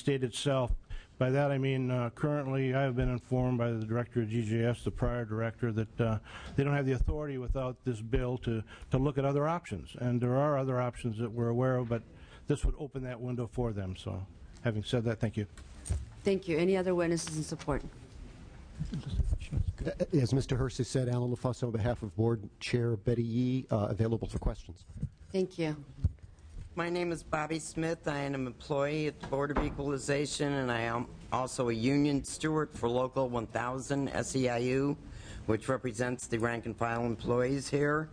state itself. By that I mean currently I have been informed by the director of DGS, the prior director, that they don't have the authority without this bill to look at other options. And there are other options that we're aware of, but this would open that window for them. So having said that, thank you. Thank you. Any other witnesses in support? As Mr. Hersey said, Alan LaFosse on behalf of Board Chair Betty Yee, available for questions. Thank you. My name is Bobby Smith. I am an employee at the Board of Equalization, and I am also a union steward for Local 1000 SEIU, which represents the rank and file employees here.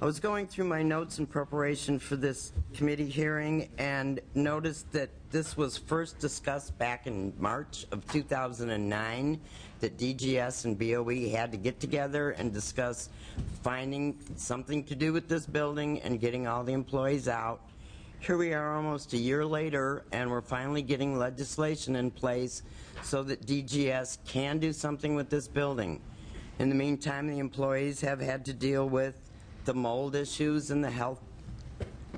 I was going through my notes in preparation for this committee hearing and noticed that this was first discussed back in March of 2009, that DGS and BOE had to get together and discuss finding something to do with this building and getting all the employees out. Here we are almost a year later, and we're finally getting legislation in place so that DGS can do something with this building. In the meantime, the employees have had to deal with the mold issues and the health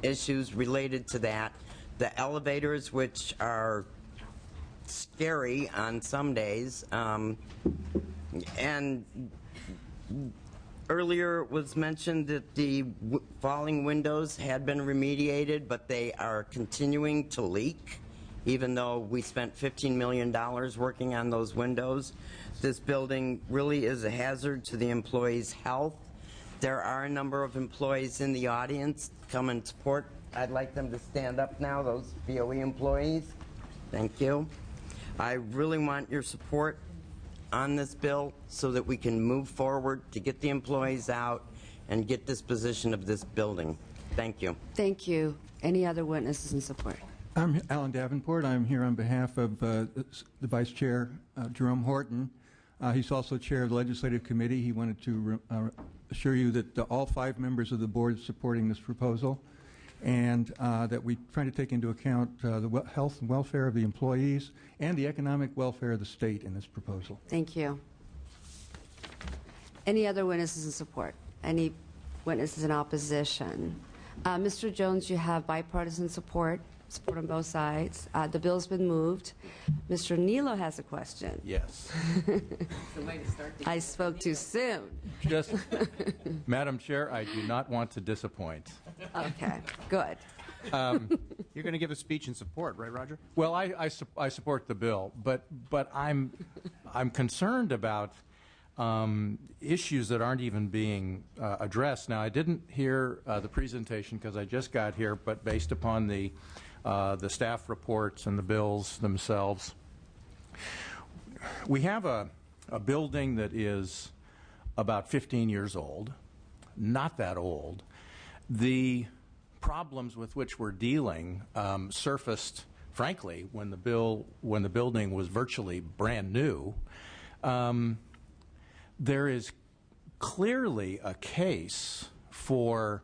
issues related to that. The elevators, which are scary on some days, and earlier it was mentioned that the falling windows had been remediated, but they are continuing to leak, even though we spent $15 million working on those windows. This building really is a hazard to the employees' health. There are a number of employees in the audience come and support. I'd like them to stand up now, those BOE employees. Thank you. I really want your support on this bill so that we can move forward to get the employees out and get disposition of this building. Thank you. Thank you. Any other witnesses in support? I'm Alan Davenport. I'm here on behalf of the Vice Chair, Jerome Horton. He's also chair of the Legislative Committee. He wanted to assure you that all 5 members of the board are supporting this proposal, and that we try to take into account the health and welfare of the employees and the economic welfare of the state in this proposal. Thank you. Any other witnesses in support? Any witnesses in opposition? Mr. Jones, you have bipartisan support on both sides. The bill's been moved. Mr. Nilo has a question. Yes. I spoke too soon. Just, Madam Chair, I do not want to disappoint. Okay, good. You're going to give a speech in support, right, Roger? Well, I support the bill, but I'm concerned about issues that aren't even being addressed. Now, I didn't hear the presentation because I just got here, but based upon the staff reports and the bills themselves, we have a building that is about 15 years old, not that old. The problems with which we're dealing surfaced, frankly, when the building was virtually brand new. There is clearly a case for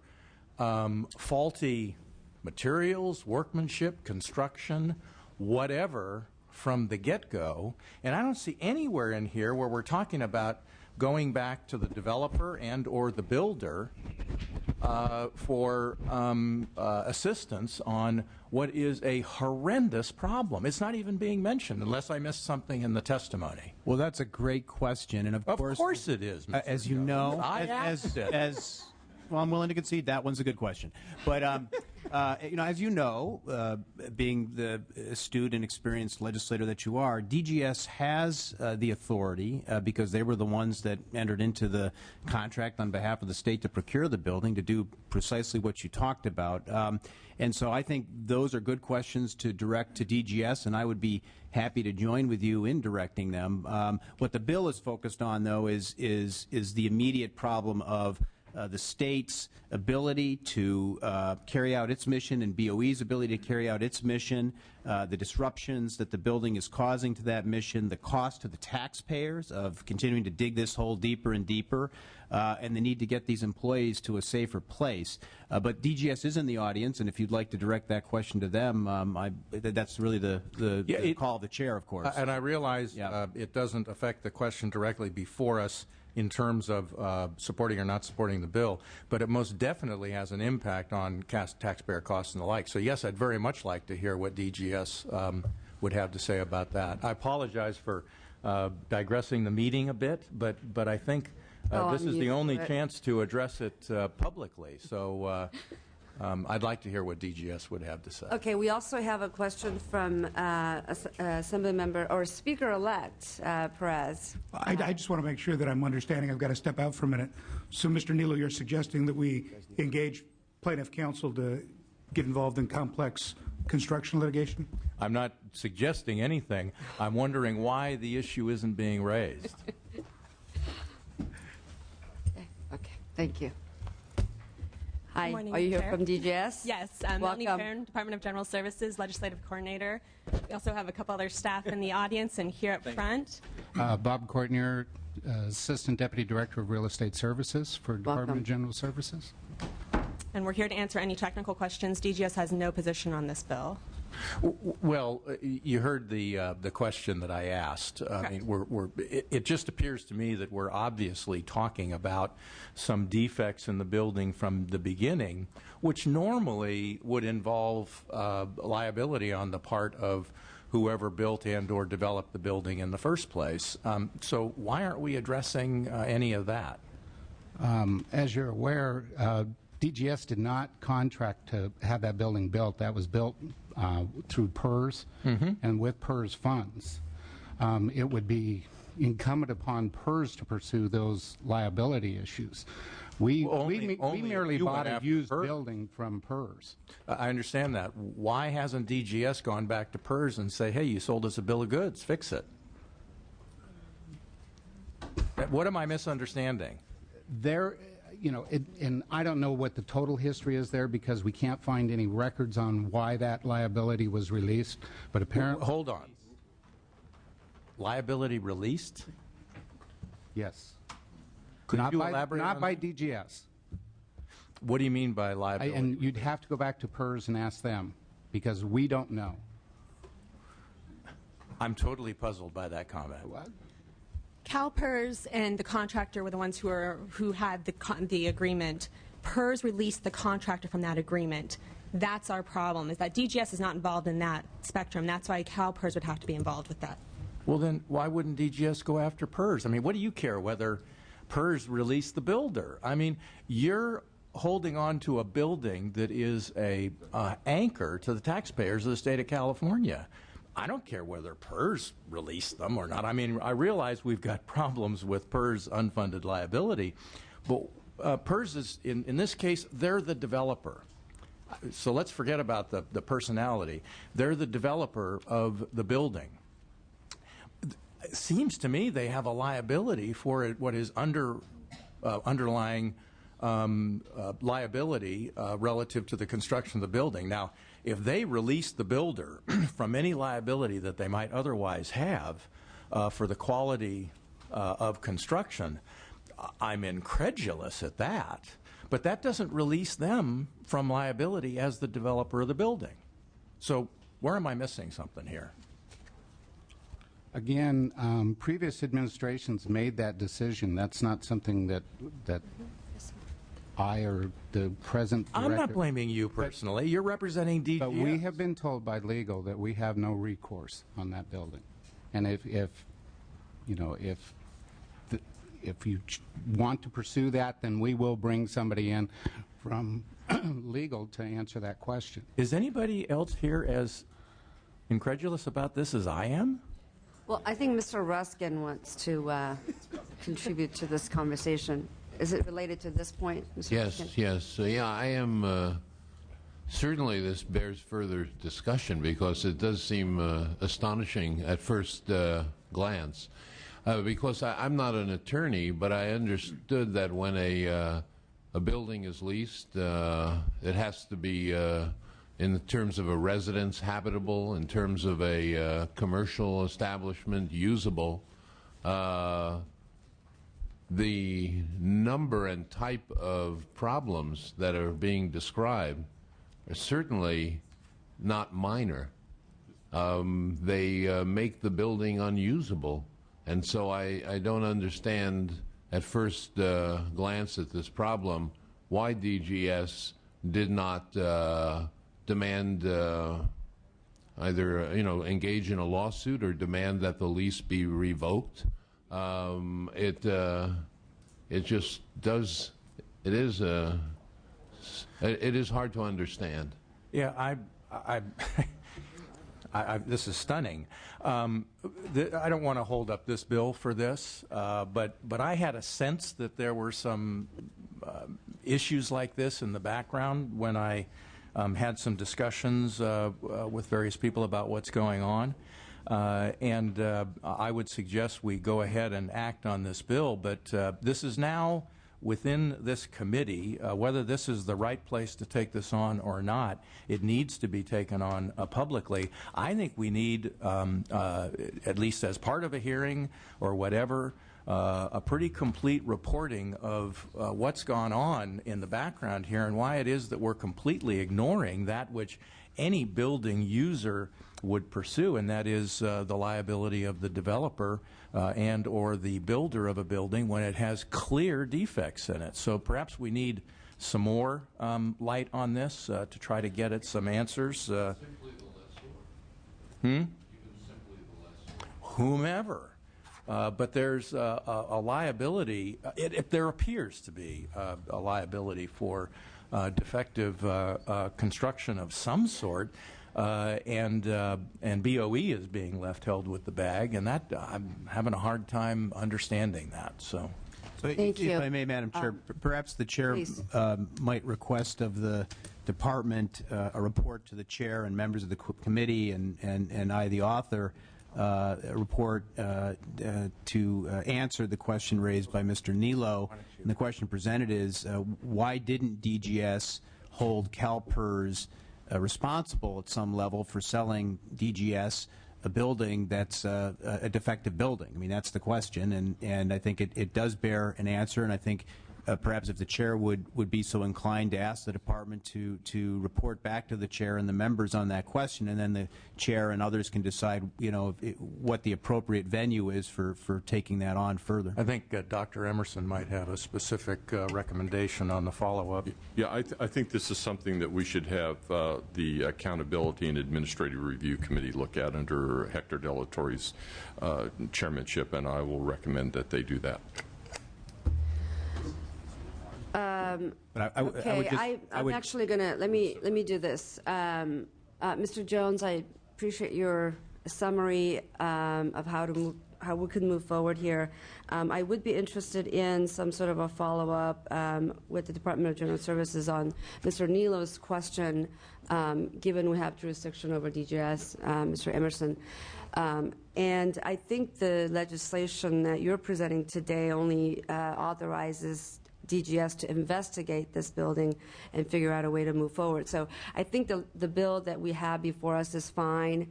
faulty materials, workmanship, construction, whatever, from the get-go. And I don't see anywhere in here where we're talking about going back to the developer and or the builder for assistance on what is a horrendous problem. It's not even being mentioned unless I missed something in the testimony. Well, that's a great question, and of course it is, Mr. as you know, well, I'm willing to concede that one's a good question. But you know, as you know, being the astute and experienced legislator that you are, DGS has the authority because they were the ones that entered into the contract on behalf of the state to procure the building to do precisely what you talked about. And so I think those are good questions to direct to DGS, and I would be happy to join with you in directing them. What the bill is focused on, though, is the immediate problem of the state's ability to carry out its mission and BOE's ability to carry out its mission, the disruptions that the building is causing to that mission, the cost to the taxpayers of continuing to dig this hole deeper and deeper, and the need to get these employees to a safer place. But DGS is in the audience, and if you'd like to direct that question to them, that's really the call of the chair, of course. And I realize it doesn't affect the question directly before us in terms of supporting or not supporting the bill, but it most definitely has an impact on taxpayer costs and the like. So yes, I'd very much like to hear what DGS would have to say about that. I apologize for digressing the meeting a bit, but I think this I'm is the used only to it. chance to address it publicly. So I'd like to hear what DGS would have to say. Okay, we also have a question from Assembly Member or Speaker-elect Perez. I just want to make sure that I'm understanding. I've got to step out for a minute. So, Mr. Nilo, you're suggesting that we engage plaintiff counsel to get involved in complex construction litigation? I'm not suggesting anything. I'm wondering why the issue isn't being raised. Okay, thank you. Hi, Good morning, are you here Chair. from DGS? Yes, Melanie Welcome. Farron, Department of General Services, Legislative Coordinator. We also have a couple other staff in the audience and here up front. Bob Courtnier, Assistant Deputy Director of Real Estate Services for Department of General Services. And we're here to answer any technical questions. DGS has no position on this bill. Well, you heard the question that I asked. I mean, it just appears to me that we're obviously talking about some defects in the building from the beginning, which normally would involve liability on the part of whoever built and/or developed the building in the first place. So why aren't we addressing any of that? As you're aware, DGS did not contract to have that building built. That was built through PERS and with PERS funds. It would be incumbent upon PERS to pursue those liability issues. We merely bought a used building from PERS. I understand that. Why hasn't DGS gone back to PERS and say, hey, you sold us a bill of goods, fix it? What am I misunderstanding? There, and I don't know what the total history is there because we can't find any records on why that liability was released, but apparently... Hold on. Liability released? Yes. Could you elaborate Not on by that? DGS. What do you mean by liability? And you'd have to go back to PERS and ask them because we don't know. I'm totally puzzled by that comment. What? CalPERS and the contractor were the ones who had the agreement. PERS released the contractor from that agreement. That's our problem, is that DGS is not involved in that spectrum. That's why CalPERS would have to be involved with that. Well, then why wouldn't DGS go after PERS? I mean, what do you care whether PERS released the builder? I mean, you're holding on to a building that is a anchor to the taxpayers of the state of California. I don't care whether PERS released them or not. I mean, I realize we've got problems with PERS unfunded liability, but PERS is, in this case, they're the developer. So let's forget about the personality. They're the developer of the building. It seems to me they have a liability for what is underlying liability relative to the construction of the building. Now, if they release the builder from any liability that they might otherwise have for the quality of construction, I'm incredulous at that. But that doesn't release them from liability as the developer of the building. So where am I missing something here? Again, previous administrations made that decision. That's not something that I or the present director... I'm not blaming you personally. You're representing DGS. But we have been told by legal that we have no recourse on that building. And if you want to pursue that, then we will bring somebody in from legal to answer that question. Is anybody else here as incredulous about this as I am? Well, I think Mr. Ruskin wants to contribute to this conversation. Is it related to this point, Mr. Ruskin? Yes. So, yeah, I am. Certainly, this bears further discussion because it does seem astonishing at first glance. Because I'm not an attorney, but I understood that when a building is leased, it has to be, in terms of a residence, habitable, in terms of a commercial establishment, usable. The number and type of problems that are being described are certainly not minor. They make the building unusable. And so I don't understand at first glance at this problem why DGS did not demand either engage in a lawsuit or demand that the lease be revoked. It just does. It is hard to understand. Yeah, this is stunning. I don't want to hold up this bill for this, but I had a sense that there were some issues like this in the background when I had some discussions with various people about what's going on. And I would suggest we go ahead and act on this bill, but this is now within this committee. Whether this is the right place to take this on or not, it needs to be taken on publicly. I think we need, at least as part of a hearing or whatever, a pretty complete reporting of what's gone on in the background here and why it is that we're completely ignoring that which any building user would pursue, and that is the liability of the developer and or the builder of a building when it has clear defects in it. So perhaps we need some more light on this to try to get at some answers. Whomever. But there's a liability, if there appears to be a liability for defective construction of some sort, and BOE is being left held with the bag, and that I'm having a hard time understanding that. So Thank you. If I may, Madam Chair, perhaps the Chair might request of the Department a report to the Chair and members of the committee and I, the author, a report to answer the question raised by Mr. Nilo. And the question presented is, why didn't DGS hold CalPERS responsible at some level for selling DGS a building that's a defective building? I mean, that's the question, and I think it does bear an answer, and I think perhaps if the Chair would be so inclined to ask the Department to report back to the Chair and the members on that question, and then the Chair and others can decide, what the appropriate venue is for taking that on further. I think Dr. Emerson might have a specific recommendation on the follow-up. Yeah, I think this is something that we should have the Accountability and Administrative Review Committee look at under Hector Delatorre's chairmanship, and I will recommend that they do that. I'm actually going to, let me do this. Mr. Jones, I appreciate your summary of how we could move forward here. I would be interested in some sort of a follow-up with the Department of General Services on Mr. Nilo's question, given we have jurisdiction over DGS, Mr. Emerson. And I think the legislation that you're presenting today only authorizes DGS to investigate this building and figure out a way to move forward. So I think the bill that we have before us is fine.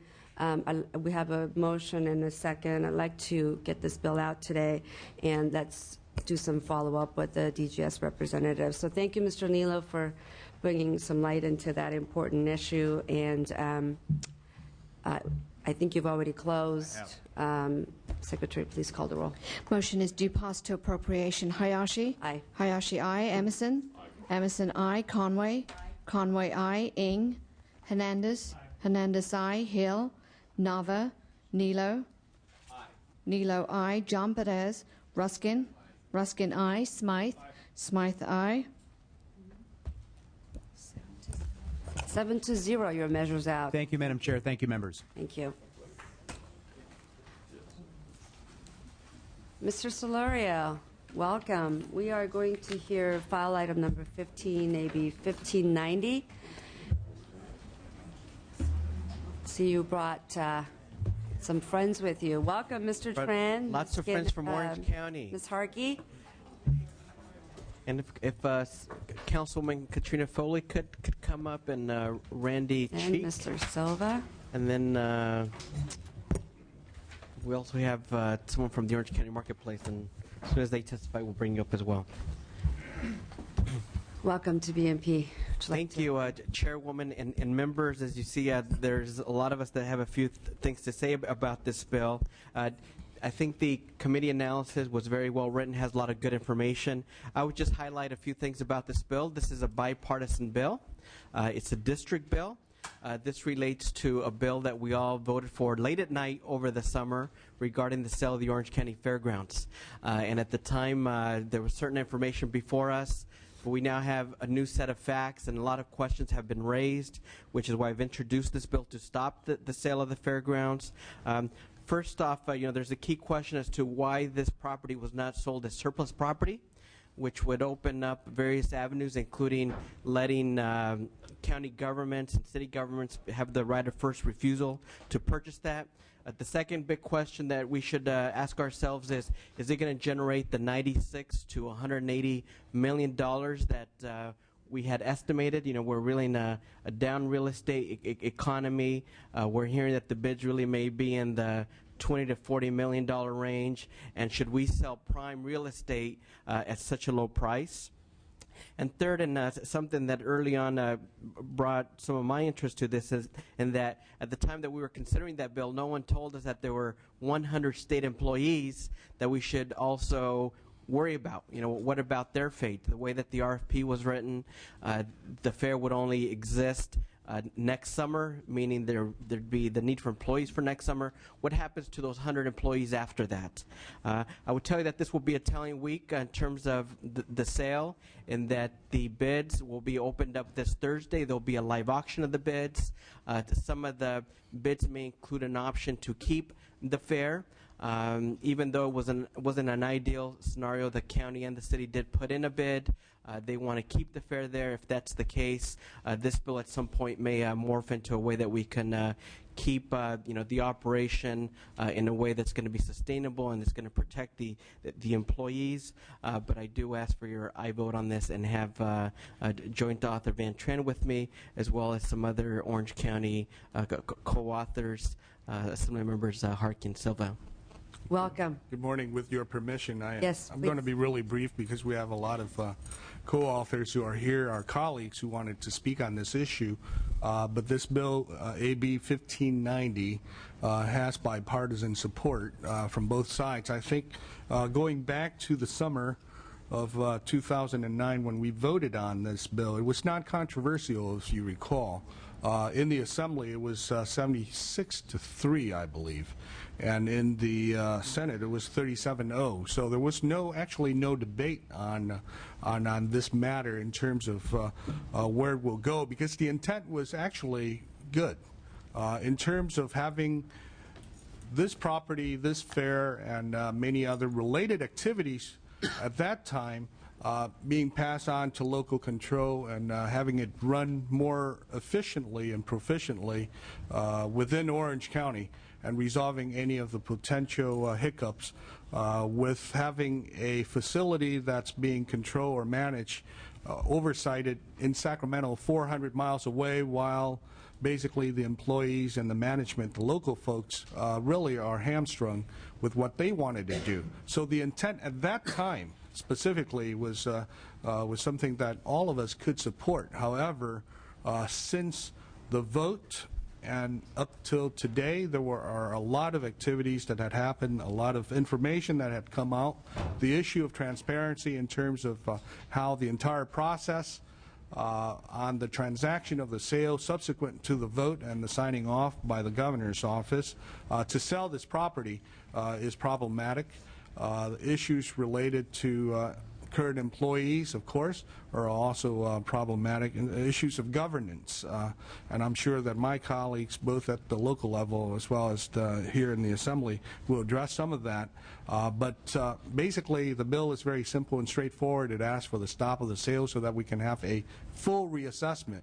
We have a motion and a second. I'd like to get this bill out today, and let's do some follow-up with the DGS representative. So thank you, Mr. Nilo, for bringing some light into that important issue. And I think you've already closed. Secretary, please call the roll. Motion is due pass to appropriation. Hayashi? Aye. Hayashi, aye. Emerson? Aye. Emerson, aye. Conway? Aye. Conway, aye. Ng? Hernandez? Aye. Hernandez, aye. Hill? Nava? Nilo? Aye. Nilo, aye. John Perez? Ruskin? Aye. Ruskin, aye. Smythe? Aye. Smythe, aye. 7-0, your measure's out. Thank you, Madam Chair. Thank you, members. Thank you. Mr. Solorio, welcome. We are going to hear file item number 15, AB 1590. See, you brought some friends with you. Welcome, Mr. Tran. Lots of friends from Orange County. Ms. Harkey. And if Councilwoman Katrina Foley could come up, and Randy And Cheek. Mr. Silva. And then we also have someone from the Orange County Marketplace, and as soon as they testify, we'll bring you up as well. Welcome to BMP. Thank you, Chairwoman and members. As you see, there's a lot of us that have a few things to say about this bill. I think the committee analysis was very well written, has a lot of good information. I would just highlight a few things about this bill. This is a bipartisan bill. It's a district bill. This relates to a bill that we all voted for late at night over the summer regarding the sale of the Orange County Fairgrounds. And at the time, there was certain information before us, but we now have a new set of facts, and a lot of questions have been raised, which is why I've introduced this bill to stop the sale of the fairgrounds. First off, there's a key question as to why this property was not sold as surplus property, which would open up various avenues, including letting county governments and city governments have the right of first refusal to purchase that. The second big question that we should ask ourselves is it going to generate the $96 to $180 million that we had estimated? We're really in a down real estate economy. We're hearing that the bids really may be in the $20 to $40 million range. And should we sell prime real estate at such a low price? And third, and something that early on brought some of my interest to this is in that at the time that we were considering that bill, no one told us that there were 100 state employees that we should also worry about. What about their fate? The way that the RFP was written, the fair would only exist next summer, meaning there'd be the need for employees for next summer. What happens to those 100 employees after that? I would tell you that this will be a telling week in terms of the sale, in that the bids will be opened up this Thursday. There'll be a live auction of the bids. Some of the bids may include an option to keep the fair. Even though it wasn't an ideal scenario, the county and the city did put in a bid. They want to keep the fair there. If that's the case, this bill at some point may morph into a way that we can keep the operation in a way that's going to be sustainable and that's going to protect the employees. But I do ask for your aye vote on this, and have joint author Van Tran with me, as well as some other Orange County co-authors, Assembly members Harkin, Silva. Welcome. Good morning. With your permission, I'm please. going to be really brief because we have a lot of co-authors who are here, our colleagues who wanted to speak on this issue. But this bill, AB 1590, has bipartisan support from both sides. I think going back to the summer of 2009 when we voted on this bill, it was not controversial, if you recall. In the Assembly, it was 76-3, I believe. And in the Senate, it was 37-0. So there was actually no debate on this matter in terms of where it will go, because the intent was actually good. In terms of having this property, this fair, and many other related activities at that time being passed on to local control and having it run more efficiently and proficiently within Orange County, and resolving any of the potential hiccups with having a facility that's being controlled or managed, oversighted in Sacramento, 400 miles away, while basically the employees and the management, the local folks, really are hamstrung with what they wanted to do. So the intent at that time specifically was something that all of us could support. However, since the vote and up till today, there are a lot of activities that had happened, a lot of information that had come out. The issue of transparency in terms of how the entire process on the transaction of the sale subsequent to the vote and the signing off by the governor's office to sell this property is problematic. Issues related to current employees, of course, are also problematic. And issues of governance, and I'm sure that my colleagues, both at the local level as well as here in the Assembly, will address some of that. But basically, the bill is very simple and straightforward. It asks for the stop of the sale so that we can have a full reassessment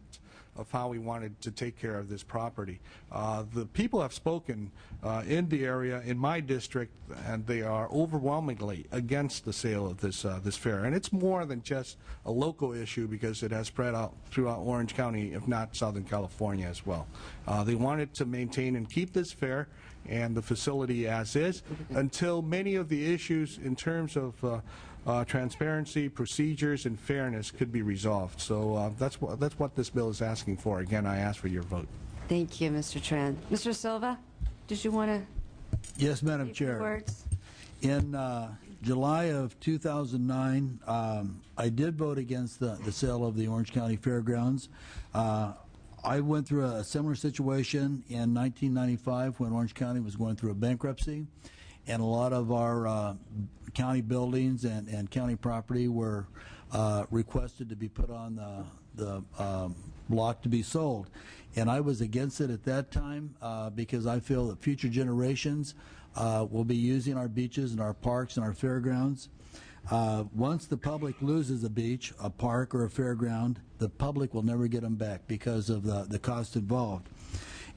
of how we wanted to take care of this property. The people have spoken in the area, in my district, and they are overwhelmingly against the sale of this fair. And it's more than just a local issue, because it has spread out throughout Orange County, if not Southern California as well. They wanted to maintain and keep this fair and the facility as is until many of the issues in terms of transparency, procedures, and fairness could be resolved. So that's what this bill is asking for. Again, I ask for your vote. Thank you, Mr. Tran. Mr. Silva, did you want to? Yes, Madam Chair. Words? In July of 2009, I did vote against the sale of the Orange County Fairgrounds. I went through a similar situation in 1995 when Orange County was going through a bankruptcy, and a lot of our county buildings and county property were requested to be put on the block to be sold. And I was against it at that time because I feel that future generations will be using our beaches and our parks and our fairgrounds. Once the public loses a beach, a park, or a fairground, the public will never get them back because of the cost involved.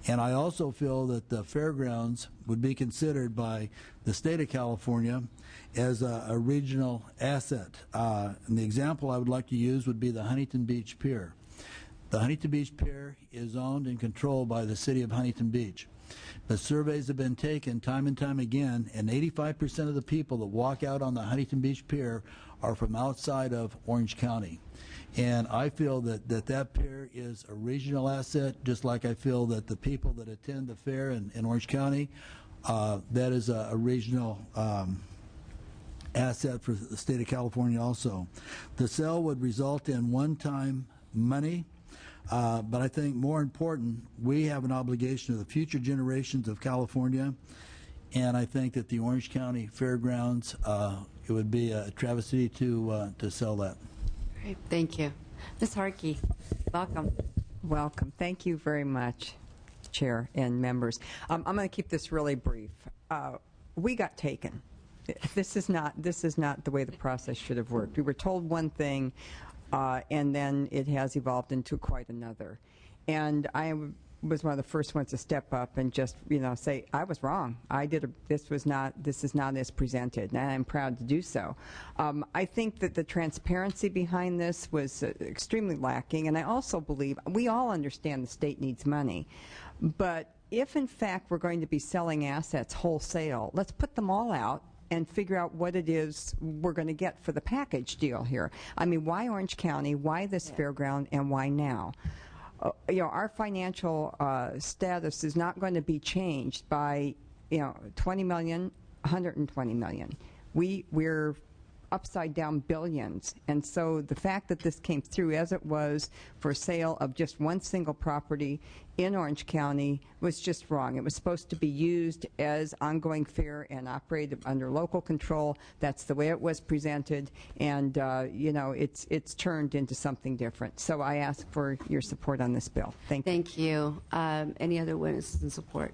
And I also feel that the fairgrounds would be considered by the state of California as a regional asset. And the example I would like to use would be the Huntington Beach Pier. The Huntington Beach Pier is owned and controlled by the city of Huntington Beach. The surveys have been taken time and time again, and 85% of the people that walk out on the Huntington Beach Pier are from outside of Orange County. And I feel that that pier is a regional asset, just like I feel that the people that attend the fair in Orange County, that is a regional asset for the state of California also. The sale would result in one-time money, but I think more important, we have an obligation to the future generations of California, and I think that the Orange County Fairgrounds, it would be a travesty to sell that. Great, thank you. Ms. Harkey, welcome. Welcome. Thank you very much, Chair and members. I'm going to keep this really brief. We got taken. This is not the way the process should have worked. We were told one thing, and then it has evolved into quite another. And I was one of the first ones to step up and just, say, I was wrong. This is not as presented, and I'm proud to do so. I think that the transparency behind this was extremely lacking, and I also believe we all understand the state needs money, but if in fact we're going to be selling assets wholesale, let's put them all out and figure out what it is we're going to get for the package deal here. I mean, why Orange County, why this fairground, and why now? Our financial status is not going to be changed by, 20 million, 120 million. We're upside down billions. And so the fact that this came through as it was for sale of just one single property in Orange County was just wrong. It was supposed to be used as ongoing fair and operated under local control. That's the way it was presented, and it's turned into something different. So I ask for your support on this bill. Thank you. Thank you. Any other witnesses in support?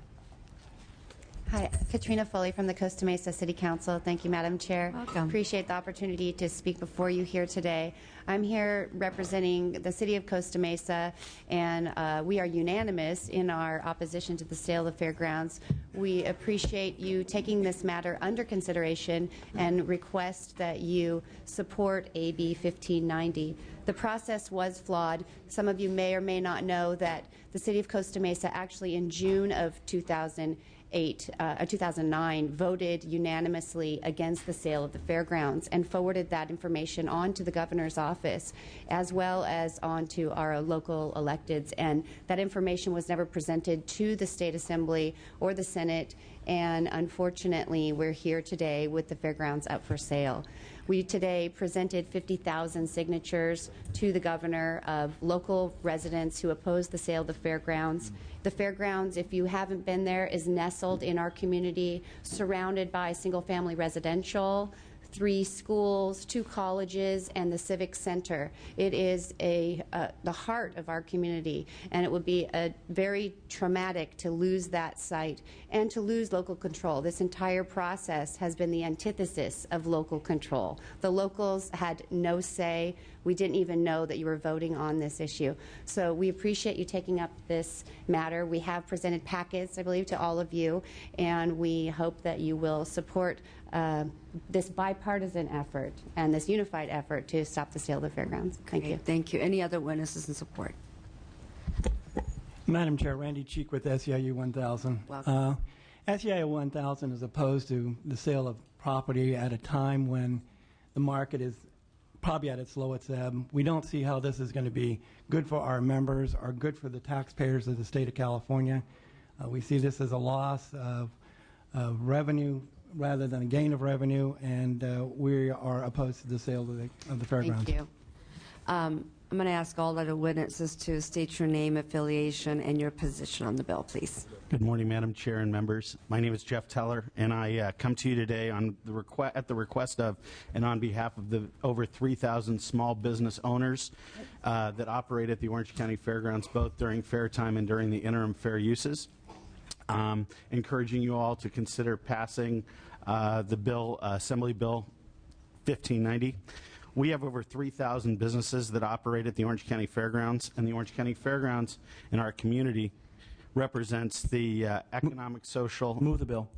Hi, Katrina Foley from the Costa Mesa City Council. Thank you, Madam Chair. Welcome. Appreciate the opportunity to speak before you here today. I'm here representing the City of Costa Mesa, and we are unanimous in our opposition to the sale of the fairgrounds. We appreciate you taking this matter under consideration and request that you support AB 1590. The process was flawed. Some of you may or may not know that the City of Costa Mesa actually in June of 2009 voted unanimously against the sale of the fairgrounds and forwarded that information on to the governor's office as well as on to our local electeds, and that information was never presented to the State Assembly or the Senate, and unfortunately we're here today with the fairgrounds up for sale. We today presented 50,000 signatures to the governor of local residents who oppose the sale of the fairgrounds. The fairgrounds, if you haven't been there, is nestled in our community, surrounded by single-family residential, 3 schools, 2 colleges, and the Civic Center. It is the heart of our community, and it would be very traumatic to lose that site and to lose local control. This entire process has been the antithesis of local control. The locals had no say. We didn't even know that you were voting on this issue. So we appreciate you taking up this matter. We have presented packets, I believe, to all of you, and we hope that you will support this bipartisan effort and this unified effort to stop the sale of the fairgrounds. Thank you. Thank you. Any other witnesses in support? Madam Chair, Randy Cheek with SEIU 1000. Welcome. SEIU 1000 is opposed to the sale of property at a time when the market is probably at its lowest ebb. We don't see how this is going to be good for our members or good for the taxpayers of the state of California. We see this as a loss of revenue rather than a gain of revenue, and we are opposed to the sale of the fairgrounds. Thank you. I'm going to ask all other witnesses to state your name, affiliation, and your position on the bill, please. Good morning, Madam Chair and members. My name is Jeff Teller, and I come to you today on the at the request of and on behalf of the over 3,000 small business owners that operate at the Orange County Fairgrounds, both during fair time and during the interim fair uses. Encouraging you all to consider passing the bill, Assembly Bill 1590. We have over 3,000 businesses that operate at the Orange County Fairgrounds, and the Orange County Fairgrounds in our community represents the economic, social. Move the bill.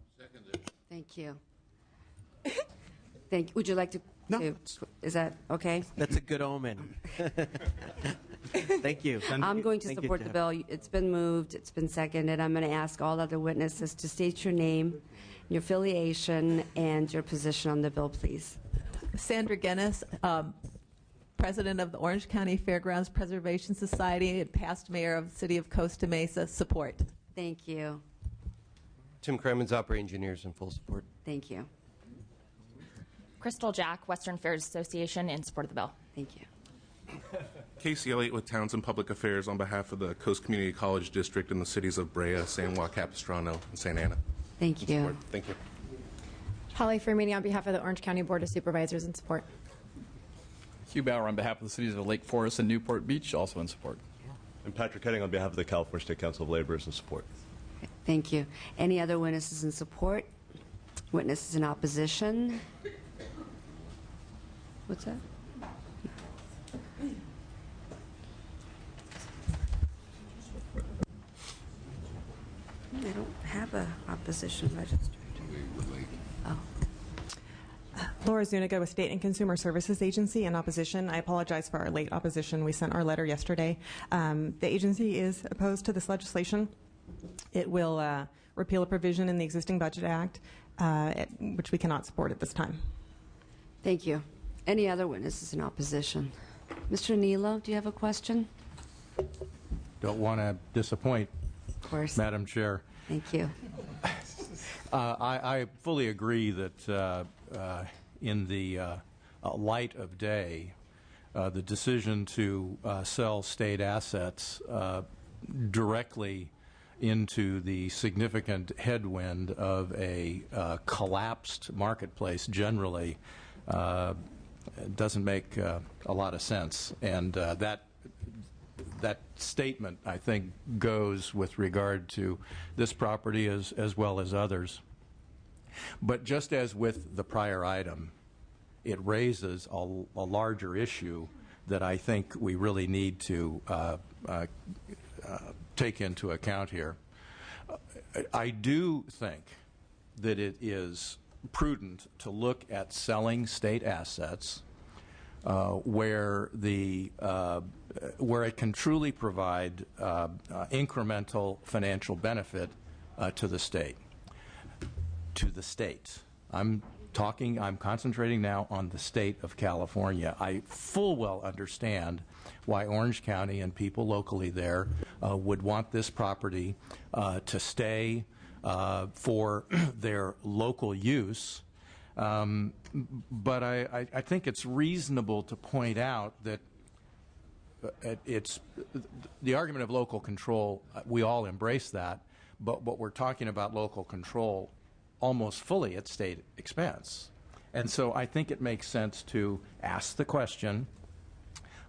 Thank you. Thank you. Would you like to? No. Is that okay? That's a good omen. Thank you. I'm going to Thank you, support the Jeff. bill. It's been moved. It's been seconded. I'm going to ask all other witnesses to state your name, your affiliation, and your position on the bill, please. Sandra Guinness, President of the Orange County Fairgrounds Preservation Society and past mayor of the city of Costa Mesa. Support. Thank you. Tim Kremens, Operating Engineers, in full support. Thank you. Crystal Jack, Western Fairs Association, in support of the bill. Thank you. Casey Elliott with Townsend Public Affairs on behalf of the Coast Community College District in the cities of Brea, San Juan Capistrano, and Santa Ana. Thank you. Thank you. Holly Firmini on behalf of the Orange County Board of Supervisors in support. Hugh Bauer on behalf of the cities of Lake Forest and Newport Beach, also in support. And Patrick Heading on behalf of the California State Council of Laborers in support. Thank you. Any other witnesses in support? Witnesses in opposition? What's that? I don't have a opposition registered. Oh. Laura Zuniga with State and Consumer Services Agency in opposition. I apologize for our late opposition. We sent our letter yesterday. The agency is opposed to this legislation. It will repeal a provision in the existing Budget Act, which we cannot support at this time. Thank you. Any other witnesses in opposition? Mr. Nilo, do you have a question? Don't want to disappoint, of course, Madam Chair. Thank you. I fully agree that in the light of day, the decision to sell state assets directly into the significant headwind of a collapsed marketplace generally doesn't make a lot of sense. And that statement, I think, goes with regard to this property as well as others. But just as with the prior item, it raises a larger issue that I think we really need to take into account here. I do think that it is prudent to look at selling state assets where it can truly provide incremental financial benefit to the state. I'm concentrating now on the state of California. I full well understand why Orange County and people locally there would want this property to stay for their local use. But I think it's reasonable to point out that it's the argument of local control. We all embrace that, but what we're talking about local control almost fully at state expense. And so I think it makes sense to ask the question,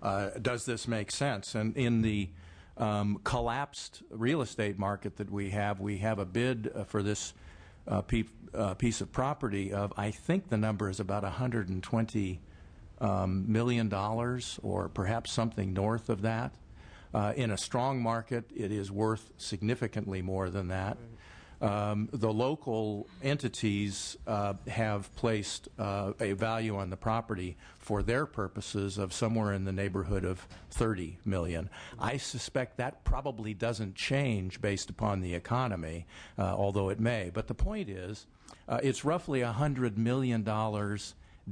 does this make sense? And in the collapsed real estate market that we have a bid for this piece of property of, I think the number is about $120 million, or perhaps something north of that. In a strong market, it is worth significantly more than that. The local entities have placed a value on the property for their purposes of somewhere in the neighborhood of $30 million. I suspect that probably doesn't change based upon the economy, although it may. But the point is, it's roughly $100 million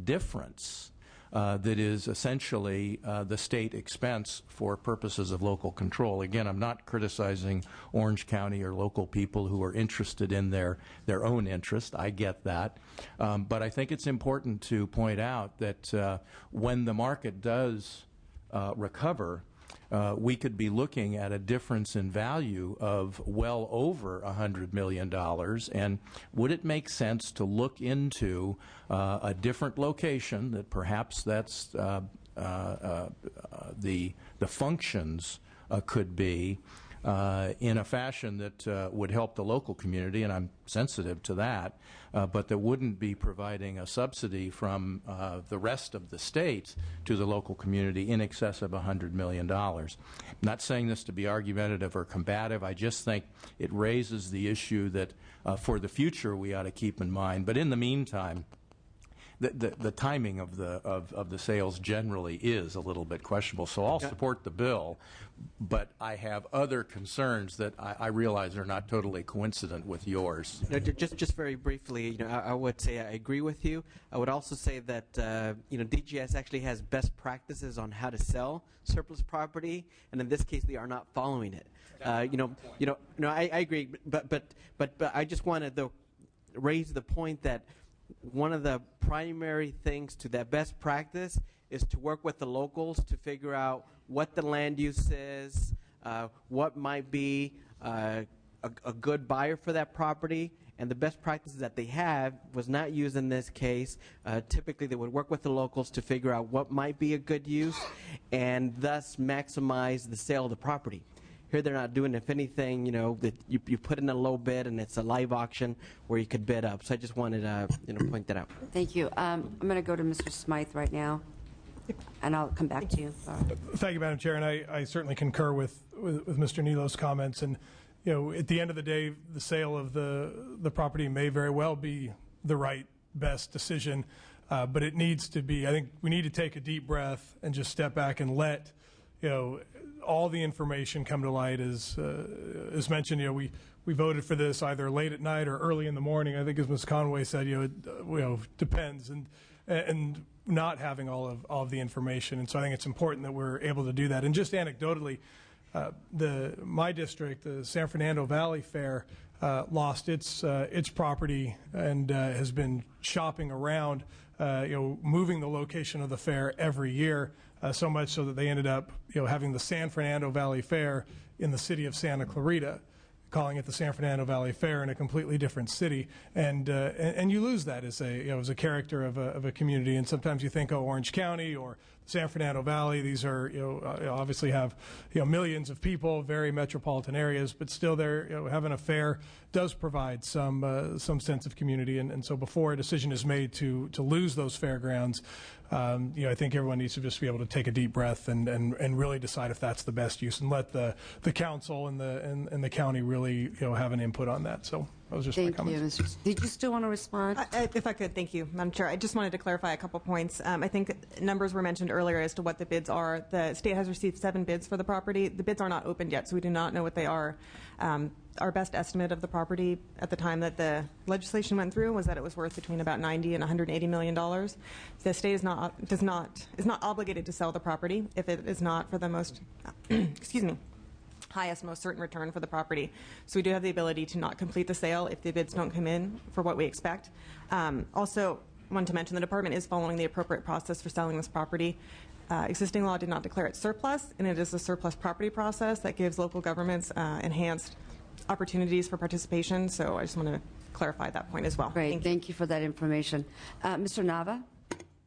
difference that is essentially the state expense for purposes of local control. Again, I'm not criticizing Orange County or local people who are interested in their own interest. I get that. But I think it's important to point out that when the market does recover, we could be looking at a difference in value of well over $100 million. And would it make sense to look into a different location that perhaps that's the functions could be in a fashion that would help the local community, and I'm sensitive to that, but that wouldn't be providing a subsidy from the rest of the state to the local community in excess of $100 million. I'm not saying this to be argumentative or combative. I just think it raises the issue that for the future we ought to keep in mind. But in the meantime, the timing of the sales generally is a little bit questionable. So I'll support the bill, but I have other concerns that I realize are not totally coincident with yours. Just very briefly, I would say I agree with you. I would also say that DGS actually has best practices on how to sell surplus property, and in this case, they are not following it. I agree, but I just wanted to raise the point that one of the primary things to that best practice is to work with the locals to figure out what the land use is, what might be a good buyer for that property, and the best practices that they have was not used in this case. Typically, they would work with the locals to figure out what might be a good use and thus maximize the sale of the property. Here they're not doing it. If anything, that you put in a low bid and it's a live auction where you could bid up. So I just wanted to point that out. Thank you. I'm going to go to Mr. Smythe right now, and I'll come back to you. Thank you, Madam Chair, and I certainly concur with Mr. Nilo's comments. And at the end of the day, the sale of the property may very well be the right, best decision, but it needs to be. I think we need to take a deep breath and just step back and let all the information come to light. As mentioned, we voted for this either late at night or early in the morning. I think, as Ms. Conway said, it depends, and not having all of the information. And so I think it's important that we're able to do that. And just anecdotally, my district, the San Fernando Valley Fair, lost its property and has been shopping around, moving the location of the fair every year. So much so that they ended up, having the San Fernando Valley Fair in the city of Santa Clarita, calling it the San Fernando Valley Fair in a completely different city, and you lose that as a character of a community. And sometimes you think, Orange County or San Fernando Valley, these are obviously have millions of people, very metropolitan areas, but still they're having a fair does provide some sense of community. And so before a decision is made to lose those fairgrounds, I think everyone needs to just be able to take a deep breath and really decide if that's the best use, and let the council and the county really have an input on that. So that was just my comments. Thank you. Did you still want to respond? If I could, thank you, Madam Chair. I just wanted to clarify a couple points. I think numbers were mentioned earlier as to what the bids are. The state has received 7 bids for the property. The bids are not opened yet, so we do not know what they are. Our best estimate of the property at the time that the legislation went through was that it was worth between about $90 and $180 million. The state is not obligated to sell the property if it is not for the most highest, most certain return for the property. So we do have the ability to not complete the sale if the bids don't come in for what we expect. Also, wanted to mention the department is following the appropriate process for selling this property. Existing law did not declare it surplus, and it is a surplus property process that gives local governments enhanced opportunities for participation. So I just want to clarify that point as well. Great. Thank you for that information. Mr. Nava?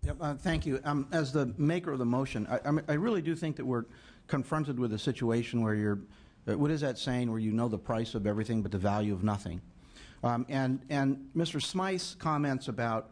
Yep, thank you. As the maker of the motion, I really do think that we're confronted with a situation where what is that saying, where you know the price of everything but the value of nothing. And Mr. Smythe's comments about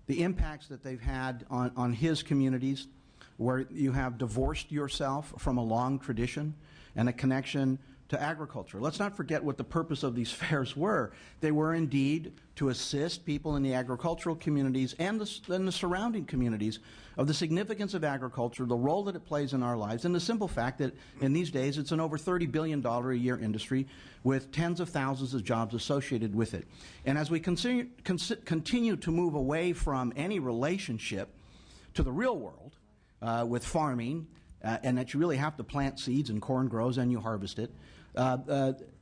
the impacts that they've had on his communities, where you have divorced yourself from a long tradition and a connection to agriculture. Let's not forget what the purpose of these fairs were. They were indeed to assist people in the agricultural communities and the surrounding communities of the significance of agriculture, the role that it plays in our lives, and the simple fact that in these days it's an over $30 billion a year industry with tens of thousands of jobs associated with it. And as we continue to move away from any relationship to the real world with farming, and that you really have to plant seeds and corn grows and you harvest it,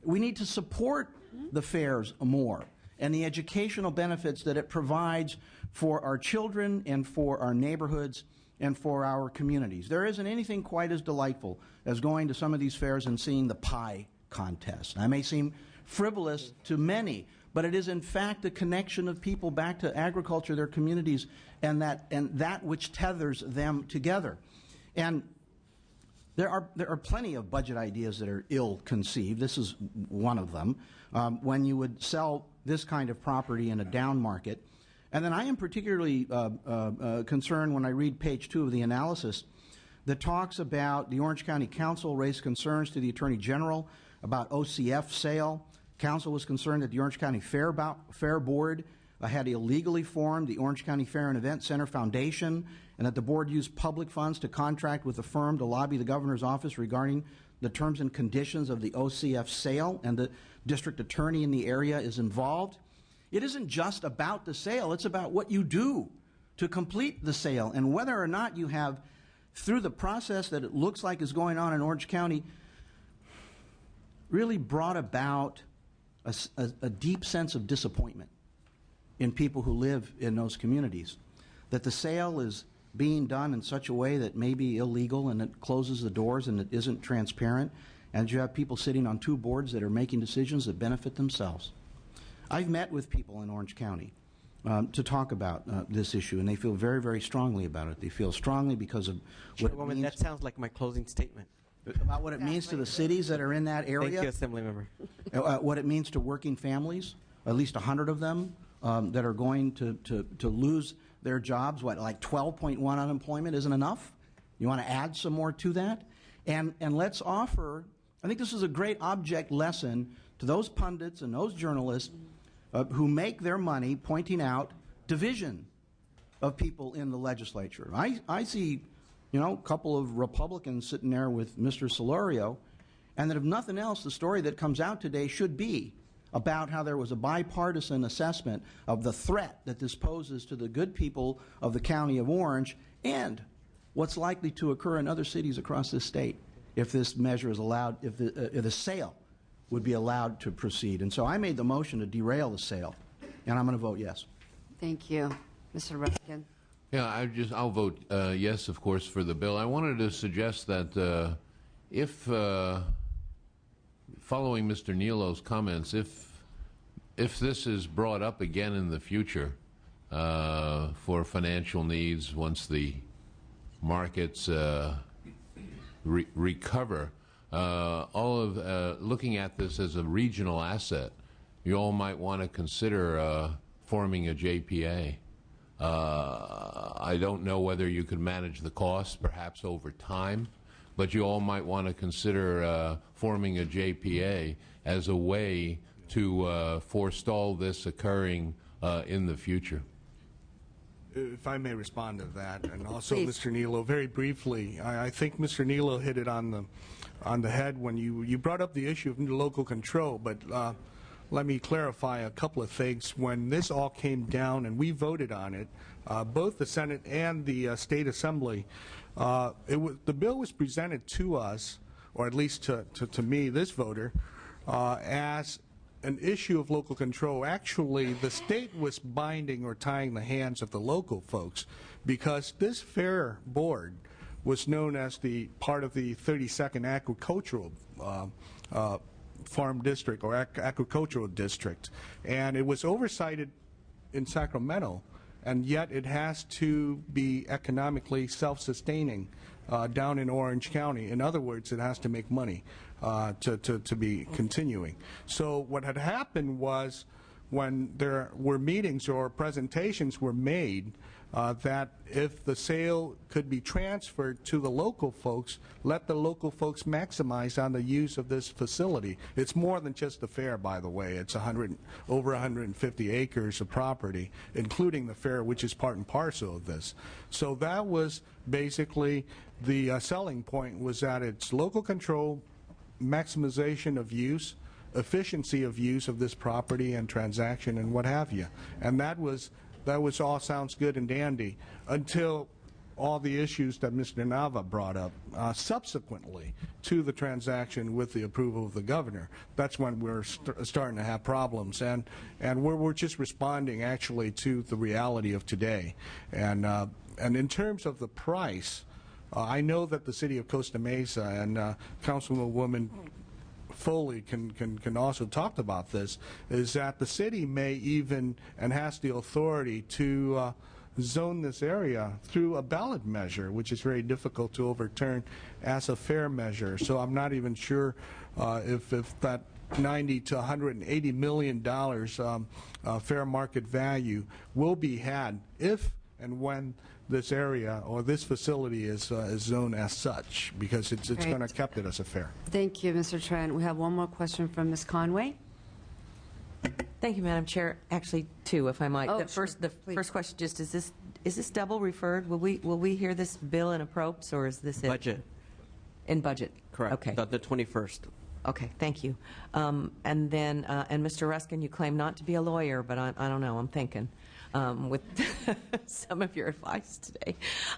we need to support the fairs more and the educational benefits that it provides for our children and for our neighborhoods and for our communities. There isn't anything quite as delightful as going to some of these fairs and seeing the pie contest. That may seem frivolous to many, but it is in fact a connection of people back to agriculture, their communities, and that which tethers them together. And there are plenty of budget ideas that are ill-conceived. This is one of them. When you would sell this kind of property in a down market. And then I am particularly concerned when I read page 2 of the analysis that talks about the Orange County Council raised concerns to the Attorney General about OCF sale. Council was concerned that the Orange County Fair Board had illegally formed the Orange County Fair and Event Center Foundation, and that the board used public funds to contract with a firm to lobby the governor's office regarding the terms and conditions of the OCF sale, and the district attorney in the area is involved. It isn't just about the sale, it's about what you do to complete the sale, and whether or not you have, through the process that it looks like is going on in Orange County, really brought about a deep sense of disappointment in people who live in those communities. That the sale is being done in such a way that may be illegal, and it closes the doors, and it isn't transparent, and you have people sitting on 2 boards that are making decisions that benefit themselves. I've met with people in Orange County to talk about this issue, and they feel very, very strongly about it. They feel strongly because of what it means. That sounds like my closing statement. About what it means to the cities that are in that area. Thank you, Assemblymember. What it means to working families, at least 100 of them, that are going to lose their jobs. What, like 12.1 unemployment isn't enough? You want to add some more to that? And let's offer, I think this is a great object lesson to those pundits and those journalists who make their money pointing out division of people in the legislature. I see, a couple of Republicans sitting there with Mr. Solorio, and that if nothing else, the story that comes out today should be about how there was a bipartisan assessment of the threat that this poses to the good people of the County of Orange, and what's likely to occur in other cities across this state if this measure is allowed, if the sale would be allowed to proceed. And so I made the motion to derail the sale, and I'm going to vote yes. Thank you. Mr. Rifkin. Yeah, I'll vote yes, of course, for the bill. I wanted to suggest that if, following Mr. Nilo's comments, if this is brought up again in the future for financial needs once the markets recover, looking at this as a regional asset, you all might want to consider forming a JPA. I don't know whether you could manage the costs, perhaps over time, but you all might want to consider forming a JPA as a way to forestall this occurring in the future. If I may respond to that, and also Please. Mr. Nilo, very briefly, I think Mr. Nilo hit it on the head when you brought up the issue of local control, but let me clarify a couple of things. When this all came down and we voted on it, both the Senate and the State Assembly, the bill was presented to us, or at least to me, this voter, as an issue of local control. Actually, the state was binding or tying the hands of the local folks, because this fair board was known as the part of the 32nd Agricultural Farm District, or Agricultural District, and it was oversighted in Sacramento, and yet it has to be economically self-sustaining down in Orange County. In other words, it has to make money to be continuing. So what had happened was, when there were meetings or presentations were made, that if the sale could be transferred to the local folks, let the local folks maximize on the use of this facility. It's more than just the fair, by the way. It's over 150 acres of property, including the fair, which is part and parcel of this. So that was basically the selling point, was that it's local control, maximization of use, efficiency of use of this property and transaction and what have you. And that was all sounds good and dandy until all the issues that Mr. Nava brought up subsequently to the transaction with the approval of the governor. That's when we're starting to have problems, and we're just responding actually to the reality of today. And And in terms of the price, I know that the city of Costa Mesa and Councilwoman Foley can also talk about this, is that the city may even and has the authority to zone this area through a ballot measure, which is very difficult to overturn as a fair measure. So I'm not even sure if that $90 to $180 million fair market value will be had if and when this area or this facility is zoned as such, because it's Great. going to kept it as a fair. Thank you, Mr. Trent. We have one more question from Ms. Conway. Thank you, Madam Chair. Actually, two, if I might. Oh, the first question, just is this double referred? Will we hear this bill in approps, or is this it? Budget. In budget. Correct. Okay. The 21st. Okay. Thank you. And then, and Mr. Ruskin, you claim not to be a lawyer, but I don't know. I'm thinking with some of your advice today.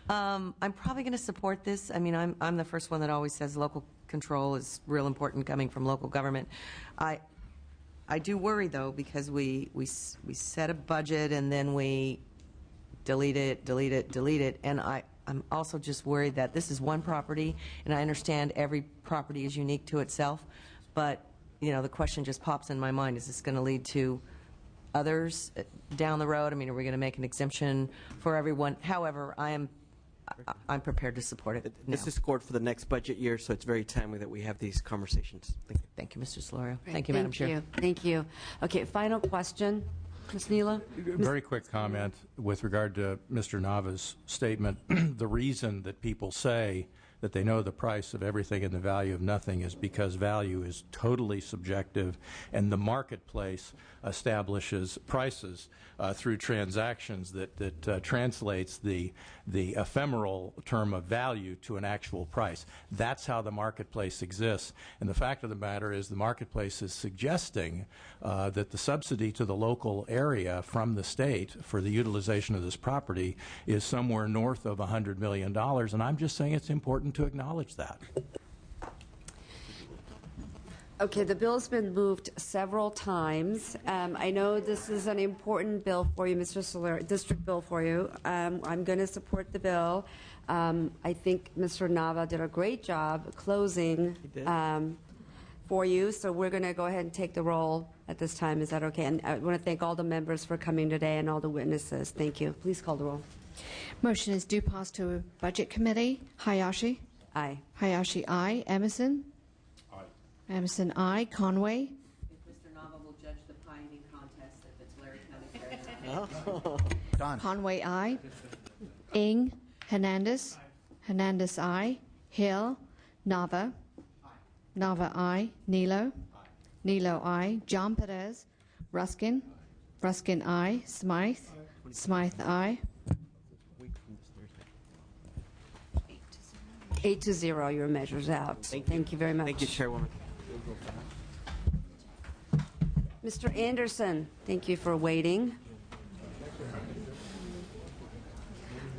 I'm probably going to support this. I mean, I'm the first one that always says local control is real important coming from local government. I do worry, though, because we set a budget and then we delete it, and I'm also just worried that this is one property, and I understand every property is unique to itself, but, you know, the question just pops in my mind, is this going to lead to others down the road? I mean, are we going to make an exemption for everyone? However, I'm prepared to support it now. This is scored for the next budget year, so it's very timely that we have these conversations. Thank you, Mr. Solorio. Great. Thank you, Madam Chair. Thank you. Okay, final question. Ms. Neela? Very quick comment with regard to Mr. Nava's statement. The reason that people say that they know the price of everything and the value of nothing is because value is totally subjective, and the marketplace establishes prices through transactions that translates the ephemeral term of value to an actual price. That's how the marketplace exists. And the fact of the matter is the marketplace is suggesting that the subsidy to the local area from the state for the utilization of this property is somewhere north of $100 million. And I'm just saying it's important to acknowledge that. Okay, the bill's been moved several times. I know this is an important bill for you, Mr. Solari, district bill for you. I'm going to support the bill. I think Mr. Nava did a great job closing for you, so we're going to go ahead and take the roll at this time. Is that okay? And I want to thank all the members for coming today and all the witnesses. Thank you. Please call the roll. Motion is due pass to Budget Committee. Hayashi? Aye. Hayashi, aye. Emerson? Aye. Emerson, aye. Conway? If Mr. Nava will judge the pie eating contest if it's Larry County Fair. Done. Conway, aye. Ng? Hernandez? Hernandez, aye. Hill? Nava? Nava, aye. Nilo? Nilo, aye. John Perez? Ruskin? Ruskin, aye. Smythe? Smythe, aye. 8-0, your measure's out. Thank you very much. Thank you, Chairwoman. Mr. Anderson, thank you for waiting.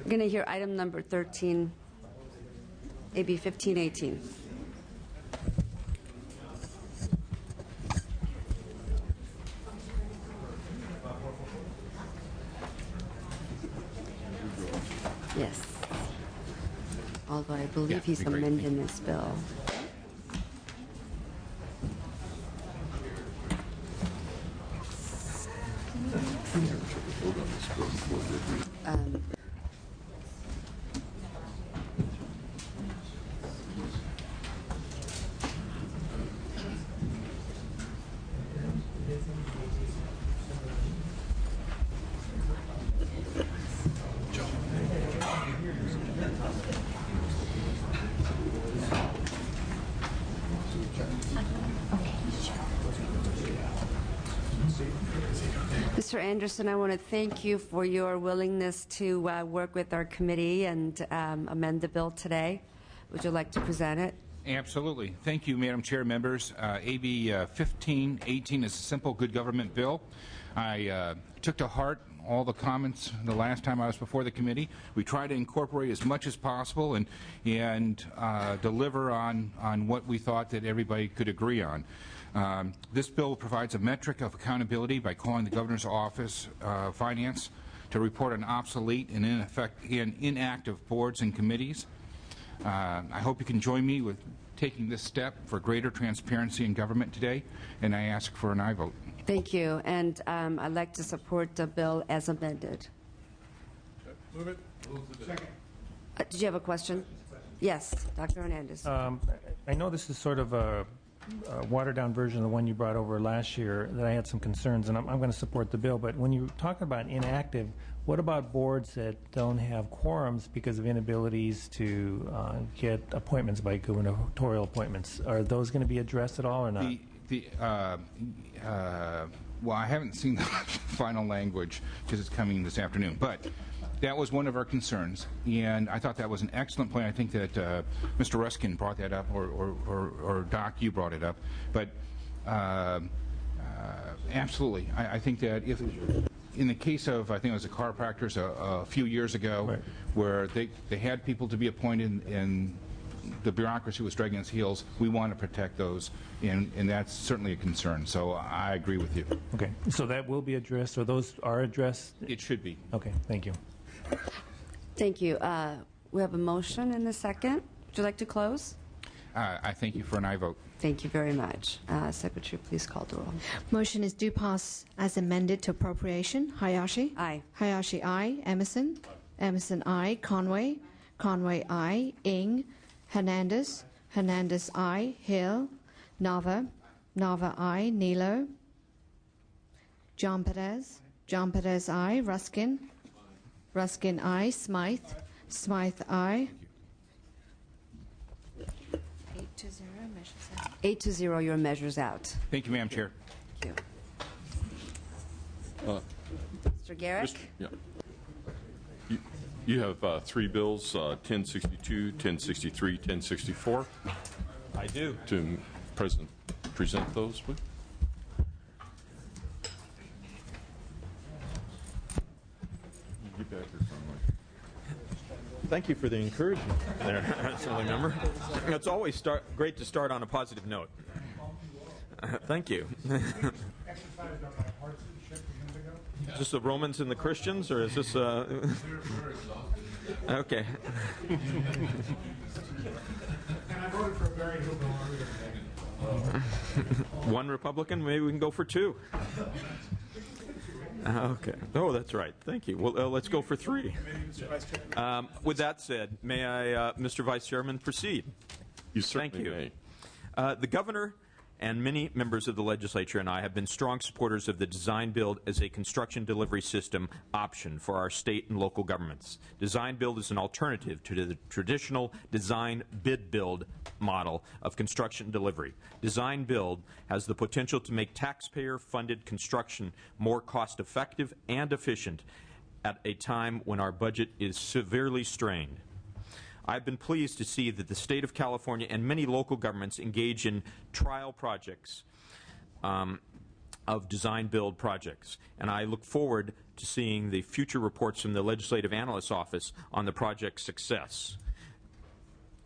We're going to hear item number 13, AB 1518. Yes. Although I believe he's amending this bill. Mr. Anderson, I want to thank you for your willingness to work with our committee and amend the bill today. Would you like to present it? Absolutely. Thank you, Madam Chair, members. AB 1518 is a simple good government bill. I took to heart all the comments the last time I was before the committee. We try to incorporate as much as possible and deliver on what we thought that everybody could agree on. This bill provides a metric of accountability by calling the Governor's Office Finance to report on obsolete and inactive boards and committees. I hope you can join me with taking this step for greater transparency in government today, and I ask for an aye vote. Thank you. And I'd like to support the bill as amended. Move it. Second. Did you have a question? Yes, Dr. Hernandez. I know this is sort of a watered-down version of the one you brought over last year that I had some concerns, and I'm going to support the bill. But when you talk about inactive, what about boards that don't have quorums because of inabilities to get appointments by gubernatorial appointments? Are those going to be addressed at all or not? Well, I haven't seen the final language because it's coming this afternoon, but that was one of our concerns, and I thought that was an excellent point. I think that Mr. Ruskin brought that up, or Doc, you brought it up. But absolutely, I think that if, in the case of, I think it was the chiropractors a few years ago, right, where they had people to be appointed and the bureaucracy was dragging its heels, we want to protect those, and that's certainly a concern. So I agree with you. Okay, so that will be addressed, or those are addressed? It should be. Okay, thank you. Thank you. We have a motion and a second. Would you like to close? I thank you for an aye vote. Thank you very much. Secretary, please call the roll. Motion is due pass as amended to appropriation. Hayashi? Aye. Hayashi, aye. Emerson? Emerson, aye. Conway? Conway, aye. Ng? Hernandez? Hernandez, aye. Hill? Nava? Nava, aye. Nilo? John Perez? John Perez, aye. Ruskin? Ruskin, aye. Smythe? Smythe, aye. 8-0, measures out. 8-0, your measures out. Thank you, Madam Chair. Thank you. Mr. Garrick? Yeah. You have three bills, 1062, 1063, 1064. I do. To President, present those, please. Get back here, Thank you for the encouragement there, Assembly Member. It's always great to start on a positive note. Thank you. Is this the Romans and the Christians, or is this okay. And I voted for a very liberal One Republican? Maybe we can go for two. Okay. Oh, that's right. Thank you. Well, let's go for three. With that said, may I, Mr. Vice Chairman, proceed? You certainly may. The Governor and many members of the legislature and I have been strong supporters of the design build as a construction delivery system option for our state and local governments. Design build is an alternative to the traditional design bid build model of construction delivery. Design build has the potential to make taxpayer-funded construction more cost-effective and efficient at a time when our budget is severely strained. I've been pleased to see that the state of California and many local governments engage in trial projects of design-build projects, and I look forward to seeing the future reports from the Legislative Analyst's Office on the project's success.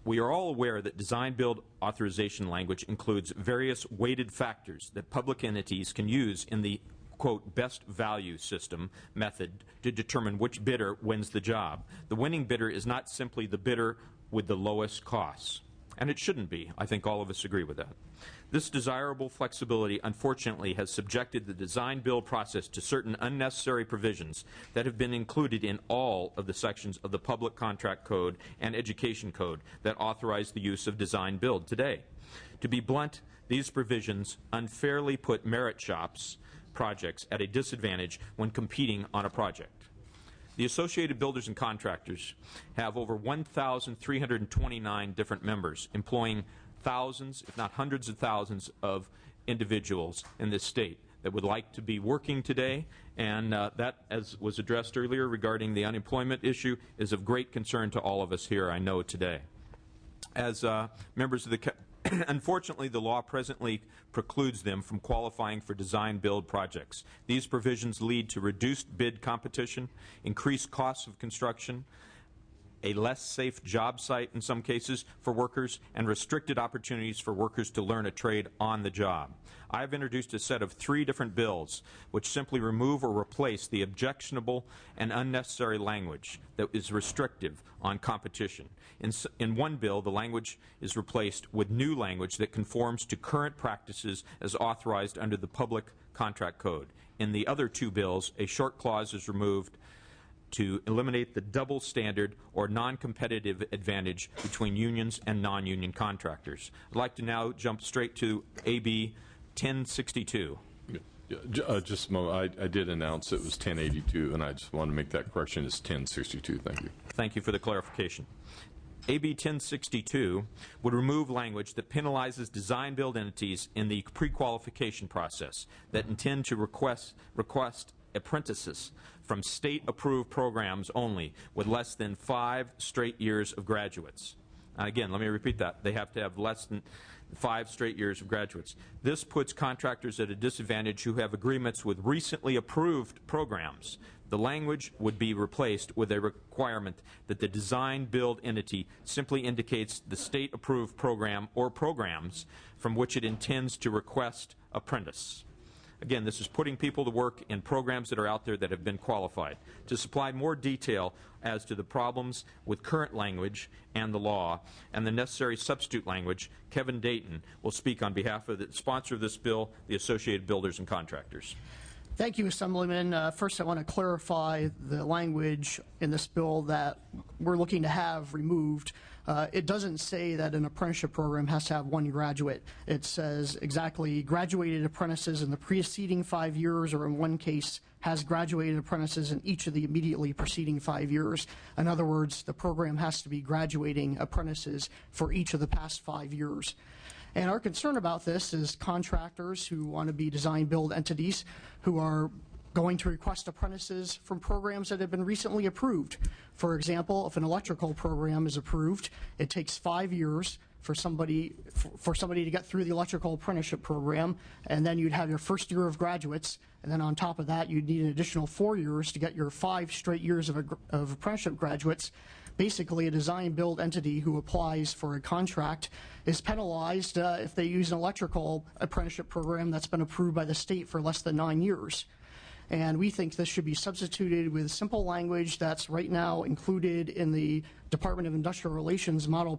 We are all aware that design-build authorization language includes various weighted factors that public entities can use in the quote, best value system method to determine which bidder wins the job. The winning bidder is not simply the bidder with the lowest costs. And it shouldn't be. I think all of us agree with that. This desirable flexibility, unfortunately, has subjected the design-build process to certain unnecessary provisions that have been included in all of the sections of the Public Contract Code and Education Code that authorize the use of design-build today. To be blunt, these provisions unfairly put merit shops projects at a disadvantage when competing on a project. The Associated Builders and Contractors have over 1,329 different members, employing thousands, if not hundreds of thousands, of individuals in this state that would like to be working today, and that, as was addressed earlier regarding the unemployment issue, is of great concern to all of us here, I know, today. As members of the unfortunately, the law presently precludes them from qualifying for design-build projects. These provisions lead to reduced bid competition, increased costs of construction, a less safe job site in some cases for workers, and restricted opportunities for workers to learn a trade on the job. I've introduced a set of 3 different bills which simply remove or replace the objectionable and unnecessary language that is restrictive on competition. In one bill, the language is replaced with new language that conforms to current practices as authorized under the Public Contract Code. In the other 2 bills, a short clause is removed to eliminate the double standard or non-competitive advantage between unions and non-union contractors. I'd like to now jump straight to AB 1062. Just a moment. I did announce it was 1082, and I just want to make that correction. It's 1062. Thank you. Thank you for the clarification. AB 1062 would remove language that penalizes design-build entities in the pre-qualification process that intend to request apprentices from state-approved programs only with less than 5 straight years of graduates. Again, let me repeat that. They have to have less than 5 straight years of graduates. This puts contractors at a disadvantage who have agreements with recently approved programs. The language would be replaced with a requirement that the design-build entity simply indicates the state-approved program or programs from which it intends to request apprentice. Again, this is putting people to work in programs that are out there that have been qualified. To supply more detail as to the problems with current language and the law and the necessary substitute language, Kevin Dayton will speak on behalf of the sponsor of this bill, the Associated Builders and Contractors. Thank you, Assemblyman. First, I want to clarify the language in this bill that we're looking to have removed. It doesn't say that an apprenticeship program has to have 1 graduate. It says exactly graduated apprentices in the preceding 5 years, or in one case, has graduated apprentices in each of the immediately preceding 5 years. In other words, the program has to be graduating apprentices for each of the past 5 years. And our concern about this is contractors who want to be design-build entities who are going to request apprentices from programs that have been recently approved. For example, if an electrical program is approved, it takes 5 years for somebody to get through the electrical apprenticeship program, and then you'd have your first year of graduates, and then on top of that, you'd need an additional 4 years to get your 5 straight years of apprenticeship graduates. Basically, a design-build entity who applies for a contract is penalized if they use an electrical apprenticeship program that's been approved by the state for less than 9 years. And we think this should be substituted with simple language that's right now included in the Department of Industrial Relations Model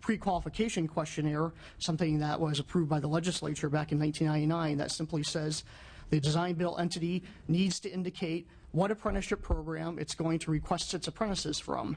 Pre-Qualification Questionnaire, something that was approved by the legislature back in 1999, that simply says the design-build entity needs to indicate what apprenticeship program it's going to request its apprentices from.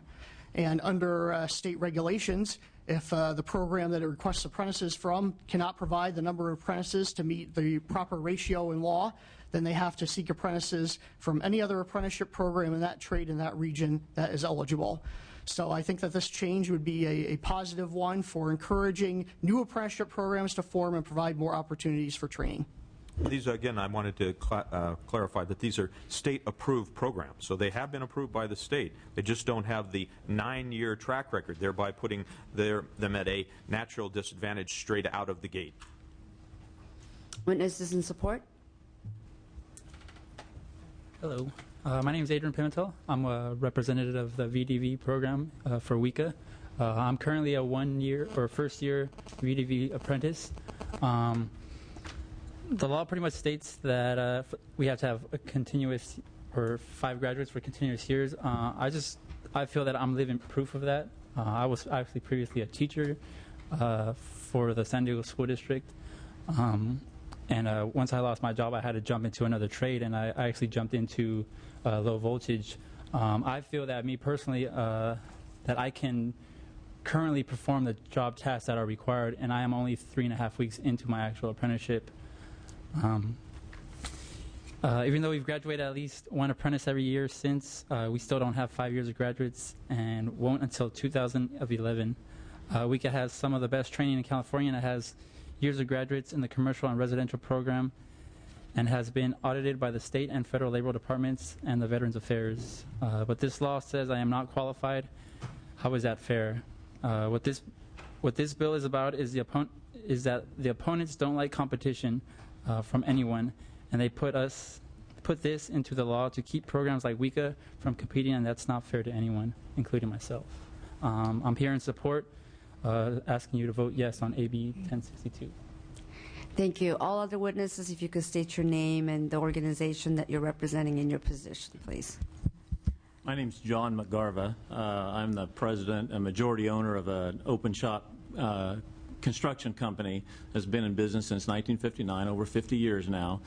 And under state regulations, if the program that it requests apprentices from cannot provide the number of apprentices to meet the proper ratio in law, then they have to seek apprentices from any other apprenticeship program in that trade in that region that is eligible. So I think that this change would be a positive one for encouraging new apprenticeship programs to form and provide more opportunities for training. These, again, I wanted to clarify that these are state-approved programs. So they have been approved by the state. They just don't have the 9-year track record, thereby putting them at a natural disadvantage straight out of the gate. Witnesses in support? Hello. My name is Adrian Pimentel. I'm a representative of the VDV program for WICA. I'm currently a 1-year or first-year VDV apprentice. The law pretty much states that we have to have a continuous, or 5 graduates for continuous years. I feel that I'm living proof of that. I was actually previously a teacher for the San Diego School District. And once I lost my job, I had to jump into another trade, and I actually jumped into low voltage. I feel that me personally, that I can currently perform the job tasks that are required, and I am only 3.5 weeks into my actual apprenticeship. Even though we've graduated at least 1 apprentice every year since, we still don't have 5 years of graduates and won't until 2011. WICA has some of the best training in California, and it has years of graduates in the commercial and residential program, and has been audited by the state and federal labor departments and the Veterans Affairs. But this law says I am not qualified. How is that fair? What this bill is about is that the opponents don't like competition from anyone, and they put us put this into the law to keep programs like WICA from competing, and that's not fair to anyone, including myself. I'm here in support, asking you to vote yes on AB 1062. Thank you. All other witnesses, if you could state your name and the organization that you're representing in your position, please. My name's John McGarva. I'm the president and majority owner of an open shop construction company that's been in business since 1959, over 50 years now.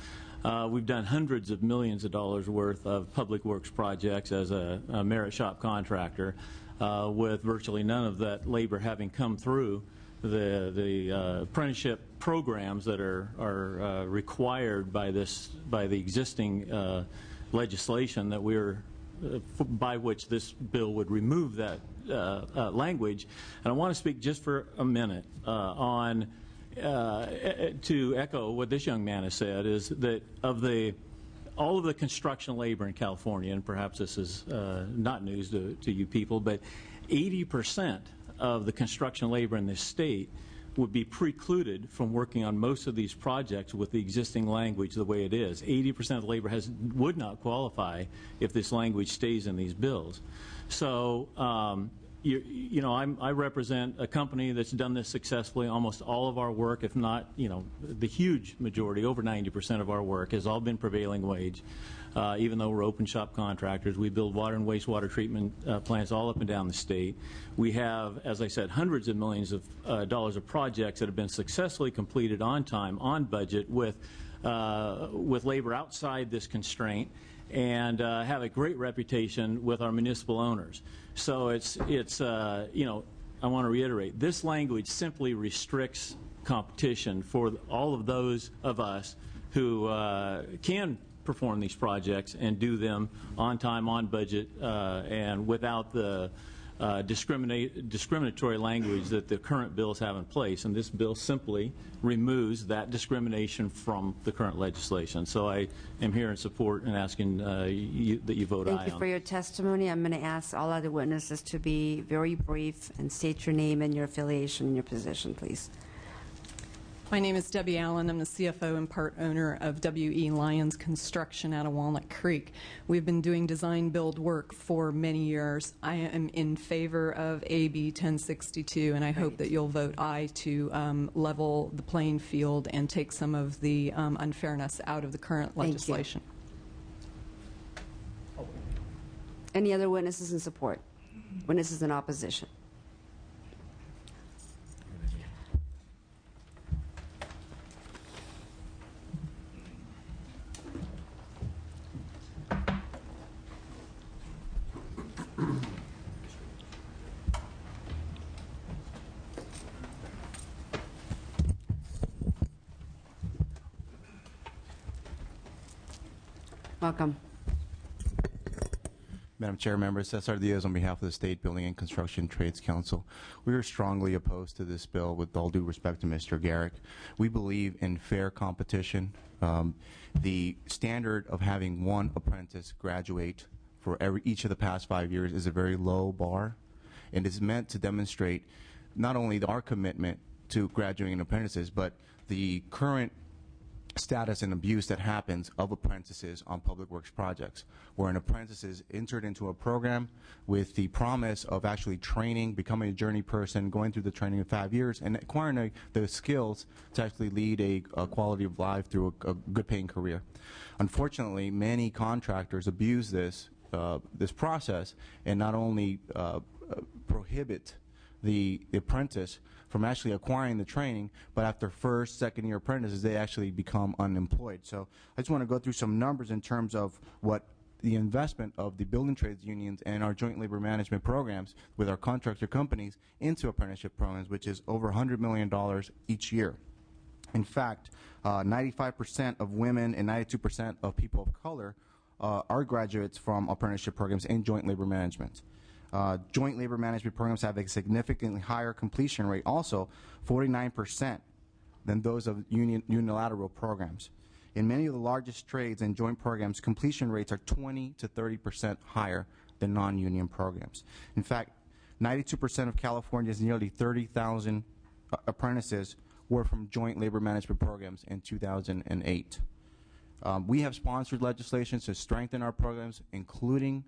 We've done hundreds of millions of dollars worth of public works projects as a merit shop contractor, with virtually none of that labor having come through the apprenticeship programs that are required by the existing legislation that by which this bill would remove that language. And I want to speak just for a minute to echo what this young man has said, is that all of the construction labor in California, and perhaps this is not news to you people, but 80% of the construction labor in this state would be precluded from working on most of these projects with the existing language the way it is. 80% of the labor would not qualify if this language stays in these bills. So, I represent a company that's done this successfully. Almost all of our work, if not, the huge majority, over 90% of our work has all been prevailing wage. Even though we're open shop contractors, we build water and wastewater treatment plants all up and down the state. We have, as I said, hundreds of millions of dollars of projects that have been successfully completed on time, on budget, with labor outside this constraint, and have a great reputation with our municipal owners. So I want to reiterate, this language simply restricts competition for all of those of us who can perform these projects and do them on time, on budget, and without the discriminatory language that the current bills have in place. And this bill simply removes that discrimination from the current legislation. So I am here in support and asking that you vote aye on it. Thank you for your testimony. I'm going to ask all other witnesses to be very brief and state your name and your affiliation and your position, please. My name is Debbie Allen. I'm the CFO and part owner of W.E. Lyons Construction out of Walnut Creek. We've been doing design build work for many years. I am in favor of AB 1062, and I hope that you'll vote aye to level the playing field and take some of the unfairness out of the current legislation. Any other witnesses in support? Witnesses in opposition? Welcome. Madam Chair, members, Cesar Diaz on behalf of the State Building and Construction Trades Council. We are strongly opposed to this bill, with all due respect to Mr. Garrick. We believe in fair competition. The standard of having one apprentice graduate for each of the past 5 years is a very low bar, and is meant to demonstrate not only our commitment to graduating apprentices, but the current status and abuse that happens of apprentices on public works projects, where an apprentice is entered into a program with the promise of actually training, becoming a journey person, going through the training in 5 years, and acquiring the skills to actually lead a quality of life through a good paying career. Unfortunately, many contractors abuse this process and not only prohibit the apprentice from actually acquiring the training, but after first, second year apprentices, they actually become unemployed. So I just want to go through some numbers in terms of what the investment of the building trades unions and our joint labor management programs with our contractor companies into apprenticeship programs, which is over $100 million each year. In fact, 95% of women and 92% of people of color are graduates from apprenticeship programs in joint labor management. Joint labor management programs have a significantly higher completion rate, also 49%, than those of unilateral programs. In many of the largest trades and joint programs, completion rates are 20 to 30% higher than non-union programs. In fact, 92% of California's nearly 30,000 apprentices were from joint labor management programs in 2008. We have sponsored legislation to strengthen our programs, including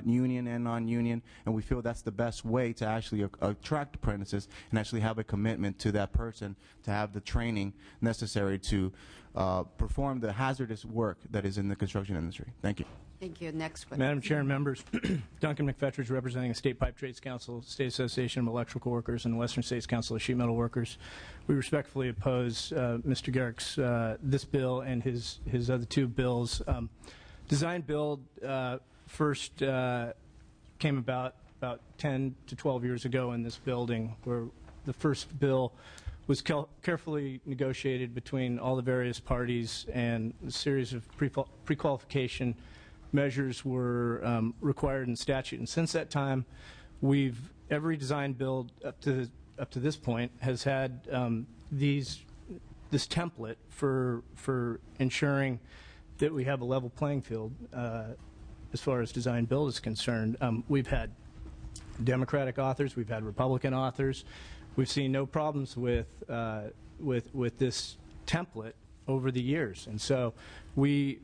union and non-union, and we feel that's the best way to actually attract apprentices and actually have a commitment to that person to have the training necessary to perform the hazardous work that is in the construction industry. Thank you. Thank you. Next witness. Madam Chair and members, Duncan McFetridge representing the State Pipe Trades Council, State Association of Electrical Workers, and the Western States Council of Sheet Metal Workers. We respectfully oppose Mr. Garrick's this bill and his other two bills. Design build first came about 10 to 12 years ago in this building, where the first bill was carefully negotiated between all the various parties, and a series of pre-qualification measures were required in statute. And since that time, every design build up to this point has had this template for ensuring that we have a level playing field as far as design build is concerned. We've had Democratic authors, we've had Republican authors. We've seen no problems with this template over the years, and so we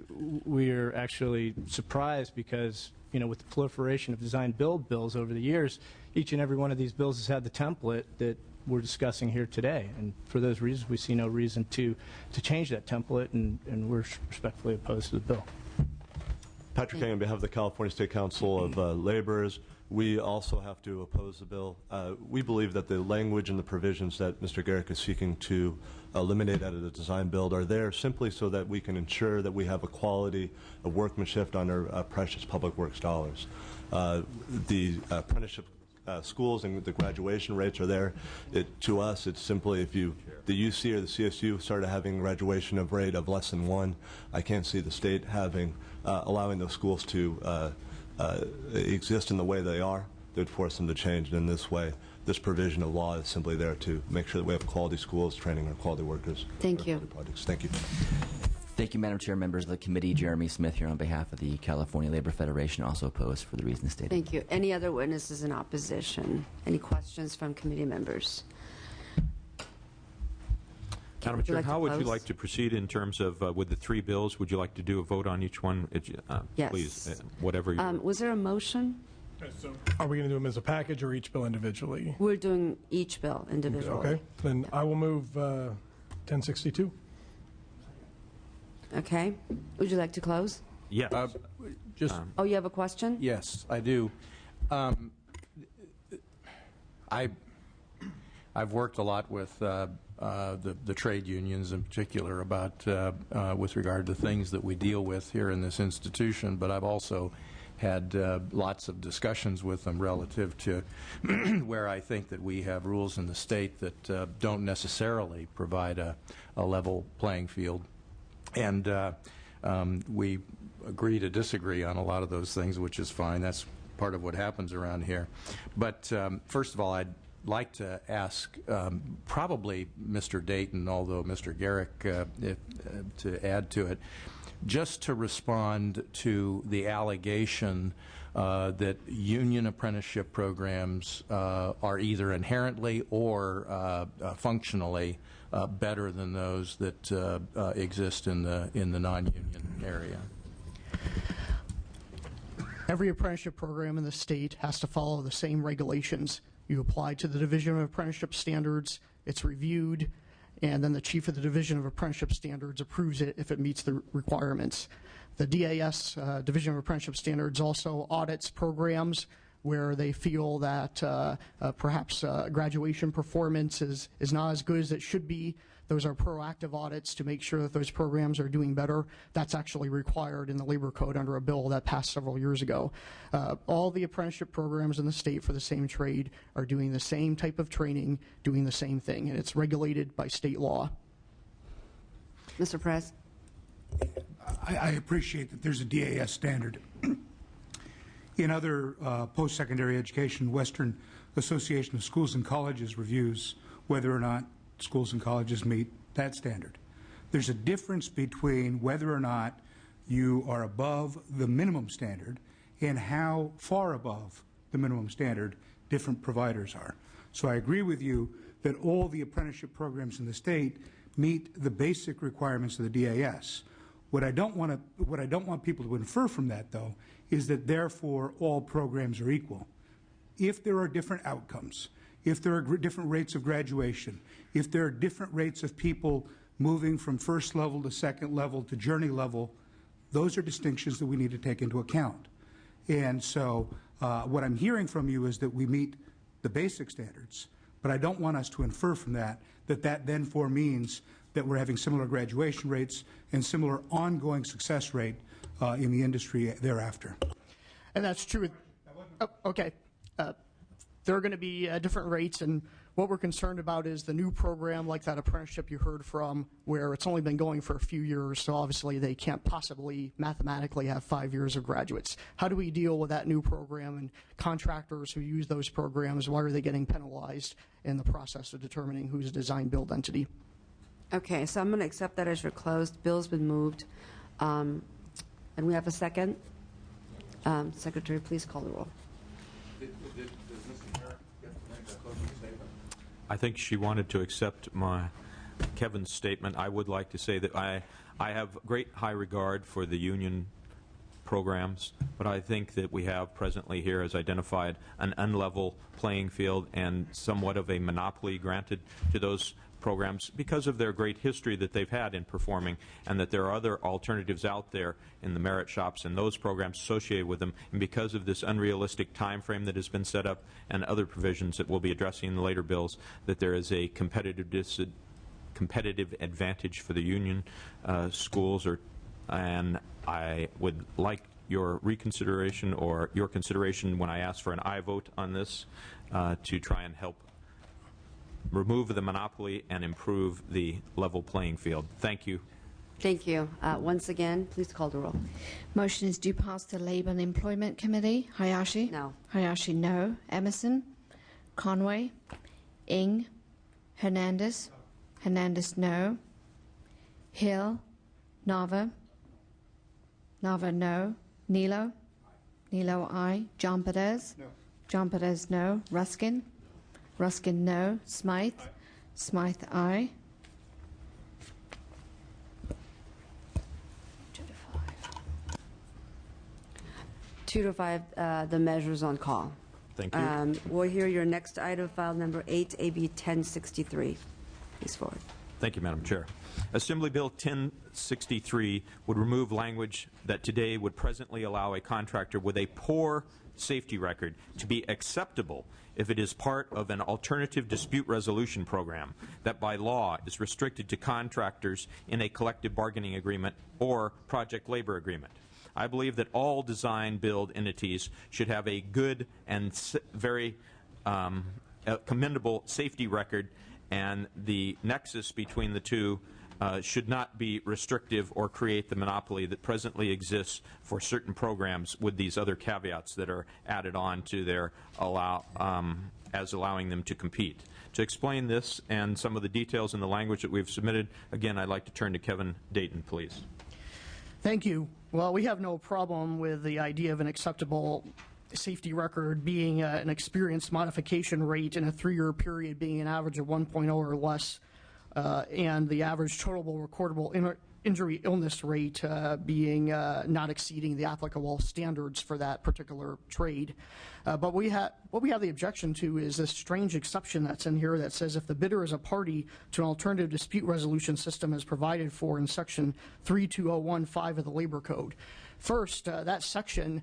are actually surprised because, you know, with the proliferation of design build bills over the years, each and every one of these bills has had the template that we're discussing here today, and for those reasons we see no reason to change that template, and we're respectfully opposed to the bill. Patrick King on behalf of the California State Council of Laborers. We also have to oppose the bill. We believe that the language and the provisions that Mr. Garrick is seeking to eliminate out of the design build are there simply so that we can ensure that we have a quality of workmanship on our precious public works dollars. The apprenticeship schools and the graduation rates are there. To us, it's simply if the UC or the CSU started having graduation of rate of less than 1, I can't see the state having allowing those schools to exist in the way they are. They'd force them to change, and in this way, this provision of law is simply there to make sure that we have quality schools training our quality workers. Thank you. Projects. Thank you. Thank you, Madam Chair, members of the committee. Jeremy Smith here on behalf of the California Labor Federation, also opposed for the reasons stated. Thank you. Any other witnesses in opposition? Any questions from committee members? Madam Chair, how would you like to proceed in terms of with the three bills? Would you like to do a vote on each one? Yes. Please, whatever you. Was there a motion? So are we going to do them as a package or each bill individually? We're doing each bill individually. Okay. Then I will move 1062. Okay. Would you like to close? Yes. Oh, you have a question? Yes, I do. I've worked a lot with the trade unions in particular about with regard to things that we deal with here in this institution, but I've also had lots of discussions with them relative to where I think that we have rules in the state that don't necessarily provide a level playing field. And we agree to disagree on a lot of those things, which is fine. That's part of what happens around here. But first of all, I'd like to ask probably Mr. Dayton, although Mr. Garrick, to add to it, just to respond to the allegation that union apprenticeship programs are either inherently or functionally better than those that exist in the non-union area. Every apprenticeship program in the state has to follow the same regulations. You apply to the Division of Apprenticeship Standards, it's reviewed, and then the chief of the Division of Apprenticeship Standards approves it if it meets the requirements. The DAS, Division of Apprenticeship Standards, also audits programs where they feel that perhaps graduation performance is not as good as it should be. Those are proactive audits to make sure that those programs are doing better. That's actually required in the labor code under a bill that passed several years ago. All the apprenticeship programs in the state for the same trade are doing the same type of training, doing the same thing, and it's regulated by state law. Mr. Press. I appreciate that there's a DAS standard. In other post-secondary education, Western Association of Schools and Colleges reviews whether or not schools and colleges meet that standard. There's a difference between whether or not you are above the minimum standard and how far above the minimum standard different providers are. So I agree with you that all the apprenticeship programs in the state meet the basic requirements of the DAS. What I don't want people to infer from that, though, is that therefore all programs are equal. If there are different outcomes, if there are different rates of graduation, if there are different rates of people moving from first level to second level to journey level, those are distinctions that we need to take into account. And so what I'm hearing from you is that we meet the basic standards, but I don't want us to infer from that that then means that we're having similar graduation rates and similar ongoing success rate in the industry thereafter. And that's true. Okay. There are going to be different rates, and what we're concerned about is the new program, like that apprenticeship you heard from, where it's only been going for a few years, so obviously they can't possibly mathematically have 5 years of graduates. How do we deal with that new program and contractors who use those programs? Why are they getting penalized in the process of determining who's a design-build entity? Okay, so I'm going to accept that as your closed. Bill's been moved. And we have a second. Secretary, please call the roll. I think she wanted to accept Kevin's statement. I would like to say that I have great high regard for the union programs, but I think that we have presently here, as identified, an unlevel playing field and somewhat of a monopoly granted to those programs because of their great history that they've had in performing, and that there are other alternatives out there in the merit shops and those programs associated with them, and because of this unrealistic time frame that has been set up and other provisions that we'll be addressing in the later bills, that there is a competitive advantage for the union schools, and I would like your reconsideration or your consideration when I ask for an aye vote on this to try and help remove the monopoly and improve the level playing field. Thank you. Thank you. Once again, please call the roll. Motion is due pass to Labor and Employment Committee. Hayashi? No. Hayashi, no. Emerson? Conway? Ng? Hernandez? Hernandez, no. Hill? Nava? Nava, no. Nilo? Nilo, aye. John Perez? No. John Perez, no. Ruskin? Ruskin, no. Smythe? Smythe, aye. 2 to 5, the measures on call. Thank you. We'll hear your next item, file number 8, AB 1063. Please forward. Thank you, Madam Chair. Assembly Bill 1063 would remove language that today would presently allow a contractor with a poor safety record to be acceptable if it is part of an alternative dispute resolution program that by law is restricted to contractors in a collective bargaining agreement or project labor agreement. I believe that all design-build entities should have a good and very commendable safety record, and the nexus between the two should not be restrictive or create the monopoly that presently exists for certain programs with these other caveats that are added on to their as allowing them to compete. To explain this and some of the details in the language that we've submitted, again, I'd like to turn to Kevin Dayton, please. Thank you. Well, we have no problem with the idea of an acceptable safety record being an experience modification rate in a 3-year period being an average of 1.0 or less, and the average total recordable injury illness rate being not exceeding the applicable standards for that particular trade. But what we have the objection to is this strange exception that's in here that says if the bidder is a party to an alternative dispute resolution system as provided for in Section 32015 of the Labor Code. First, that section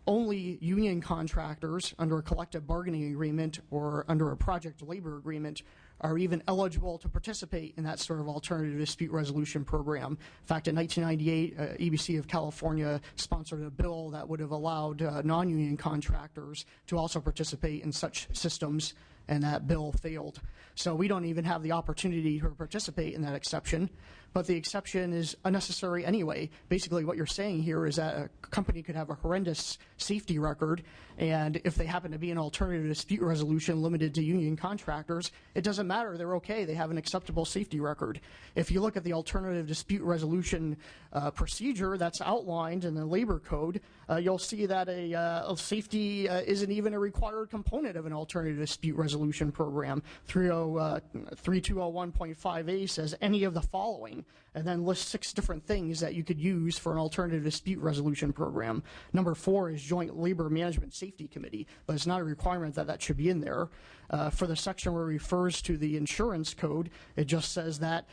only union contractors under a collective bargaining agreement or under a project labor agreement are even eligible to participate in that sort of alternative dispute resolution program. In fact, in 1998, EBC of California sponsored a bill that would have allowed non-union contractors to also participate in such systems, and that bill failed. So we don't even have the opportunity to participate in that exception, but the exception is unnecessary anyway. Basically what you're saying here is that a company could have a horrendous safety record, and if they happen to be an alternative dispute resolution limited to union contractors, it doesn't matter, they're okay, they have an acceptable safety record. If you look at the alternative dispute resolution procedure that's outlined in the Labor Code, you'll see that a safety isn't even a required component of an alternative dispute resolution program. 3201.5A says any of the following. and then lists 6 different things that you could use for an alternative dispute resolution program. Number 4 is Joint Labor Management Safety Committee, but it's not a requirement that that should be in there. For the section where it refers to the insurance code, it just says that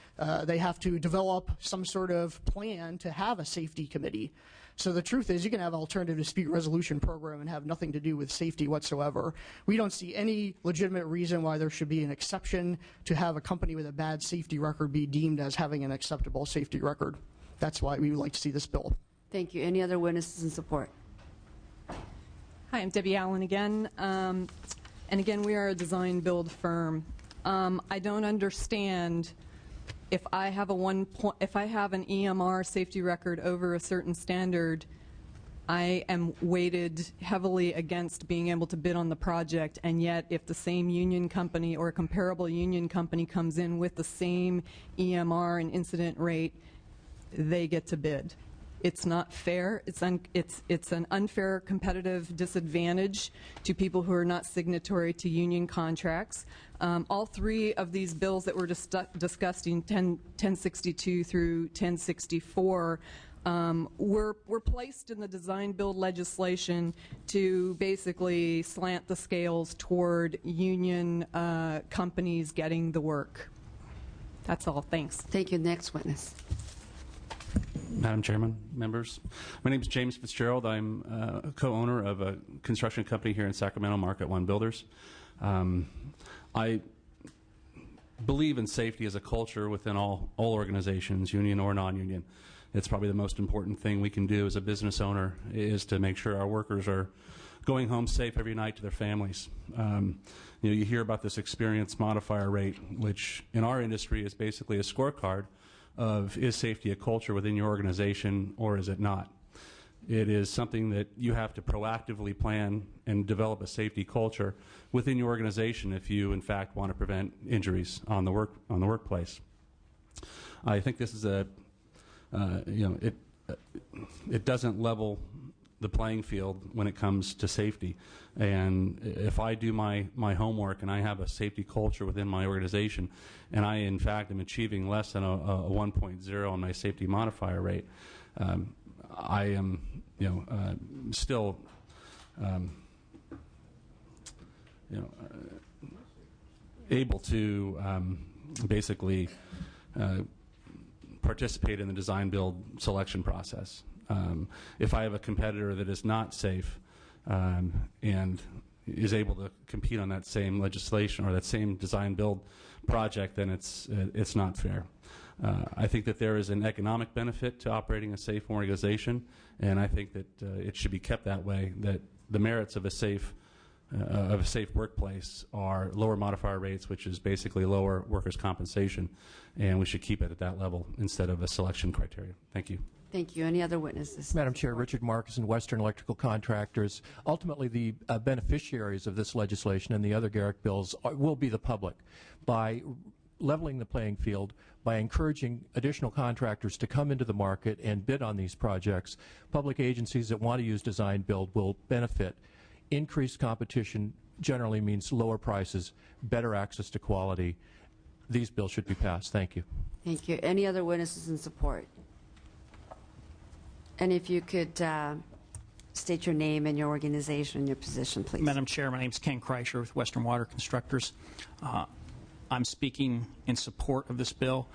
they have to develop some sort of plan to have a safety committee. So the truth is, you can have an alternative dispute resolution program and have nothing to do with safety whatsoever. We don't see any legitimate reason why there should be an exception to have a company with a bad safety record be deemed as having an acceptable safety record. That's why we would like to see this bill. Thank you. Any other witnesses in support? Hi, I'm Debbie Allen again. And again, we are a design build firm. I don't understand if I have an EMR safety record over a certain standard, I am weighted heavily against being able to bid on the project, and yet if the same union company or a comparable union company comes in with the same EMR and incident rate, they get to bid. It's not fair. It's an unfair competitive disadvantage to people who are not signatory to union contracts. All 3 of these bills that we're discussing, 1062 through 1064, were placed in the design build legislation to basically slant the scales toward union companies getting the work. That's all. Thanks. Thank you. Next witness. Madam Chairman, members, my name is James Fitzgerald. I'm a co-owner of a construction company here in Sacramento, Market One Builders. I believe in safety as a culture within all organizations, union or non-union. It's probably the most important thing we can do as a business owner is to make sure our workers are going home safe every night to their families. You hear about this experience modifier rate, which in our industry is basically a scorecard of is safety a culture within your organization or is it not. It is something that you have to proactively plan and develop a safety culture within your organization if you in fact want to prevent injuries on the workplace. I think this is it doesn't level the playing field when it comes to safety. And if I do my homework and I have a safety culture within my organization and I in fact am achieving less than a 1.0 on my safety modifier rate, I am still able to basically participate in the design build selection process. If I have a competitor that is not safe and is able to compete on that same legislation or that same design build project, then it's not fair. I think that there is an economic benefit to operating a safe organization, and I think that it should be kept that way, that the merits of a safe workplace are lower modifier rates, which is basically lower workers' compensation, and we should keep it at that level instead of a selection criteria. Thank you. Thank you. Any other witnesses? Madam Chair, Richard Marcus and Western Electrical Contractors. Ultimately, the beneficiaries of this legislation and the other Garrick bills will be the public. By leveling the playing field, by encouraging additional contractors to come into the market and bid on these projects, public agencies that want to use design build will benefit. Increased competition generally means lower prices, better access to quality. These bills should be passed. Thank you. Thank you. Any other witnesses in support? And if you could state your name and your organization and your position, please. Madam Chair, my name is Ken Kreischer with Western Water Constructors. I'm speaking in support of this bill.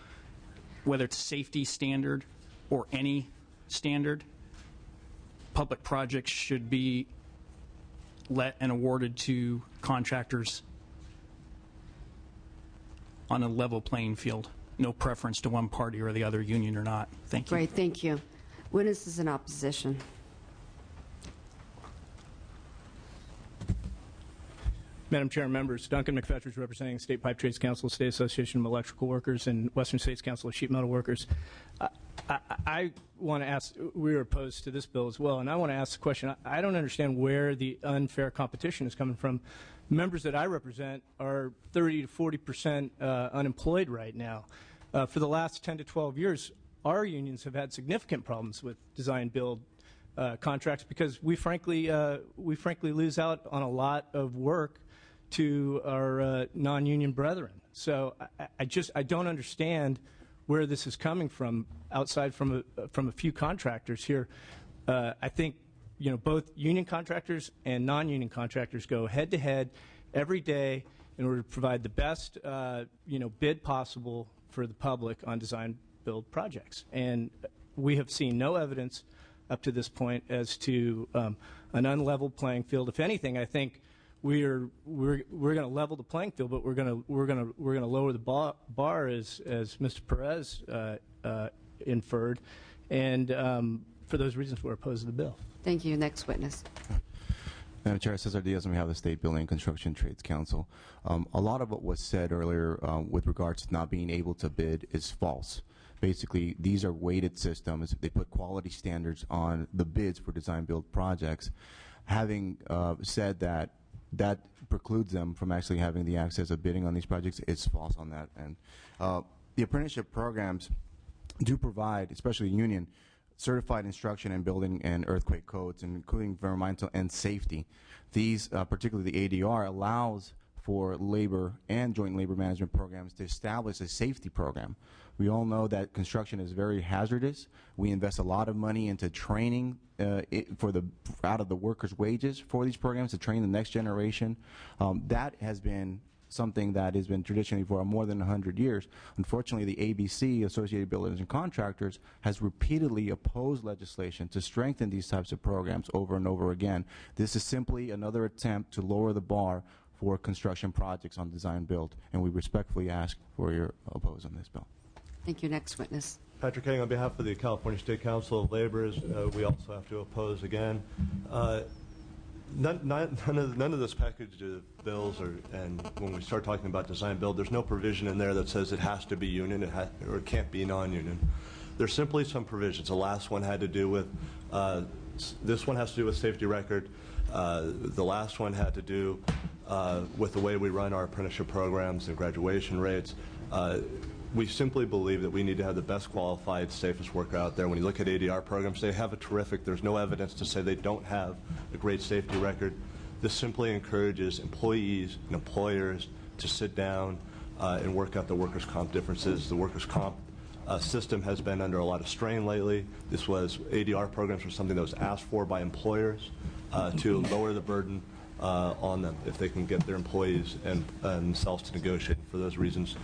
Whether it's safety standard or any standard, public projects should be let and awarded to contractors on a level playing field. No preference to one party or the other, union or not. Thank you. Great, thank you. Witnesses in opposition. Madam Chair and members, Duncan McFetters representing State Pipe Trades Council, State Association of Electrical Workers, and Western States Council of Sheet Metal Workers. I want to ask, we are opposed to this bill as well, and I want to ask the question, I don't understand where the unfair competition is coming from. Members that I represent are 30 to 40% unemployed right now. For the last 10 to 12 years, our unions have had significant problems with design build contracts because we frankly lose out on a lot of work to our non-union brethren. So I don't understand where this is coming from, outside from a few contractors here. I think both union contractors and non-union contractors go head to head every day in order to provide the best bid possible for the public on design build projects. And we have seen no evidence up to this point as to an unlevel playing field. If anything, I think we're going to level the playing field, but we're going to lower the bar as Mr. Perez inferred, and for those reasons we're opposed to the bill. Thank you. Next witness. Madam Chair, Cesar Diaz on behalf of the State Building and Construction Trades Council. A lot of what was said earlier with regards to not being able to bid is false. Basically, these are weighted systems. They put quality standards on the bids for design-build projects. Having said that, that precludes them from actually having the access of bidding on these projects. It's false on that end. The apprenticeship programs do provide, especially union, certified instruction in building and earthquake codes, including environmental and safety. These, particularly the ADR, allows for labor and joint labor management programs to establish a safety program. We all know that construction is very hazardous. We invest a lot of money into training out of the workers' wages for these programs to train the next generation. That has been something that has been traditionally for more than 100 years. Unfortunately, the ABC, Associated Builders and Contractors, has repeatedly opposed legislation to strengthen these types of programs over and over again. This is simply another attempt to lower the bar for construction projects on design build, and we respectfully ask for your oppose on this bill. Thank you. Next witness. Patrick Henning on behalf of the California State Council of Laborers. We also have to oppose again. None of this package of bills, and when we start talking about design build, there's no provision in there that says it has to be union or it can't be non-union. There's simply some provisions. The last one had to do with, this one has to do with safety record. The last one had to do with the way we run our apprenticeship programs and graduation rates. We simply believe that we need to have the best qualified, safest worker out there. When you look at ADR programs, they have a terrific, there's no evidence to say they don't have a great safety record. This simply encourages employees and employers to sit down and work out the workers' comp differences. The workers' comp system has been under a lot of strain lately. ADR programs were something that was asked for by employers to lower the burden on them if they can get their employees and themselves to negotiate. For those reasons,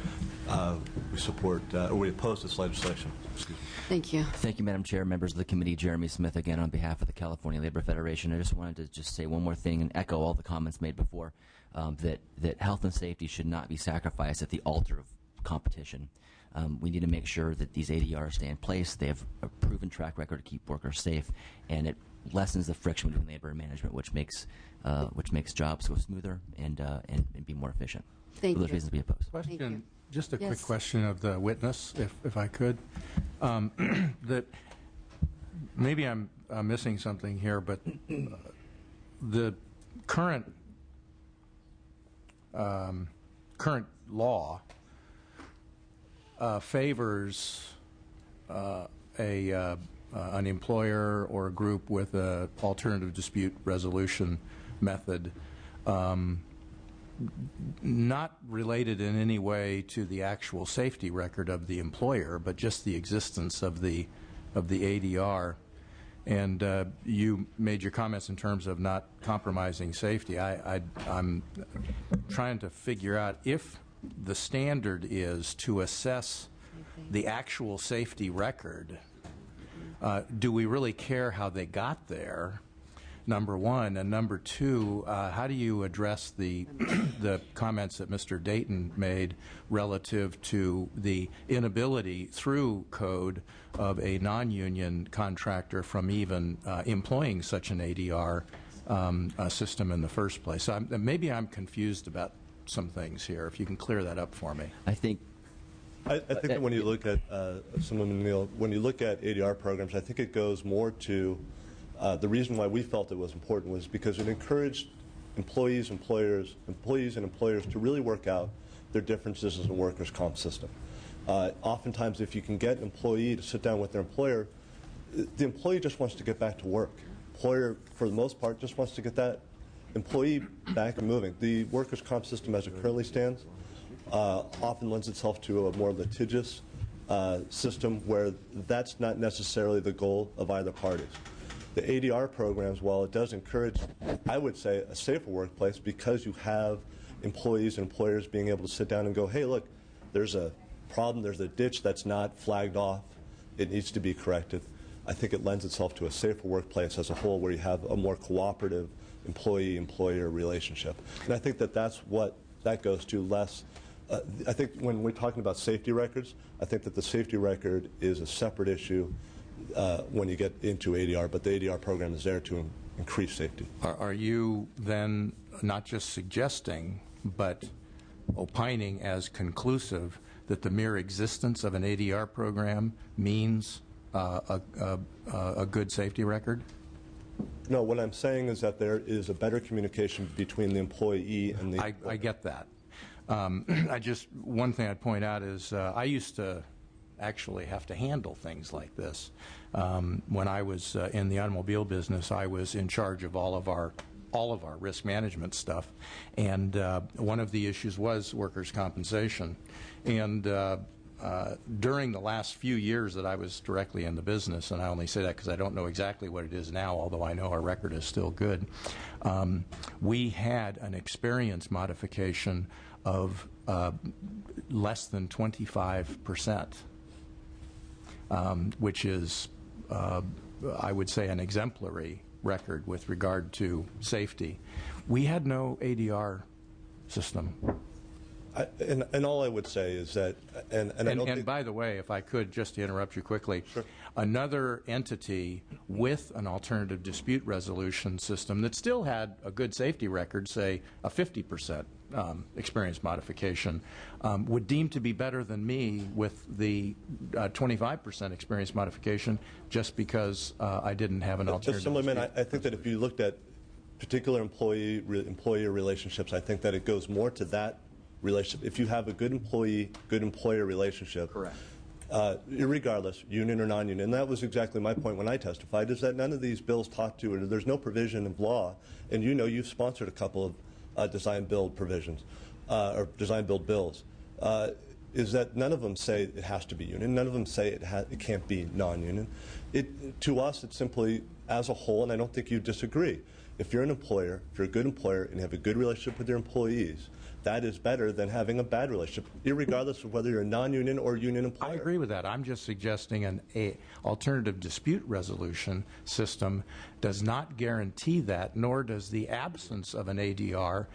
we support or we oppose this legislation. Excuse me. Thank you. Thank you, Madam Chair, members of the committee. Jeremy Smith again on behalf of the California Labor Federation. I just wanted to say one more thing and echo all the comments made before, that health and safety should not be sacrificed at the altar of competition. We need to make sure that these ADRs stay in place. They have a proven track record to keep workers safe, and it lessens the friction between labor and management, which makes jobs go smoother and be more efficient. Thank For those you. reasons, we oppose. Question, just a quick Yes. question of the witness, if I could. That maybe I'm missing something here, but the current law favors an employer or a group with an alternative dispute resolution method, not related in any way to the actual safety record of the employer, but just the existence of the ADR. And you made your comments in terms of not compromising safety. I'm trying to figure out if the standard is to assess the actual safety record. Do we really care how they got there, number one? And number two, how do you address the comments that Mr. Dayton made relative to the inability through code of a non-union contractor from even employing such an ADR system in the first place? So maybe I'm confused about some things here. If you can clear that up for me. I think that when you look at when you look at ADR programs, I think it goes more to the reason why we felt it was important was because it encouraged employees and employers to really work out their differences in the workers' comp system. Oftentimes, if you can get an employee to sit down with their employer, the employee just wants to get back to work. Employer, for the most part, just wants to get that employee back and moving. The workers' comp system as it currently stands often lends itself to a more litigious system where that's not necessarily the goal of either parties. The ADR programs, while it does encourage, I would say, a safer workplace because you have employees and employers being able to sit down and go, hey, look, there's a problem, there's a ditch that's not flagged off, it needs to be corrected. I think it lends itself to a safer workplace as a whole where you have a more cooperative employee-employer relationship. And I think that that's what that goes to less. I think when we're talking about safety records, I think that the safety record is a separate issue when you get into ADR, but the ADR program is there to increase safety. Are you then not just suggesting, but opining as conclusive that the mere existence of an ADR program means a good safety record? No, what I'm saying is that there is a better communication between the employee and the... I get that. One thing I'd point out is I used to actually have to handle things like this. When I was in the automobile business, I was in charge of all of our risk management stuff, and one of the issues was workers' compensation. And during the last few years that I was directly in the business, and I only say that because I don't know exactly what it is now, although I know our record is still good, we had an experience modification of less than 25%, which is, I would say, an exemplary record with regard to safety. We had no ADR system. And all I would say is that, and by the way, if I could just interrupt you quickly, sure. Another entity with an alternative dispute resolution system that still had a good safety record, say a 50% experience modification, would deem to be better than me with the 25% experience modification just because I didn't have an alternative dispute. I think that if you looked at particular employer relationships, I think that it goes more to that relationship. If you have a good employee, good employer relationship, correct. Irregardless, union or non-union, and that was exactly my point when I testified, is that none of these bills talk to, or there's no provision of law, and you know you've sponsored a couple of design-build provisions, or design-build bills, is that none of them say it has to be union, none of them say it can't be non-union. To us, it's simply, as a whole, and I don't think you disagree, if you're an employer, if you're a good employer and you have a good relationship with your employees, that is better than having a bad relationship, irregardless of whether you're a non-union or union employer. I agree with that. I'm just suggesting an alternative dispute resolution system does not guarantee that, nor does the absence of an ADR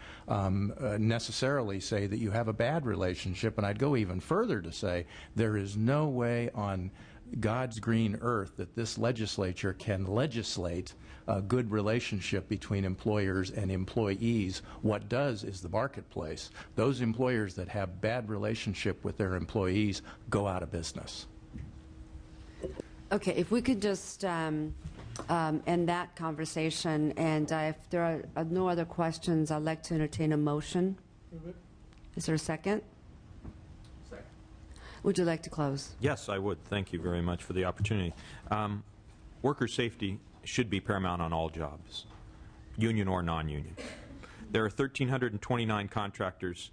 necessarily say that you have a bad relationship. And I'd go even further to say there is no way on God's green earth that this legislature can legislate a good relationship between employers and employees. What does is the marketplace. Those employers that have bad relationship with their employees go out of business. Okay, if we could just end that conversation, and if there are no other questions, I'd like to entertain a motion. Is there a second? Second. Would you like to close? Yes, I would. Thank you very much for the opportunity. Worker safety should be paramount on all jobs, union or non-union. There are 1,329 contractors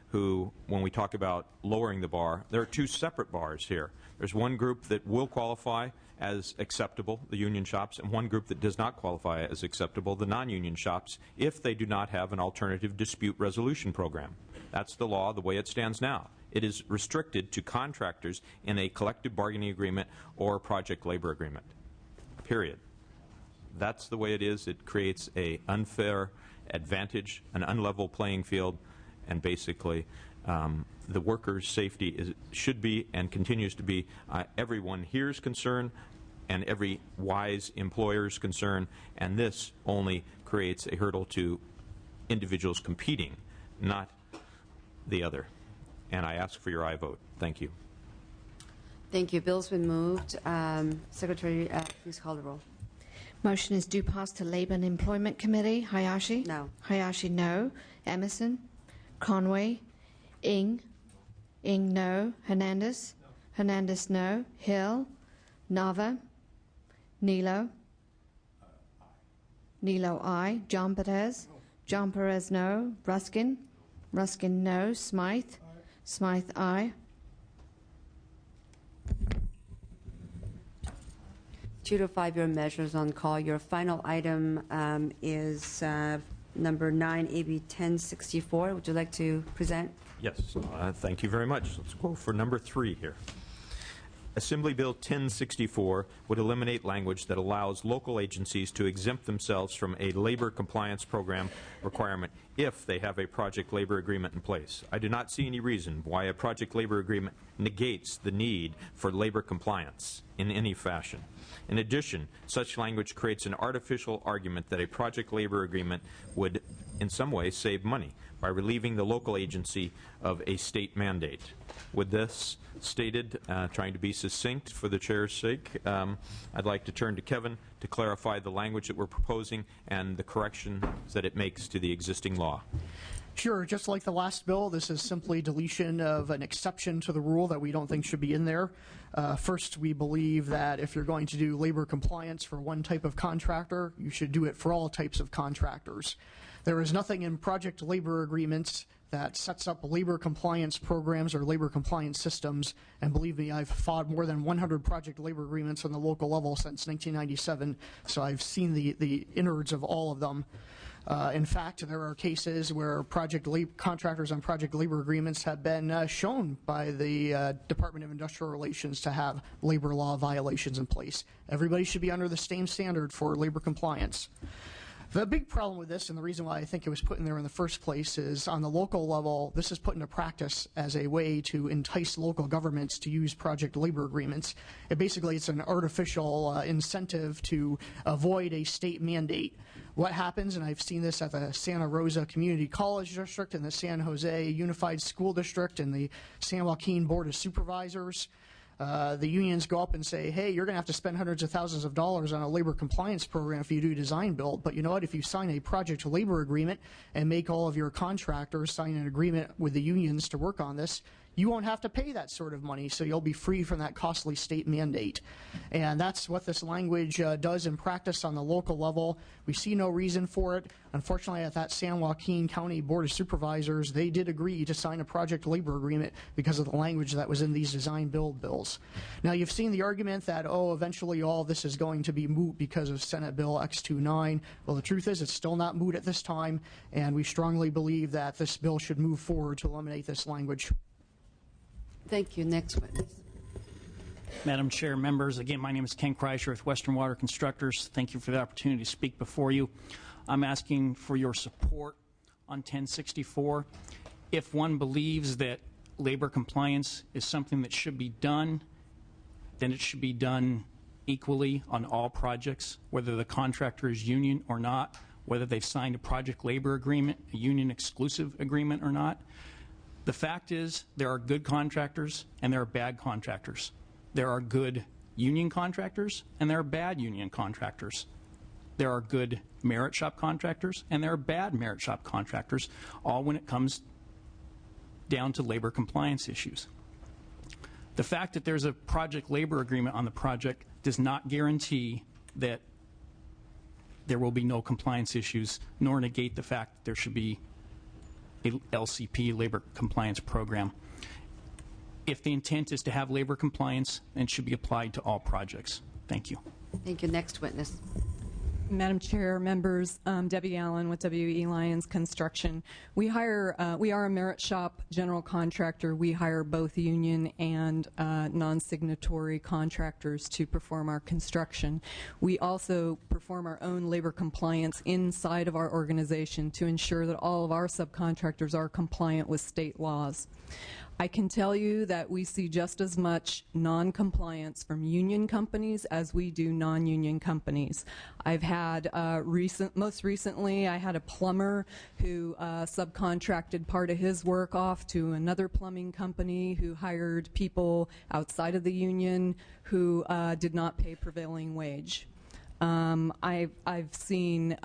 who, when we talk about lowering the bar, there are two separate bars here. There's one group that will qualify as acceptable, the union shops, and one group that does not qualify as acceptable, the non-union shops, if they do not have an alternative dispute resolution program. That's the law the way it stands now. It is restricted to contractors in a collective bargaining agreement or project labor agreement, period. That's the way it is. It creates an unfair advantage, an unlevel playing field, and basically the workers' safety should be and continues to be everyone here's concern and every wise employer's concern, and this only creates a hurdle to individuals competing, not the other. And I ask for your aye vote. Thank you. Thank you. Bill's been moved. Secretary, please call the roll. Motion is due pass to Labor and Employment Committee. Hayashi? No. Hayashi, no. Emerson? Conway? Ng? Ng, no. Hernandez? No. Hernandez, no. Hill? Nava? Nilo? Nilo, aye. John Perez? No. John Perez, no. Ruskin? Ruskin, no. Smythe? Smythe, aye. 2 to 5 year measures on call. Your final item is number 9, AB 1064. Would you like to present? Yes, thank you very much. Let's go for number 3 here. Assembly Bill 1064 would eliminate language that allows local agencies to exempt themselves from a labor compliance program requirement if they have a project labor agreement in place. I do not see any reason why a project labor agreement negates the need for labor compliance in any fashion. In addition, such language creates an artificial argument that a project labor agreement would in some way save money by relieving the local agency of a state mandate. With this stated, trying to be succinct for the chair's sake, I'd like to turn to Kevin to clarify the language that we're proposing and the corrections that it makes to the existing law. Sure. Just like the last bill, this is simply deletion of an exception to the rule that we don't think should be in there. First, we believe that if you're going to do labor compliance for one type of contractor, you should do it for all types of contractors. There is nothing in project labor agreements that sets up labor compliance programs or labor compliance systems. And believe me, I've fought more than 100 project labor agreements on the local level since 1997, so I've seen the innards of all of them. In fact, there are cases where contractors on project labor agreements have been shown by the Department of Industrial Relations to have labor law violations in place. Everybody should be under the same standard for labor compliance. The big problem with this, and the reason why I think it was put in there in the first place, is on the local level, this is put into practice as a way to entice local governments to use project labor agreements. It's an artificial incentive to avoid a state mandate. What happens, and I've seen this at the Santa Rosa Community College District and the San Jose Unified School District and the San Joaquin Board of Supervisors, the unions go up and say, hey, you're going to have to spend hundreds of thousands of dollars on a labor compliance program if you do design build. But you know what? If you sign a project labor agreement and make all of your contractors sign an agreement with the unions to work on this, you won't have to pay that sort of money, so you'll be free from that costly state mandate. And that's what this language does in practice on the local level. We see no reason for it. Unfortunately, at that San Joaquin County Board of Supervisors, they did agree to sign a project labor agreement because of the language that was in these design build bills. Now, you've seen the argument that, eventually all this is going to be moot because of Senate Bill X29. Well, the truth is it's still not moot at this time, and we strongly believe that this bill should move forward to eliminate this language. Thank you. Next witness. Madam Chair, members, again, my name is Ken Kreischer with Western Water Constructors. Thank you for the opportunity to speak before you. I'm asking for your support on 1064. If one believes that labor compliance is something that should be done, then it should be done equally on all projects, whether the contractor is union or not, whether they've signed a project labor agreement, a union exclusive agreement or not. The fact is there are good contractors and there are bad contractors. There are good union contractors and there are bad union contractors. There are good merit shop contractors and there are bad merit shop contractors, all when it comes down to labor compliance issues. The fact that there's a project labor agreement on the project does not guarantee that there will be no compliance issues, nor negate the fact that there should be a LCP, labor compliance program. If the intent is to have labor compliance, then it should be applied to all projects. Thank you. Thank you. Next witness. Madam Chair, members, Debbie Allen with WE Lyons Construction. We are a merit shop general contractor. We hire both union and non-signatory contractors to perform our construction. We also perform our own labor compliance inside of our organization to ensure that all of our subcontractors are compliant with state laws. I can tell you that we see just as much non-compliance from union companies as we do non-union companies. I've had most recently, I had a plumber who subcontracted part of his work off to another plumbing company who hired people outside of the union who did not pay prevailing wage. I've seen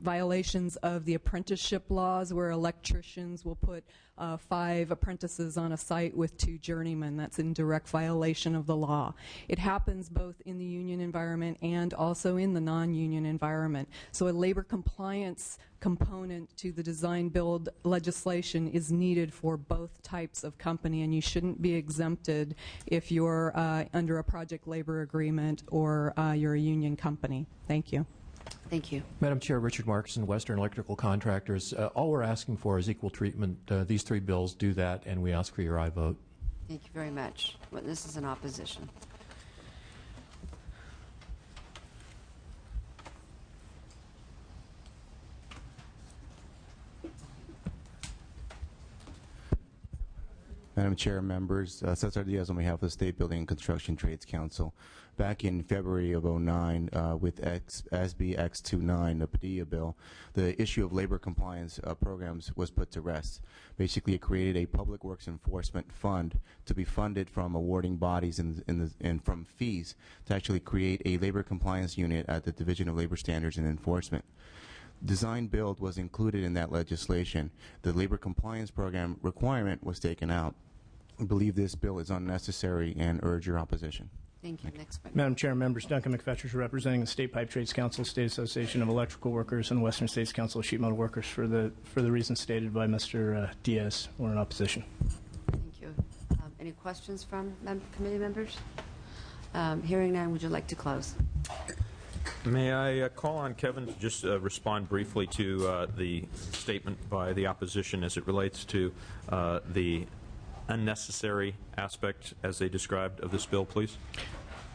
violations of the apprenticeship laws where electricians will put 5 apprentices on a site with 2 journeymen. That's in direct violation of the law. It happens both in the union environment and also in the non-union environment. So a labor compliance component to the design build legislation is needed for both types of company, and you shouldn't be exempted if you're under a project labor agreement or you're a union company. Thank you. Thank you. Madam Chair, Richard Markson, Western Electrical Contractors. All we're asking for is equal treatment. These 3 bills do that, and we ask for your aye vote. Thank you very much. Witnesses in opposition. Madam Chair, members, Cesar Diaz on behalf of the State Building and Construction Trades Council. Back in February of '09, with SB X29, the Padilla bill, the issue of labor compliance programs was put to rest. Basically, it created a public works enforcement fund to be funded from awarding bodies and from fees to actually create a labor compliance unit at the Division of Labor Standards and Enforcement. Design build was included in that legislation. The labor compliance program requirement was taken out. We believe this bill is unnecessary and urge your opposition. Thank you. Next witness. Madam Chair, members, Duncan McFetters representing the State Pipe Trades Council, State Association of Electrical Workers, and Western States Council of Sheet Metal Workers for the reasons stated by Mr. Diaz. We're in opposition. Thank you. Any questions from committee members? Hearing none, would you like to close? May I call on Kevin to just respond briefly to the statement by the opposition as it relates to the unnecessary aspect, as they described, of this bill, please?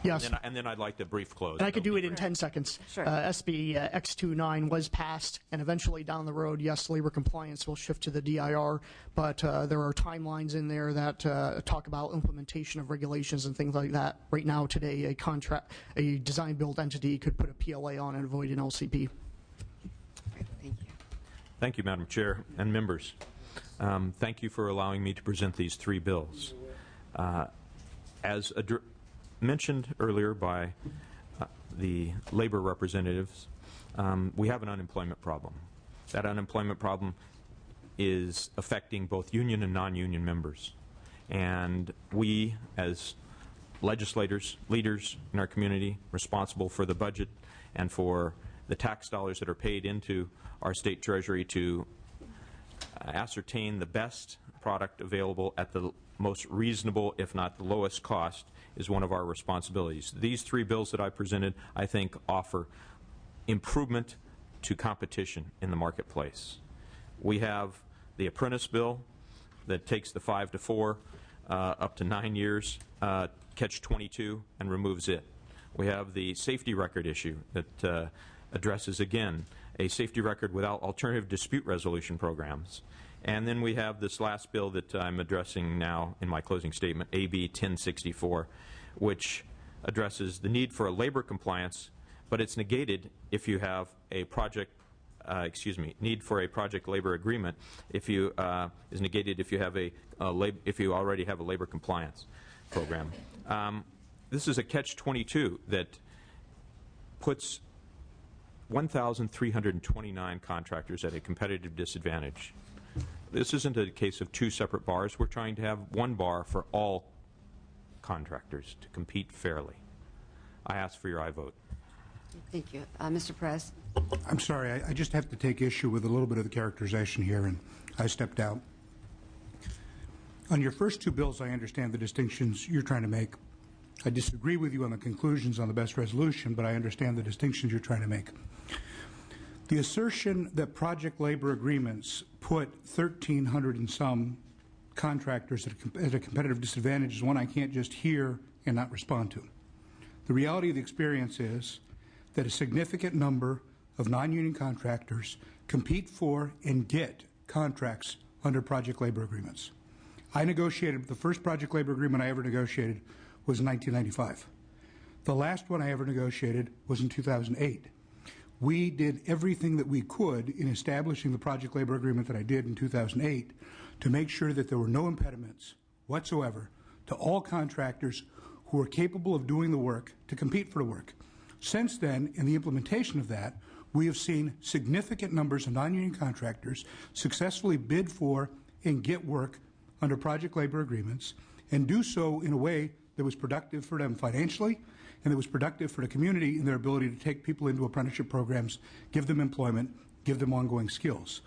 Yes. And then I'd like to brief close. And I could do it in 10 seconds. Sure. SB X29 was passed, and eventually down the road, yes, labor compliance will shift to the DIR, but there are timelines in there that talk about implementation of regulations and things like that. Right now, today, a design build entity could put a PLA on and avoid an LCP. Thank you. Thank you, Madam Chair and members. Thank you for allowing me to present these 3 bills. As mentioned earlier by the labor representatives, we have an unemployment problem. That unemployment problem is affecting both union and non-union members. And we, as legislators, leaders in our community, responsible for the budget and for the tax dollars that are paid into our state treasury to ascertain the best product available at the most reasonable, if not the lowest cost, is one of our responsibilities. These 3 bills that I presented, I think, offer improvement to competition in the marketplace. We have the apprentice bill that takes the 5 to 4 up to 9 years, catch-22, and removes it. We have the safety record issue that addresses, again, a safety record without alternative dispute resolution programs. And then we have this last bill that I'm addressing now in my closing statement, AB 1064, which addresses the need for a labor compliance, but it's negated if you have a project, need for a project labor agreement if you is negated if you have if you already have a labor compliance program. This is a catch-22 that puts 1,329 contractors at a competitive disadvantage. This isn't a case of 2 separate bars. We're trying to have 1 bar for all contractors to compete fairly. I ask for your aye vote. Thank you. Mr. Perez. I'm sorry, I just have to take issue with a little bit of the characterization here, and I stepped out. On your first 2 bills, I understand the distinctions you're trying to make. I disagree with you on the conclusions on the best resolution, but I understand the distinctions you're trying to make. The assertion that project labor agreements put 1,300 and some contractors at a competitive disadvantage is one I can't just hear and not respond to. The reality of the experience is that a significant number of non-union contractors compete for and get contracts under project labor agreements. I negotiated, the first project labor agreement I ever negotiated was in 1995. The last one I ever negotiated was in 2008. We did everything that we could in establishing the project labor agreement that I did in 2008 to make sure that there were no impediments whatsoever to all contractors who are capable of doing the work to compete for the work. Since then, in the implementation of that, we have seen significant numbers of non-union contractors successfully bid for and get work under project labor agreements, and do so in a way that was productive for them financially and that was productive for the community in their ability to take people into apprenticeship programs, give them employment, give them ongoing skills.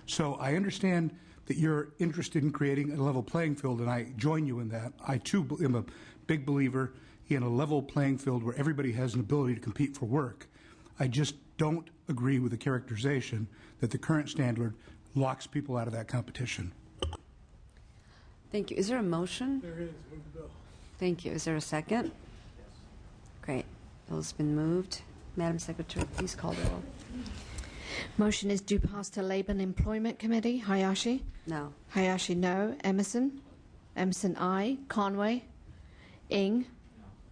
So I understand that you're interested in creating a level playing field, and I join you in that. I, too, am a big believer in a level playing field where everybody has an ability to compete for work. I just don't agree with the characterization that the current standard locks people out of that competition. Thank you. Is there a motion? There is. Move the bill. Thank you. Is there a second? Great. Bill's been moved. Madam Secretary, please call the roll. Motion is due pass to Labor and Employment Committee. Hayashi? No. Hayashi, no. Emerson? Emerson, aye. Conway? Ing?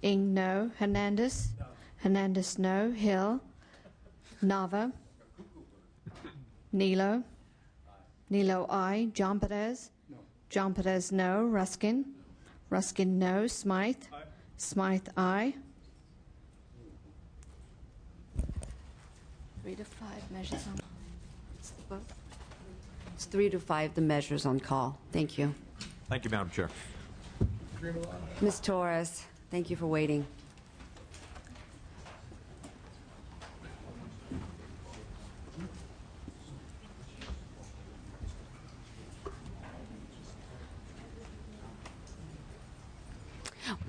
Ing, no. Hernandez? No. Hernandez, no. Hill? Nava? Nilo? Nilo, aye. John Perez? No. John Perez, no. Ruskin? Ruskin, no. Smythe? Aye. Smythe, aye. 3 to 5 measures on call. It's 3 to 5 the measures on call. Thank you. Thank you, Madam Chair. Ms. Torres, thank you for waiting.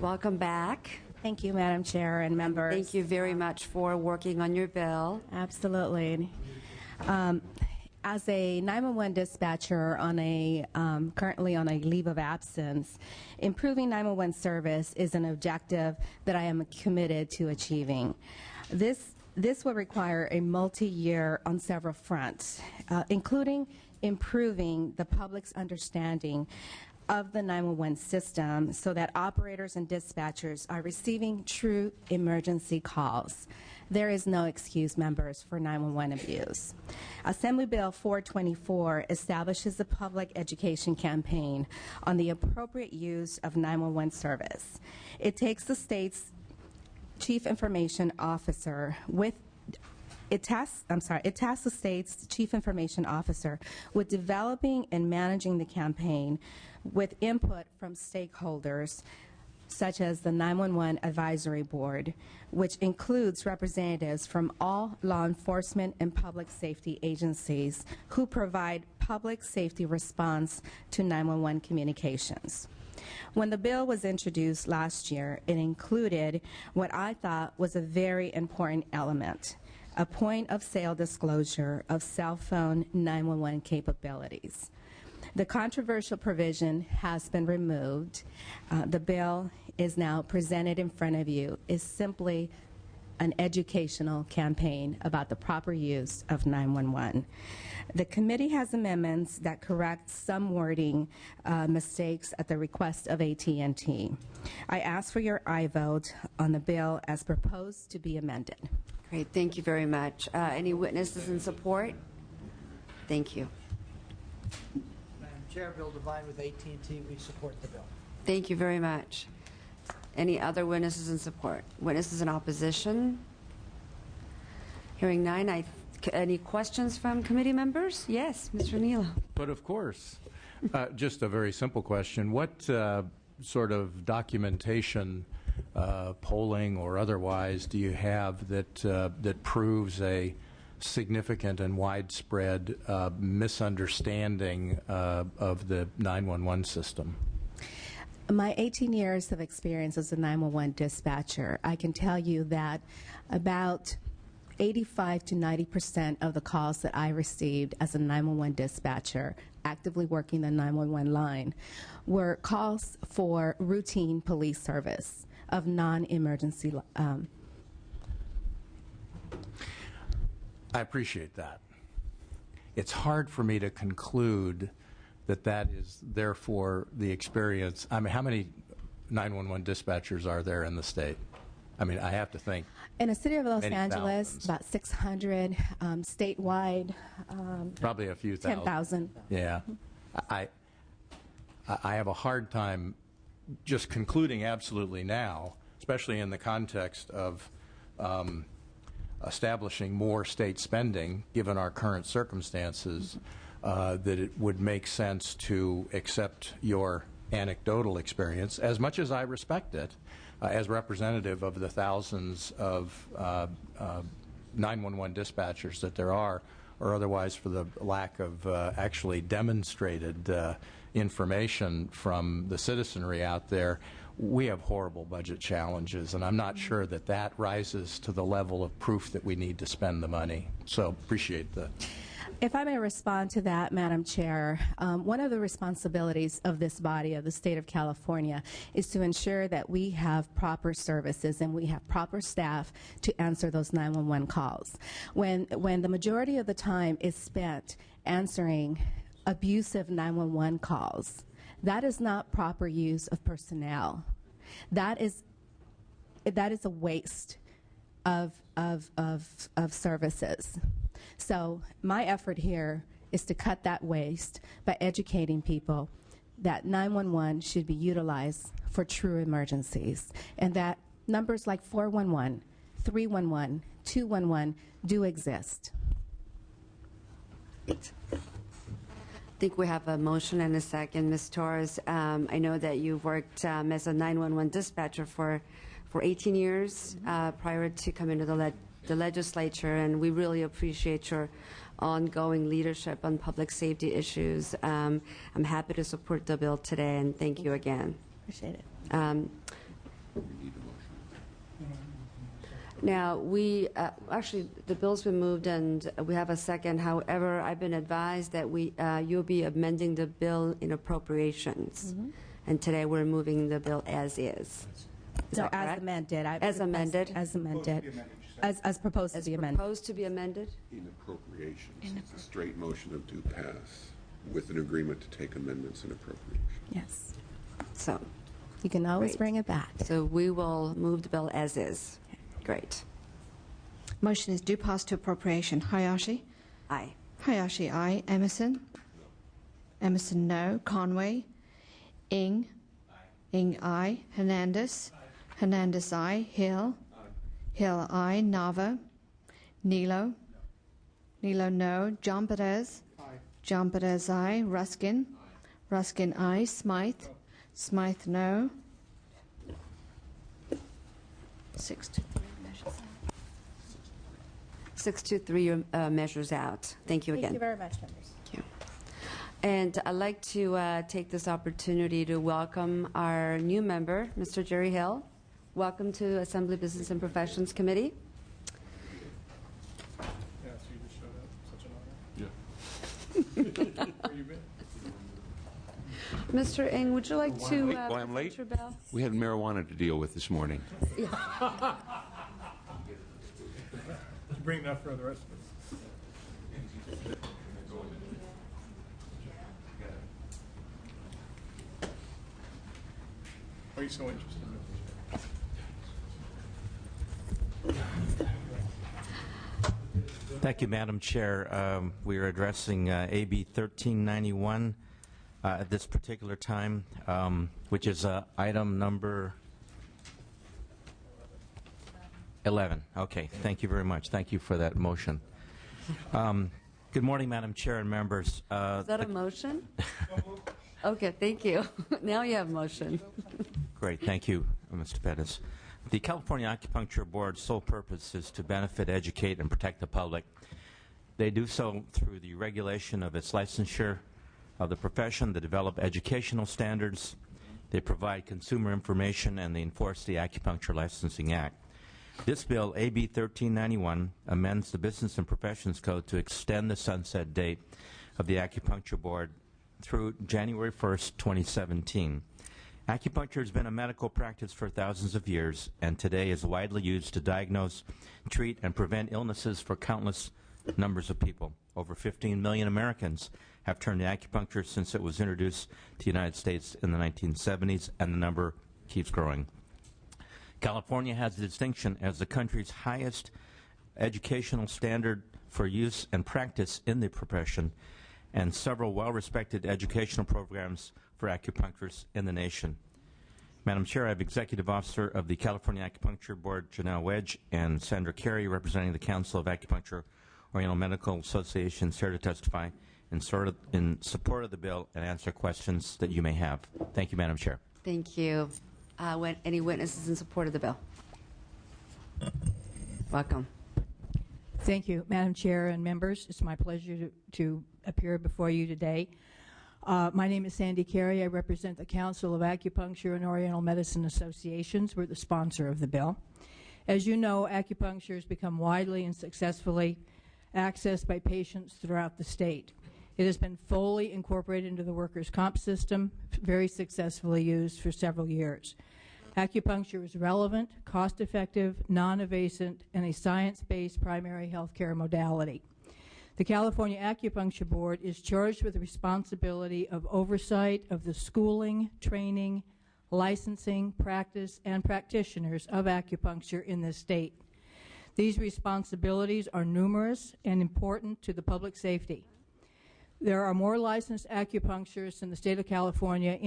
Welcome back. Thank you, Madam Chair and members. Thank you very much for working on your bill. Absolutely. As a 911 dispatcher on a currently on a leave of absence, improving 911 service is an objective that I am committed to achieving. This will require a multi-year on several fronts, including improving the public's understanding of the 911 system so that operators and dispatchers are receiving true emergency calls. There is no excuse, members, for 911 abuse. Assembly Bill 424 establishes a public education campaign on the appropriate use of 911 service. It takes the state's chief information officer with It tasks the state's chief information officer with developing and managing the campaign with input from stakeholders such as the 911 Advisory Board, which includes representatives from all law enforcement and public safety agencies who provide public safety response to 911 communications. When the bill was introduced last year, it included what I thought was a very important element: a point-of-sale disclosure of cell phone 911 capabilities. The controversial provision has been removed. The bill is now presented in front of you. Is simply an educational campaign about the proper use of 911. The committee has amendments that correct some wording mistakes at the request of AT&T. I ask for your aye vote on the bill as proposed to be amended. Great, thank you very much. Any witnesses in support? Thank you. Madam Chair, Bill Devine with AT&T, we support the bill. Thank you very much. Any other witnesses in support? Witnesses in opposition? Hearing none, any questions from committee members? Yes, Mr. Neal. But of course, just a very simple question. What sort of documentation, polling or otherwise, do you have that proves a significant and widespread misunderstanding of the 911 system? My 18 years of experience as a 911 dispatcher, I can tell you that about 85 to 90% of the calls that I received as a 911 dispatcher, actively working the 911 line, were calls for routine police service of non-emergency. I appreciate that. It's hard for me to conclude that that is therefore the experience. I mean, how many 911 dispatchers are there in the state? I mean, I have to think. In the city of Los Many Angeles, thousands. about 600. Statewide, Probably a few thousand. 10,000. Yeah. I have a hard time just concluding absolutely now, especially in the context of establishing more state spending, given our current circumstances, that it would make sense to accept your anecdotal experience, as much as I respect it, as representative of the thousands of 911 dispatchers that there are, or otherwise for the lack of actually demonstrated information from the citizenry out there. We have horrible budget challenges, and I'm not sure that that rises to the level of proof that we need to spend the money. So appreciate that. If I may respond to that, Madam Chair, one of the responsibilities of this body, of the state of California, is to ensure that we have proper services and we have proper staff to answer those 911 calls. When the majority of the time is spent answering abusive 911 calls, that is not proper use of personnel. That is a waste of services. So my effort here is to cut that waste by educating people that 911 should be utilized for true emergencies, and that numbers like 411, 311, 211 do exist. I think we have a motion and a second. Ms. Torres, I know that you've worked as a 911 dispatcher for 18 years prior to coming to the legislature, and we really appreciate your ongoing leadership on public safety issues. I'm happy to support the bill today, and thank you again. Appreciate it. Now, we actually, the bill's been moved and we have a second. However, I've been advised that you'll be amending the bill in appropriations. And today we're moving the bill as is. No, as amended. As amended? As amended. As proposed to be amended. Proposed to be amended? In appropriations. It's a straight motion of due pass with an agreement to take amendments in appropriations. Yes. So. You can always Great. bring it back. So we will move the bill as is. Great. Motion is due pass to appropriation. Hayashi? Aye. Hayashi, aye. Emerson? Emerson, no. Conway? Ing? Ing, aye. Hernandez? Hernandez, aye. Hill? Hill, aye. Nava? Nilo? Nilo, no. John Perez? John Perez, aye. Ruskin? Ruskin, aye. Smythe? Smythe, no. 6-3 measures out. 623 measures out. Thank you again. Thank you very much, members. Thank you. And I'd like to take this opportunity to welcome our new member, Mr. Jerry Hill. Welcome to Assembly Business and Professions Committee. Yeah, so you just showed up. Such an honor. Yeah. Where you been? Mr. Ng, would you like to Why I'm late? present your bill? We had marijuana to deal with this morning. Yeah. Did you bring enough for the rest of us? Why are you so interested in Thank you, Madam Chair. We are addressing AB 1391 at this particular time, which is item number 11. Okay, thank you very much. Thank you for that motion. Good morning, Madam Chair and members. Is that a motion? Okay, thank you. Now you have motion. Great, thank you, Mr. Pettis. The California Acupuncture Board's sole purpose is to benefit, educate, and protect the public. They do so through the regulation of its licensure of the profession, they develop educational standards, they provide consumer information, and they enforce the Acupuncture Licensing Act. This bill, AB 1391, amends the Business and Professions Code to extend the sunset date of the Acupuncture Board through January 1st, 2017. Acupuncture has been a medical practice for thousands of years and today is widely used to diagnose, treat, and prevent illnesses for countless numbers of people. Over 15 million Americans have turned to acupuncture since it was introduced to the United States in the 1970s, and the number keeps growing. California has the distinction as the country's highest educational standard for use and practice in the profession, and several well-respected educational programs for acupuncturists in the nation. Madam Chair, I have Executive Officer of the California Acupuncture Board, Janelle Wedge, and Sandra Carey, representing the Council of Acupuncture Oriental Medical Associations, here to testify in support of the bill and answer questions that you may have. Thank you, Madam Chair. Thank you. Any witnesses in support of the bill? Welcome. Thank you, Madam Chair and members. It's my pleasure to appear before you today. My name is Sandy Carey. I represent the Council of Acupuncture and Oriental Medicine Associations. We're the sponsor of the bill. As you know, acupuncture has become widely and successfully accessed by patients throughout the state. It has been fully incorporated into the workers' comp system, very successfully used for several years. Acupuncture is relevant, cost-effective, non-invasive, and a science-based primary health care modality. The California Acupuncture Board is charged with the responsibility of oversight of the schooling, training, licensing, practice, and practitioners of acupuncture in this state. These responsibilities are numerous and important to the public safety. There are more licensed acupuncturists in the state of California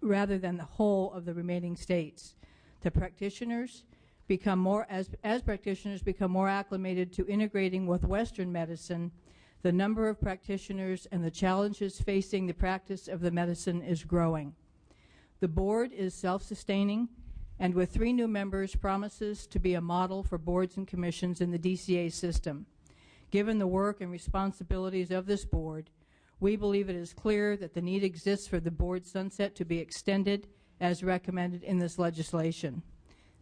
rather than the whole of the remaining states. The practitioners become more, as practitioners become more acclimated to integrating with Western medicine, the number of practitioners and the challenges facing the practice of the medicine is growing. The board is self-sustaining and with 3 new members promises to be a model for boards and commissions in the DCA system. Given the work and responsibilities of this board, we believe it is clear that the need exists for the board sunset to be extended as recommended in this legislation.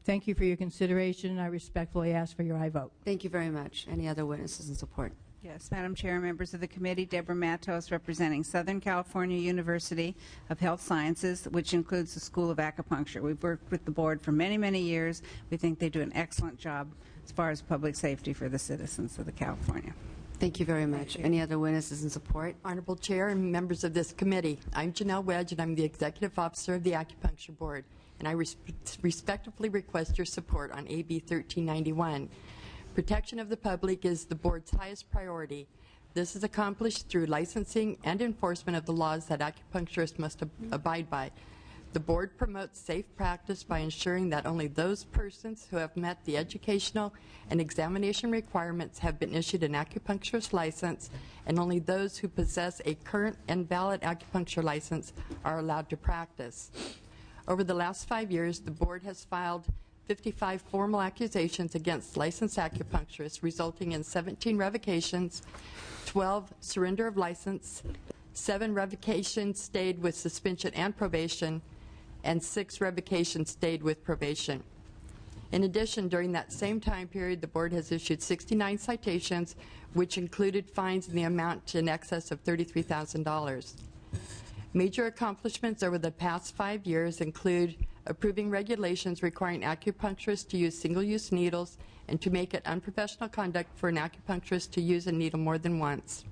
Thank you for your consideration, and I respectfully ask for your aye vote. Thank you very much. Any other witnesses in support? Yes, Madam Chair, members of the committee, Deborah Matos, representing Southern California University of Health Sciences, which includes the School of Acupuncture. We've worked with the board for many, many years. We think they do an excellent job as far as public safety for the citizens of the California. Thank you very much. Any other witnesses in support? Honorable Chair and members of this committee, I'm Janelle Wedge, and I'm the Executive Officer of the Acupuncture Board, and I respectfully request your support on AB 1391. Protection of the public is the board's highest priority. This is accomplished through licensing and enforcement of the laws that acupuncturists must abide by. The board promotes safe practice by ensuring that only those persons who have met the educational and examination requirements have been issued an acupuncturist license, and only those who possess a current and valid acupuncture license are allowed to practice. Over the last 5 years, the board has filed 55 formal accusations against licensed acupuncturists, resulting in 17 revocations, 12 surrender of license, 7 revocations stayed with suspension and probation, and 6 revocations stayed with probation. In addition, during that same time period, the board has issued 69 citations, which included fines in the amount in excess of $33,000. Major accomplishments over the past 5 years include approving regulations requiring acupuncturists to use single-use needles and to make it unprofessional conduct for an acupuncturist to use a needle more than once.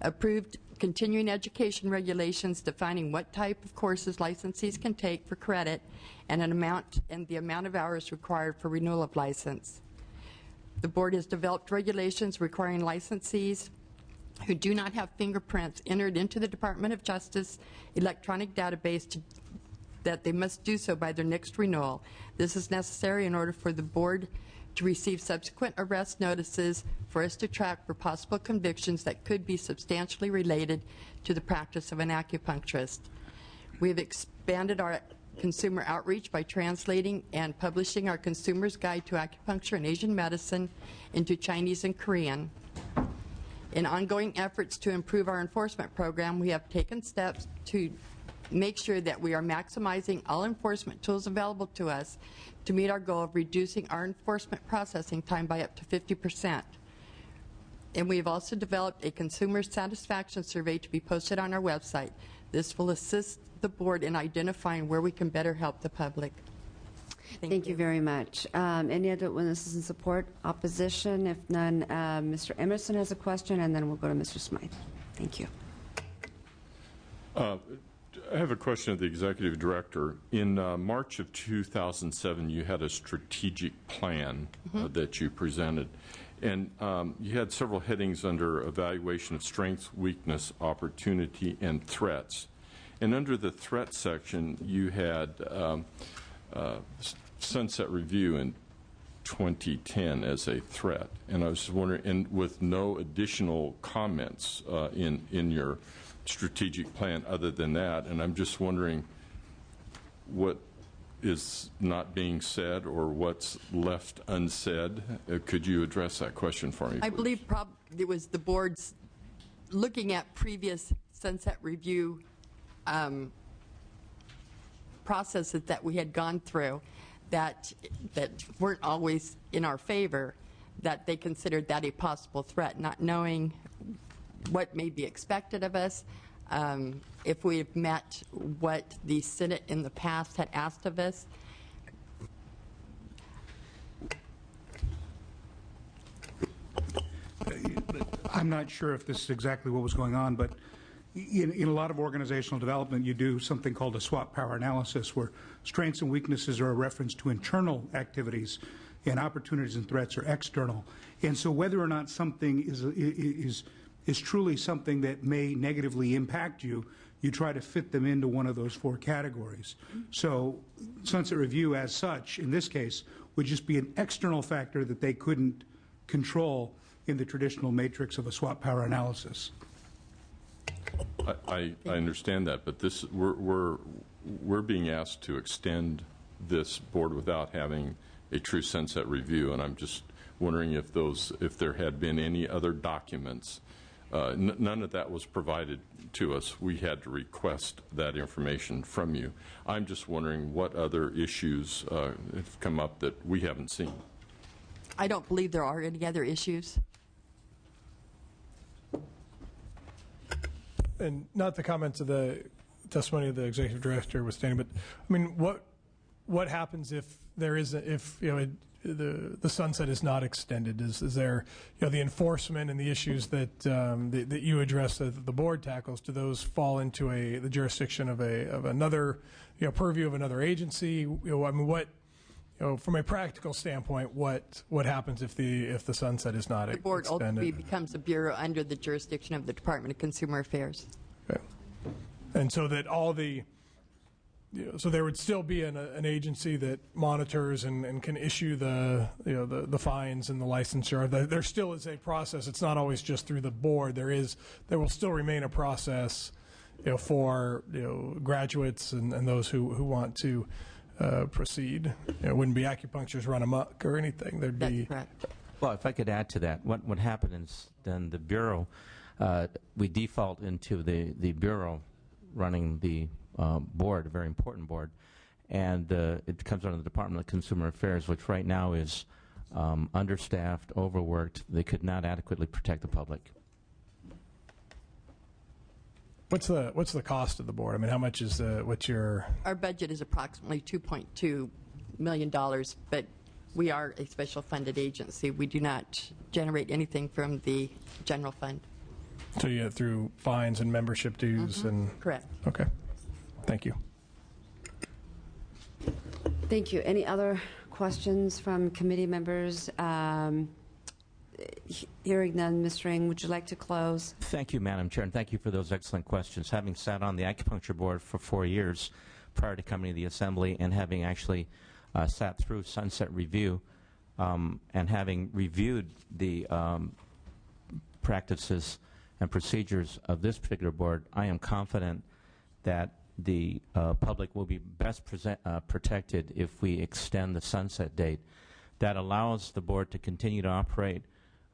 Approved continuing education regulations defining what type of courses licensees can take for credit and the amount of hours required for renewal of license. The board has developed regulations requiring licensees who do not have fingerprints entered into the Department of Justice electronic database that they must do so by their next renewal. This is necessary in order for the board to receive subsequent arrest notices for us to track for possible convictions that could be substantially related to the practice of an acupuncturist. We have expanded our consumer outreach by translating and publishing our Consumer's Guide to Acupuncture and Asian Medicine into Chinese and Korean. In ongoing efforts to improve our enforcement program, we have taken steps to make sure that we are maximizing all enforcement tools available to us to meet our goal of reducing our enforcement processing time by up to 50%. And we have also developed a consumer satisfaction survey to be posted on our website. This will assist the board in identifying where we can better help the public. Thank you very much. Any other witnesses in support? Opposition? If none, Mr. Emerson has a question, and then we'll go to Mr. Smythe. Thank you. I have a question of the executive director. In March of 2007, you had a strategic plan that you presented, and you had several headings under evaluation of strengths, weakness, opportunity, and threats. And under the threat section, you had sunset review in 2010 as a threat. And I was just wondering, and with no additional comments in your strategic plan other than that, and I'm just wondering what is not being said or what's left unsaid. Could you address that question for me, I please? believe it was the board's looking at previous sunset review processes that we had gone through that weren't always in our favor, that they considered that a possible threat, not knowing what may be expected of us, if we've met what the Senate in the past had asked of us. I'm not sure if this is exactly what was going on, but in a lot of organizational development, you do something called a SWOT power analysis, where strengths and weaknesses are a reference to internal activities, and opportunities and threats are external. And so whether or not something is truly something that may negatively impact you, you try to fit them into one of those four categories. So sunset review as such, in this case, would just be an external factor that they couldn't control in the traditional matrix of a SWOT power analysis. I understand that, but this we're being asked to extend this board without having a true sunset review, and I'm just wondering if there had been any other documents. None of that was provided to us. We had to request that information from you. I'm just wondering what other issues have come up that we haven't seen. I don't believe there are any other issues. And not the comments of the testimony of the executive director withstanding, but I mean, what happens if there is the sunset is not extended? Is there the enforcement and the issues that that you address that the board tackles? Do those fall into the jurisdiction of another purview of another agency? I mean, what from a practical standpoint, what happens if the sunset is not extended? The board ultimately becomes a bureau under the jurisdiction of the Department of Consumer Affairs. Okay. And so that all the so there would still be an agency that monitors and can issue the fines and the licensure. There still is a process. It's not always just through the board. There will still remain a process for graduates and those who want to proceed. It wouldn't be acupuncturists run amok or anything. There'd be. That's correct. Well, if I could add to that, what would happen is then the Bureau, we default into the Bureau running the board, a very important board, and it comes under the Department of Consumer Affairs, which right now is understaffed, overworked. They could not adequately protect the public. What's the cost of the board? I mean, how much is what's your? Our budget is approximately $2.2 million, but we are a special funded agency. We do not generate anything from the general fund. So you get through fines and membership dues and. Correct. Okay. Thank you. Thank you. Any other questions from committee members? Hearing none, Mr. Ng, would you like to close? Thank you, Madam Chair, and thank you for those excellent questions. Having sat on the acupuncture board for 4 years prior to coming to the Assembly, and having actually sat through sunset review, and having reviewed the practices and procedures of this particular board, I am confident that the public will be best protected if we extend the sunset date. That allows the board to continue to operate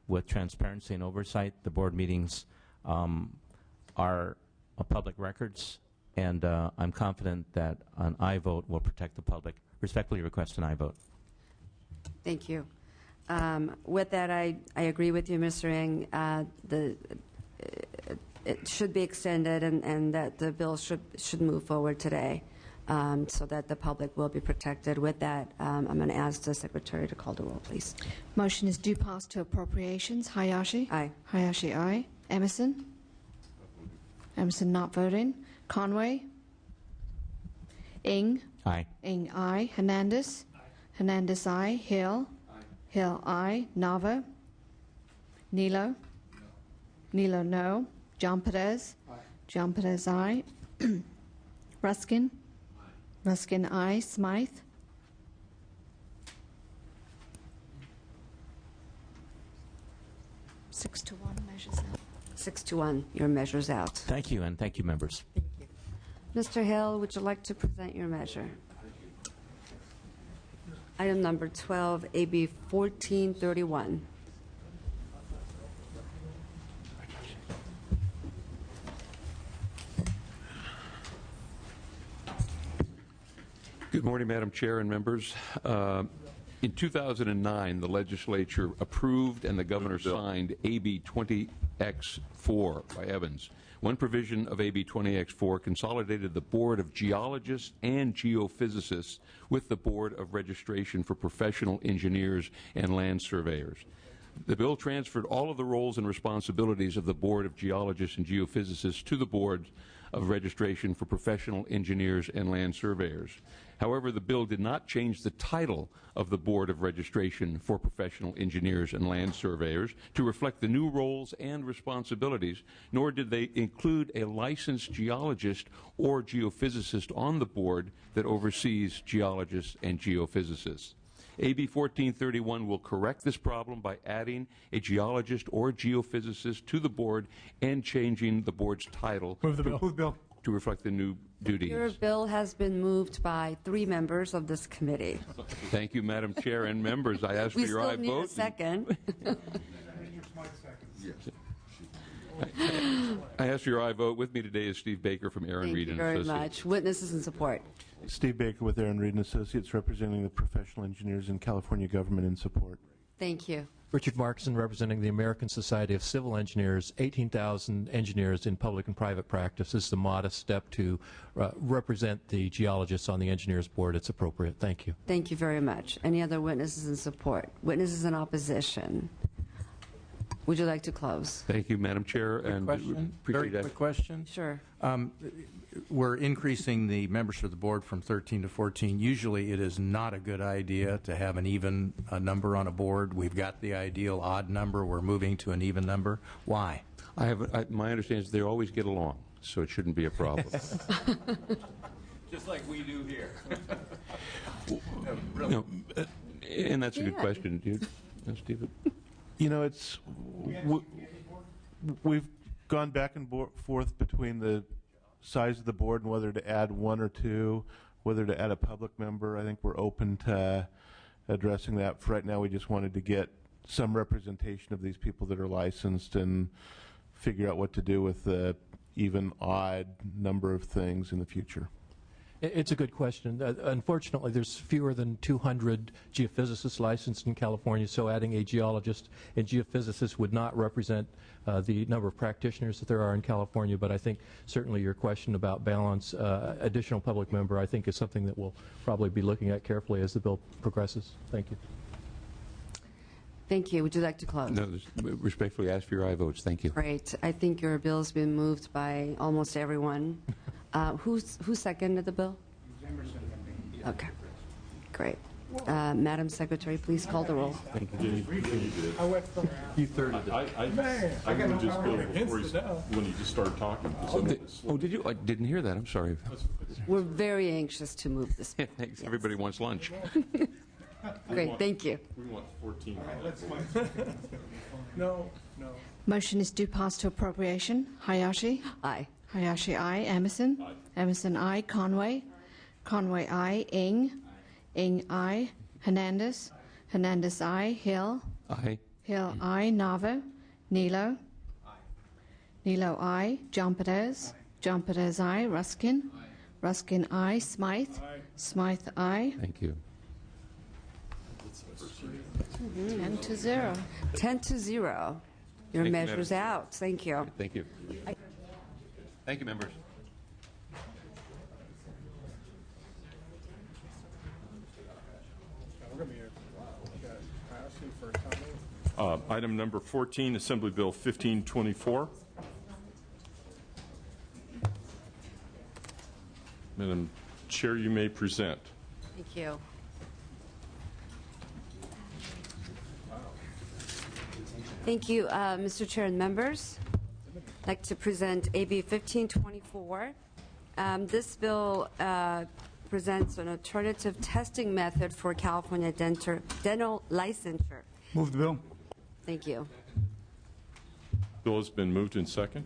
with transparency and oversight. The board meetings are public records, and I'm confident that an aye vote will protect the public. Respectfully request an aye vote. Thank you. With that, I agree with you, Mr. Ng. It should be extended, and that the bill should move forward today, so that the public will be protected. With that, I'm going to ask the Secretary to call the roll, please. Motion is due pass to appropriations. Hayashi? Aye. Hayashi, aye. Emerson? Emerson not voting. Conway? Ng? Aye. Ng, aye. Hernandez? Aye. Hernandez, aye. Hill? Aye. Hill, aye. Nava? Nilo? No. Nilo, no. John Perez? Aye. John Perez, aye. Ruskin. Ruskin, aye. Smythe. Six to one, measures out. 6-1, your measure's out. Thank you, and thank you, members. Mr. Hill, would you like to present your measure? Item number 12, AB 1431. Good morning, Madam Chair and members. In 2009, the legislature approved and the governor signed AB 20X4 by Evans. One provision of AB 20X4 consolidated the Board of Geologists and Geophysicists with the Board of Registration for Professional Engineers and Land Surveyors. The bill transferred all of the roles and responsibilities of the Board of Geologists and Geophysicists to the Board of Registration for Professional Engineers and Land Surveyors. However, the bill did not change the title of the Board of Registration for Professional Engineers and Land Surveyors to reflect the new roles and responsibilities, nor did they include a licensed geologist or geophysicist on the board that oversees geologists and geophysicists. AB 1431 will correct this problem by adding a geologist or geophysicist to the board and changing the board's title to reflect the new duties. Your bill has been moved by 3 members of this committee. Thank you, Madam Chair and members. I ask for your aye vote. We still need a second. I ask for your aye vote. With me today is Steve Baker from Aaron Reed and Thank you very Associates. much. Witnesses in support. Steve Baker with Aaron Reed and Associates, representing the professional engineers in California government in support. Thank you. Richard Markson, representing the American Society of Civil Engineers, 18,000 engineers in public and private practice. This is a modest step to represent the geologists on the engineers board. It's appropriate. Thank you. Thank you very much. Any other witnesses in support? Witnesses in opposition? Would you like to close? Thank you, Madam Chair. And Very quick question. Sure. We're increasing the members of the board from 13 to 14. Usually it is not a good idea to have an even number on a board. We've got the ideal odd number. We're moving to an even number. Why? My understanding is they always get along, so it shouldn't be a problem. Just like we do here. And that's a good question. Do you know, Stephen? You know, we've gone back and forth between the size of the board and whether to add 1 or 2, whether to add a public member. I think we're open to addressing that. For right now, we just wanted to get some representation of these people that are licensed and figure out what to do with the even odd number of things in the future. It's a good question. Unfortunately, there's fewer than 200 geophysicists licensed in California, so adding a geologist and geophysicist would not represent the number of practitioners that there are in California, but I think certainly your question about balance, additional public member, I think is something that we'll probably be looking at carefully as the bill progresses. Thank you. Thank you. Would you like to close? No, respectfully ask for your aye votes. Thank you. Great. I think your bill's been moved by almost everyone. Who seconded the bill? Okay. Great. Madam Secretary, please call the roll. Thank you. You thirded it. I would just go before when you just started talking. Did you? I didn't hear that. I'm sorry. We're very anxious to move this bill. Thanks. Everybody wants lunch. Great. Thank you. We want 14. No. Motion is due pass to appropriation. Hayashi? Aye. Hayashi, aye. Emerson? Aye. Emerson, aye. Conway? Conway, aye. Ing? Ing, aye. Hernandez? Hernandez, aye. Hill? Aye. Hill, aye. Nava? Nilo? Nilo, aye. John Perez? John Perez, aye. Ruskin? Ruskin, aye. Smythe? Smythe, aye. Thank you. 10-0. 10-0. Your Thank you, measure's Madam. out. Thank you. Thank you. Thank you, members. Item number 14, Assembly Bill 1524. Madam Chair, you may present. Thank you. Thank you, Mr. Chair and members. I'd like to present AB 1524, This bill presents an alternative testing method for California dental licensure. Move the bill. Thank you. Bill has been moved in second.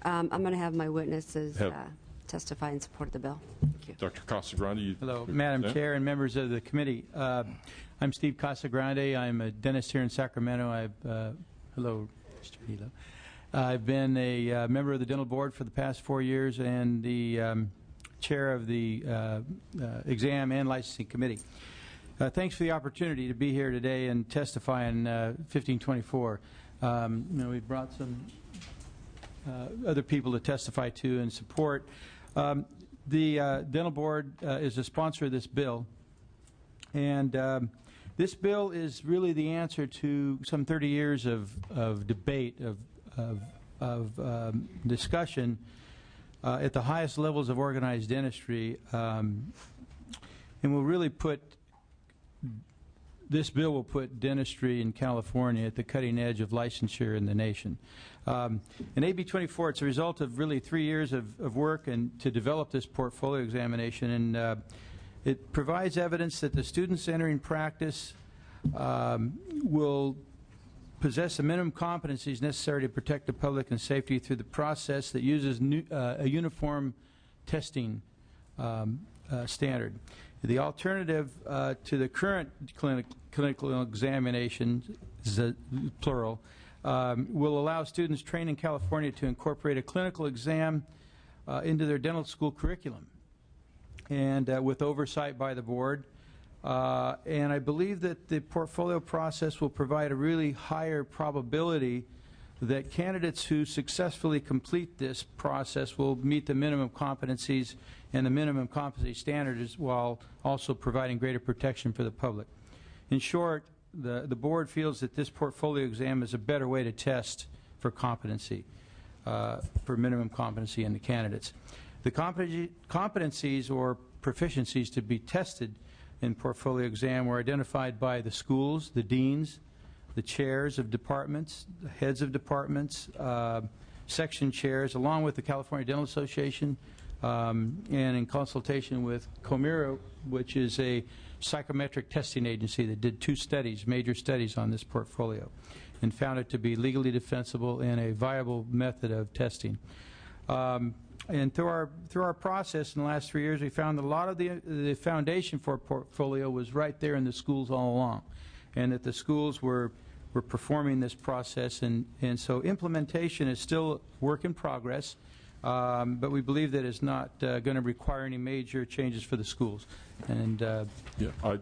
I'm going to have my witnesses testify in support of the bill. Thank you. Dr. Casagrande. Hello, Madam Chair and members of the committee. I'm Steve Casagrande. I'm a dentist here in Sacramento. Hello, Mr. Hilo. I've been a member of the dental board for the past 4 years and the chair of the exam and licensing committee. Thanks for the opportunity to be here today and testify on 1524. We've brought some other people to testify to and support. The dental board is a sponsor of this bill, and this bill is really the answer to some 30 years of debate, of discussion at the highest levels of organized dentistry, and will really this bill will put dentistry in California at the cutting edge of licensure in the nation. In AB 24, it's a result of really 3 years of work and to develop this portfolio examination, and it provides evidence that the students entering practice will possess the minimum competencies necessary to protect the public and safety through the process that uses a uniform testing standard. The alternative to the current clinical examination, plural, will allow students trained in California to incorporate a clinical exam into their dental school curriculum, and with oversight by the board. And I believe that the portfolio process will provide a really higher probability that candidates who successfully complete this process will meet the minimum competencies and the minimum competency standards while also providing greater protection for the public. In short, the board feels that this portfolio exam is a better way to test for competency, for minimum competency in the candidates. The competencies or proficiencies to be tested in portfolio exam were identified by the schools, the deans, the chairs of departments, the heads of departments, section chairs, along with the California Dental Association, and in consultation with Comira, which is a psychometric testing agency that did 2 studies, major studies on this portfolio, and found it to be legally defensible and a viable method of testing. And through our process in the last 3 years, we found that a lot of the foundation for a portfolio was right there in the schools all along, and that the schools were performing this process, and so implementation is still work in progress, but we believe that it's not going to require any major changes for the schools. And I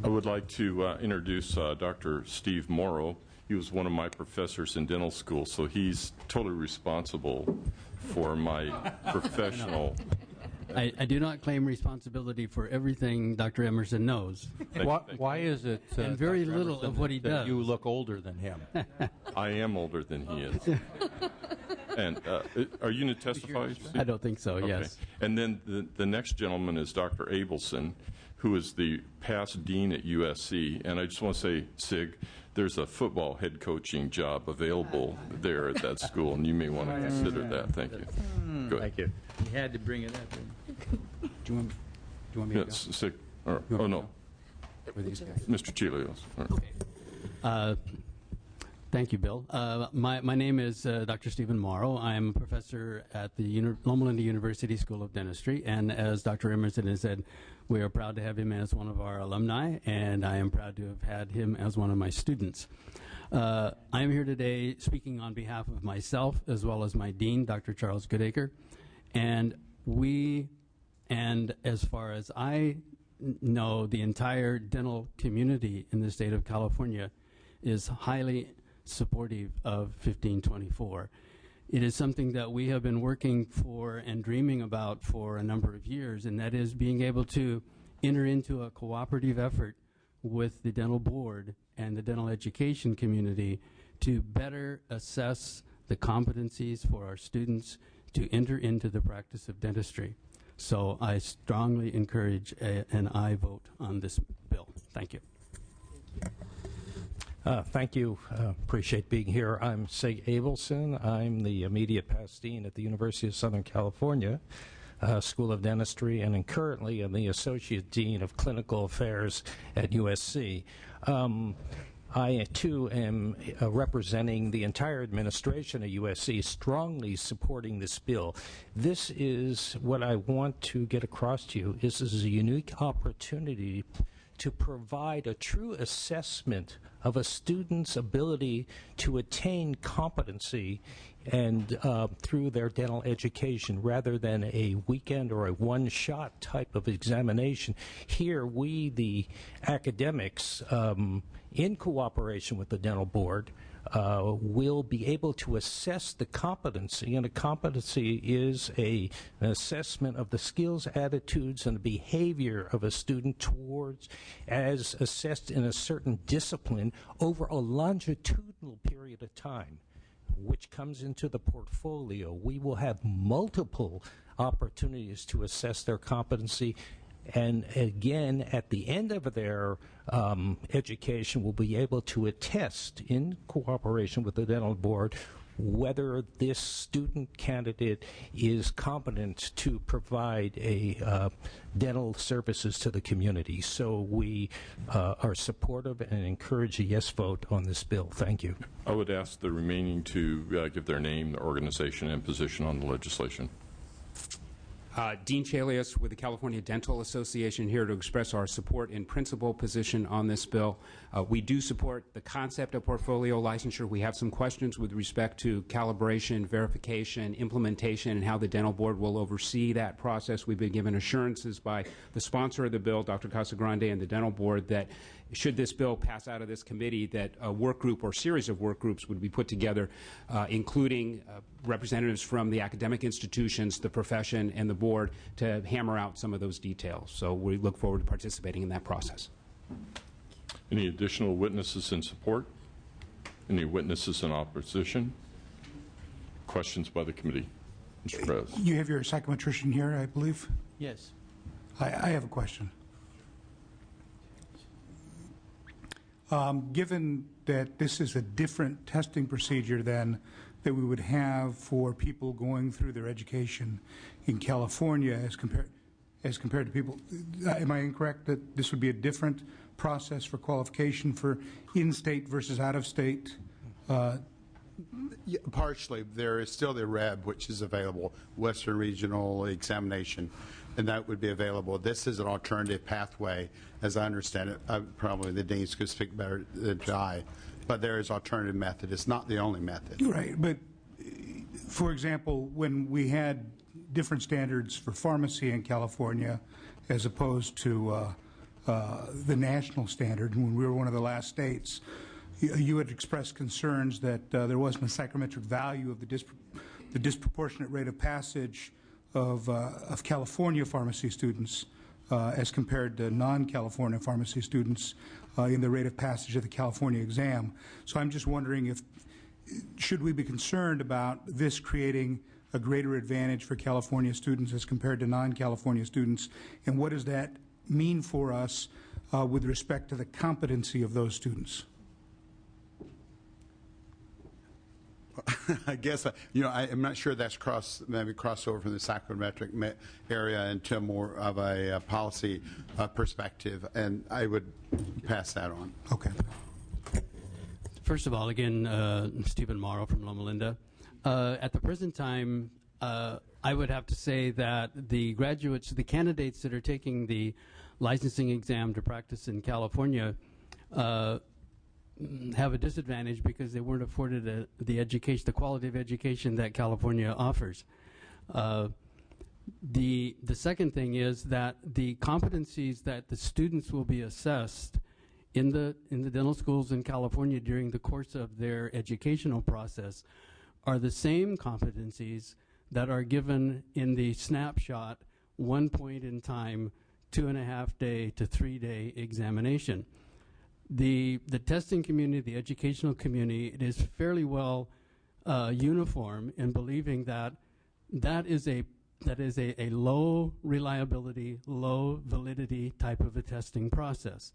would like to introduce Dr. Steve Morrow. He was one of my professors in dental school, so he's totally responsible for my professional. I do not claim responsibility for everything Dr. Emerson knows. Why is it and very Dr. little Emerson, of what he that does. you look older than him? I am older than he is. And are you going to testify, Steve? I don't think so, Okay. yes. And then the next gentleman is Dr. Abelson, who is the past dean at USC. And I just want to say, Sig, there's a football head coaching job available there at that school, and you may want to consider that. Thank you. Go ahead. Thank you. You had to bring it up. Do you want me to go? Sig, oh, no. With these guys? Mr. Chilios. Okay. Thank you, Bill. My name is Dr. Stephen Morrow. I'm a professor at the Loma Linda University School of Dentistry, and as Dr. Emerson has said, we are proud to have him as one of our alumni, and I am proud to have had him as one of my students. I am here today speaking on behalf of myself as well as my dean, Dr. Charles Goodacre, and as far as I know, the entire dental community in the state of California is highly supportive of 1524. It is something that we have been working for and dreaming about for a number of years, and that is being able to enter into a cooperative effort with the dental board and the dental education community to better assess the competencies for our students to enter into the practice of dentistry. So I strongly encourage an aye vote on this bill. Thank you. Thank you. Appreciate being here. I'm Sig Abelson. I'm the immediate past dean at the University of Southern California School of Dentistry, and I'm currently am the associate dean of clinical affairs at USC. I, too, am representing the entire administration at USC, strongly supporting this bill. This is what I want to get across to you. This is a unique opportunity to provide a true assessment of a student's ability to attain competency and through their dental education, rather than a weekend or a one-shot type of examination. Here, we, the academics, in cooperation with the dental board, will be able to assess the competency, and a competency is an assessment of the skills, attitudes, and the behavior of a student towards, as assessed in a certain discipline over a longitudinal period of time, which comes into the portfolio. We will have multiple opportunities to assess their competency, and again, at the end of their education, we'll be able to attest, in cooperation with the dental board, whether this student candidate is competent to provide a dental services to the community. So we are supportive and encourage a yes vote on this bill. Thank you. I would ask the remaining to give their name, their organization, and position on the legislation. Dean Chalias with the California Dental Association, here to express our support in principle position on this bill. We do support the concept of portfolio licensure. We have some questions with respect to calibration, verification, implementation, and how the dental board will oversee that process. We've been given assurances by the sponsor of the bill, Dr. Casagrande, and the dental board, that should this bill pass out of this committee, that a work group or series of work groups would be put together, including representatives from the academic institutions, the profession, and the board, to hammer out some of those details. So we look forward to participating in that process. Any additional witnesses in support? Any witnesses in opposition? Questions by the committee? Mr. Perez. You have your psychometrician here, I believe? Yes. I have a question. Given that this is a different testing procedure than that we would have for people going through their education in California as compared to people, am I incorrect that this would be a different process for qualification for in-state versus out-of-state? Yeah, partially. There is still the REB, which is available, Western Regional Examination, and that would be available. This is an alternative pathway, as I understand it. Probably the deans could speak better than I, but there is alternative method. It's not the only method. Right, but for example, when we had different standards for pharmacy in California as opposed to the national standard, when we were one of the last states, you had expressed concerns that there wasn't a psychometric value of the disproportionate rate of passage of California pharmacy students as compared to non-California pharmacy students in the rate of passage of the California exam. So I'm just wondering should we be concerned about this creating a greater advantage for California students as compared to non-California students, and what does that mean for us with respect to the competency of those students? I guess, I'm not sure that's maybe crossover from the psychometric area into more of a policy perspective, and I would pass that on. Okay. First of all, again, Stephen Morrow from Loma Linda. At the present time, I would have to say that the graduates, the candidates that are taking the licensing exam to practice in California have a disadvantage because they weren't afforded the education, the quality of education that California offers. The second thing is that the competencies that the students will be assessed in the dental schools in California during the course of their educational process are the same competencies that are given in the snapshot, 1 point in time, 2.5-day to 3-day examination. The testing community, the educational community, it is fairly well uniform in believing that that is a low reliability, low validity type of a testing process.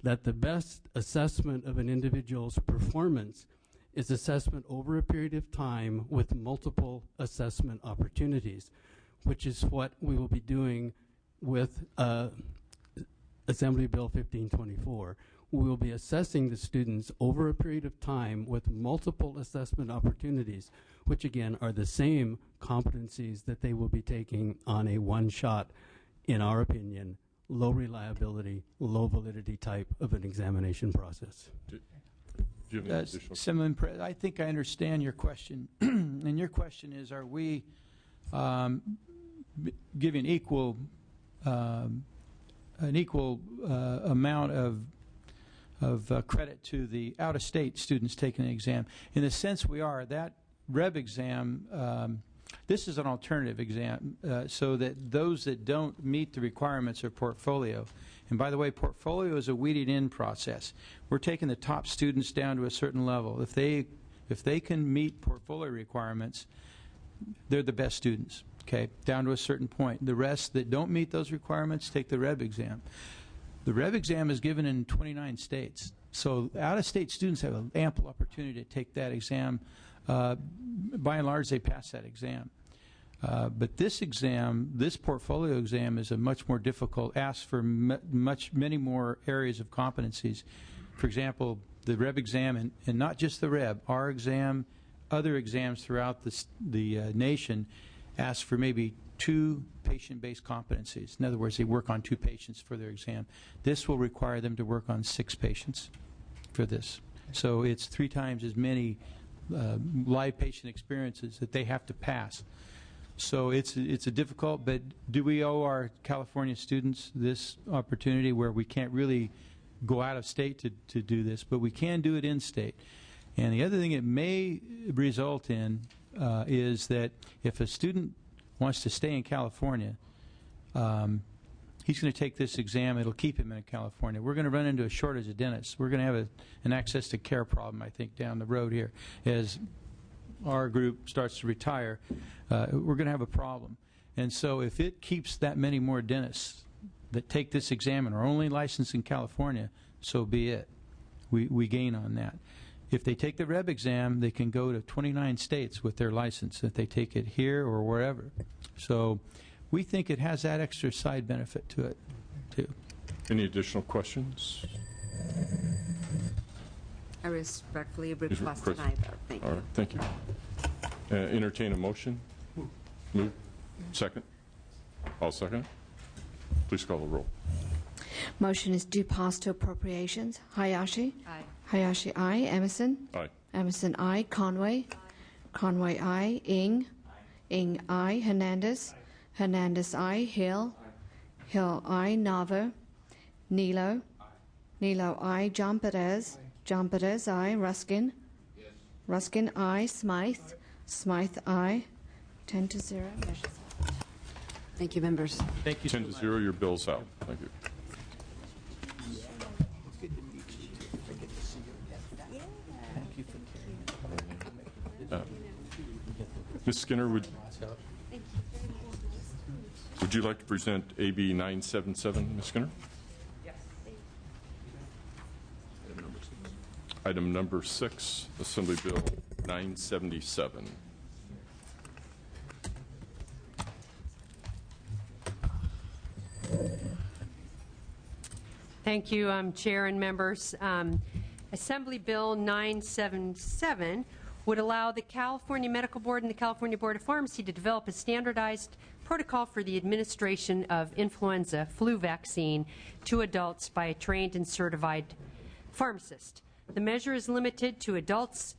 that the best assessment of an individual's performance is assessment over a period of time with multiple assessment opportunities, which is what we will be doing with Assembly Bill 1524. We will be assessing the students over a period of time with multiple assessment opportunities, which again are the same competencies that they will be taking on a one-shot, in our opinion, low reliability, low validity type of an examination process. Do you have any additional? I think I understand your question. And your question is, are we giving an equal amount of credit to the out-of-state students taking the exam? In the sense we are, that REB exam, this is an alternative exam, so that those that don't meet the requirements of portfolio, and by the way, portfolio is a weeding in process. We're taking the top students down to a certain level. If they can meet portfolio requirements, they're the best students, okay, down to a certain point. The rest that don't meet those requirements take the REB exam. The REB exam is given in 29 states, so out-of-state students have an ample opportunity to take that exam. By and large, they pass that exam. But this exam, this portfolio exam, is a much more difficult, asks for many more areas of competencies. For example, the REB exam, and not just the REB, our exam, other exams throughout the nation ask for maybe 2 patient-based competencies. In other words, they work on 2 patients for their exam. This will require them to work on 6 patients for this. So it's 3 times as many live patient experiences that they have to pass. So it's a difficult, but do we owe our California students this opportunity where we can't really go out of state to do this, but we can do it in state? And the other thing it may result in is that if a student wants to stay in California, he's going to take this exam. It'll keep him in California. We're going to run into a shortage of dentists. We're going to have an access to care problem, I think, down the road here. As our group starts to retire, we're going to have a problem. And so if it keeps that many more dentists that take this exam and are only licensed in California, so be it. We gain on that. If they take the REB exam, they can go to 29 states with their license if they take it here or wherever. So we think it has that extra side benefit to it, too. Any additional questions? I respectfully request an aye vote. Thank you. All right, thank you. Entertain a motion. Move. Second. I'll second. Please call the roll. Motion is due pass to appropriations. Hayashi? Aye. Hayashi, aye. Emerson? Aye. Emerson, aye. Conway? Conway, aye. Ng? Ng, aye. Hernandez? Hernandez, aye. Hill? Hill, aye. Nava? Nilo? Nilo, aye. John Perez? John Perez, aye. Ruskin? Ruskin, aye. Smythe? Smythe, aye. 10-0. Thank you, members. Thank you. 10-0, your bill's out. Thank you. Ms. Skinner, would you like to present AB 977, Ms. Skinner? Yes. Item number 6, Assembly Bill 977. Thank you, Chair and members. Assembly Bill 977 would allow the California Medical Board and the California Board of Pharmacy to develop a standardized protocol for the administration of influenza flu vaccine to adults by a trained and certified pharmacist. The measure is limited to adults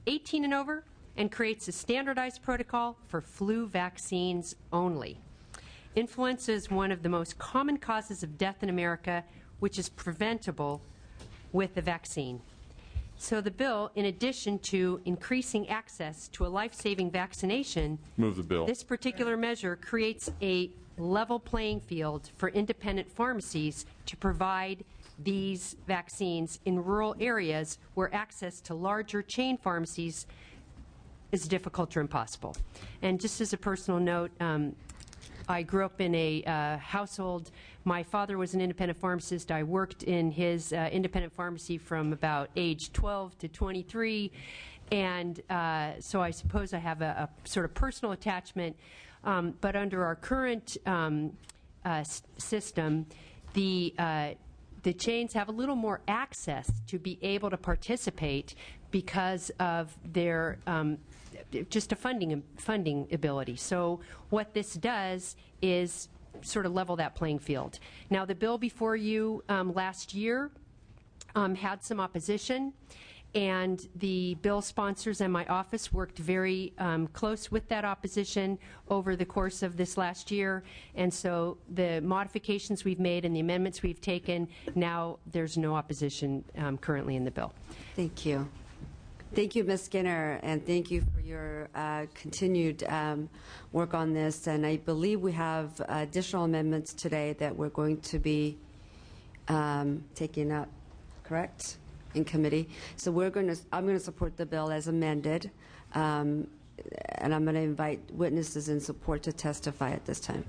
18 and over and creates a standardized protocol for flu vaccines only. Influenza is one of the most common causes of death in America, which is preventable with the vaccine. So the bill, in addition to increasing access to a life-saving vaccination, move the bill. This particular measure creates a level playing field for independent pharmacies to provide these vaccines in rural areas where access to larger chain pharmacies is difficult or impossible. And just as a personal note, I grew up in a household. My father was an independent pharmacist. I worked in his independent pharmacy from about age 12 to 23. And so I suppose I have a sort of personal attachment. But under our current system, the chains have a little more access to be able to participate because of their just a funding ability. So what this does is sort of level that playing field. Now, the bill before you last year had some opposition, and the bill sponsors and my office worked very close with that opposition over the course of this last year. And so the modifications we've made and the amendments we've taken, now there's no opposition currently in the bill. Thank you. Thank you, Ms. Skinner, and thank you for your continued work on this. And I believe we have additional amendments today that we're going to be taking up, correct, in committee. So I'm going to support the bill as amended, and I'm going to invite witnesses in support to testify at this time.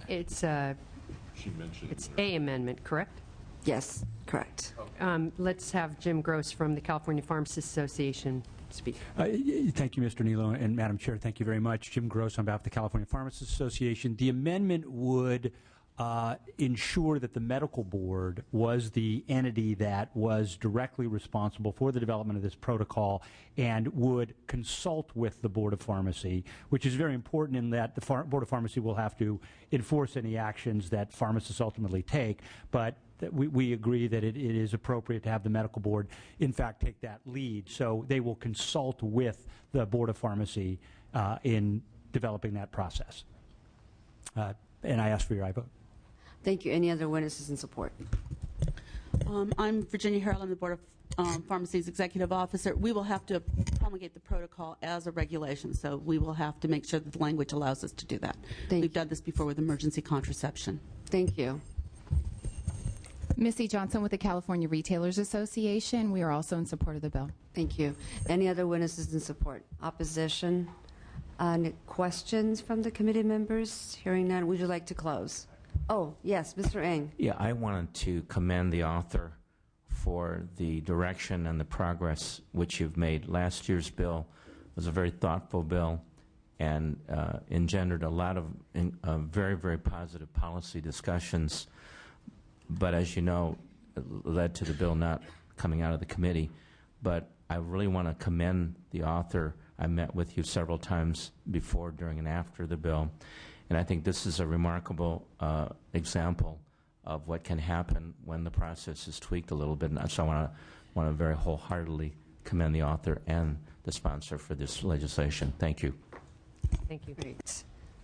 It's it's a amendment, correct? Yes, correct. Let's have Jim Gross from the California Pharmacists Association speak. Thank you, Mr. Nilo, and Madam Chair, thank you very much. Jim Gross on behalf of the California Pharmacists Association. The amendment would ensure that the medical board was the entity that was directly responsible for the development of this protocol and would consult with the Board of Pharmacy, which is very important in that the Board of Pharmacy will have to enforce any actions that pharmacists ultimately take, but we agree that it is appropriate to have the medical board, in fact, take that lead. So they will consult with the Board of Pharmacy in developing that process. And I ask for your aye vote. Thank you. Any other witnesses in support? I'm Virginia Harrell. I'm the Board of Pharmacy's Executive Officer. We will have to promulgate the protocol as a regulation, so we will have to make sure that the language allows us to do that. We've done this before with emergency contraception. Thank you. Missy Johnson with the California Retailers Association. We are also in support of the bill. Thank you. Any other witnesses in support? Opposition? Any questions from the committee members? Hearing none, would you like to close? Oh, yes, Mr. Ng. Yeah, I wanted to commend the author for the direction and the progress which you've made. Last year's bill was a very thoughtful bill and engendered a lot of very, very positive policy discussions. But as you know, it led to the bill not coming out of the committee. But I really want to commend the author. I met with you several times before, during, and after the bill. And I think this is a remarkable example of what can happen when the process is tweaked a little bit. And so I want to very wholeheartedly commend the author and the sponsor for this legislation. Thank you. Thank you. Great.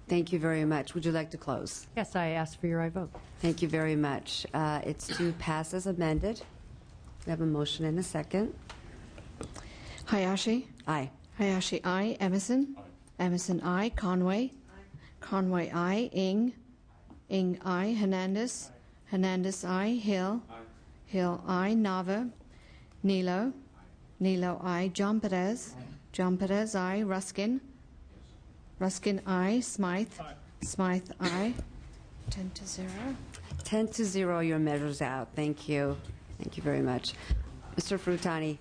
Thank you very much. Would you like to close? Yes, I ask for your aye vote. Thank you very much. It's to pass as amended. We have a motion and a second. Hayashi? Aye. Hayashi, aye. Emerson? Aye. Emerson, aye. Conway? Conway, aye. Ng? Ng, aye. Hernandez? Hernandez, aye. Hill? Hill, aye. Nava? Nilo? Nilo, aye. John Perez? John Perez, aye. Ruskin? Ruskin, aye. Smythe? Smythe, aye. 10-0. 10-0, your measure's out. Thank you. Thank you very much. Mr. Frutani,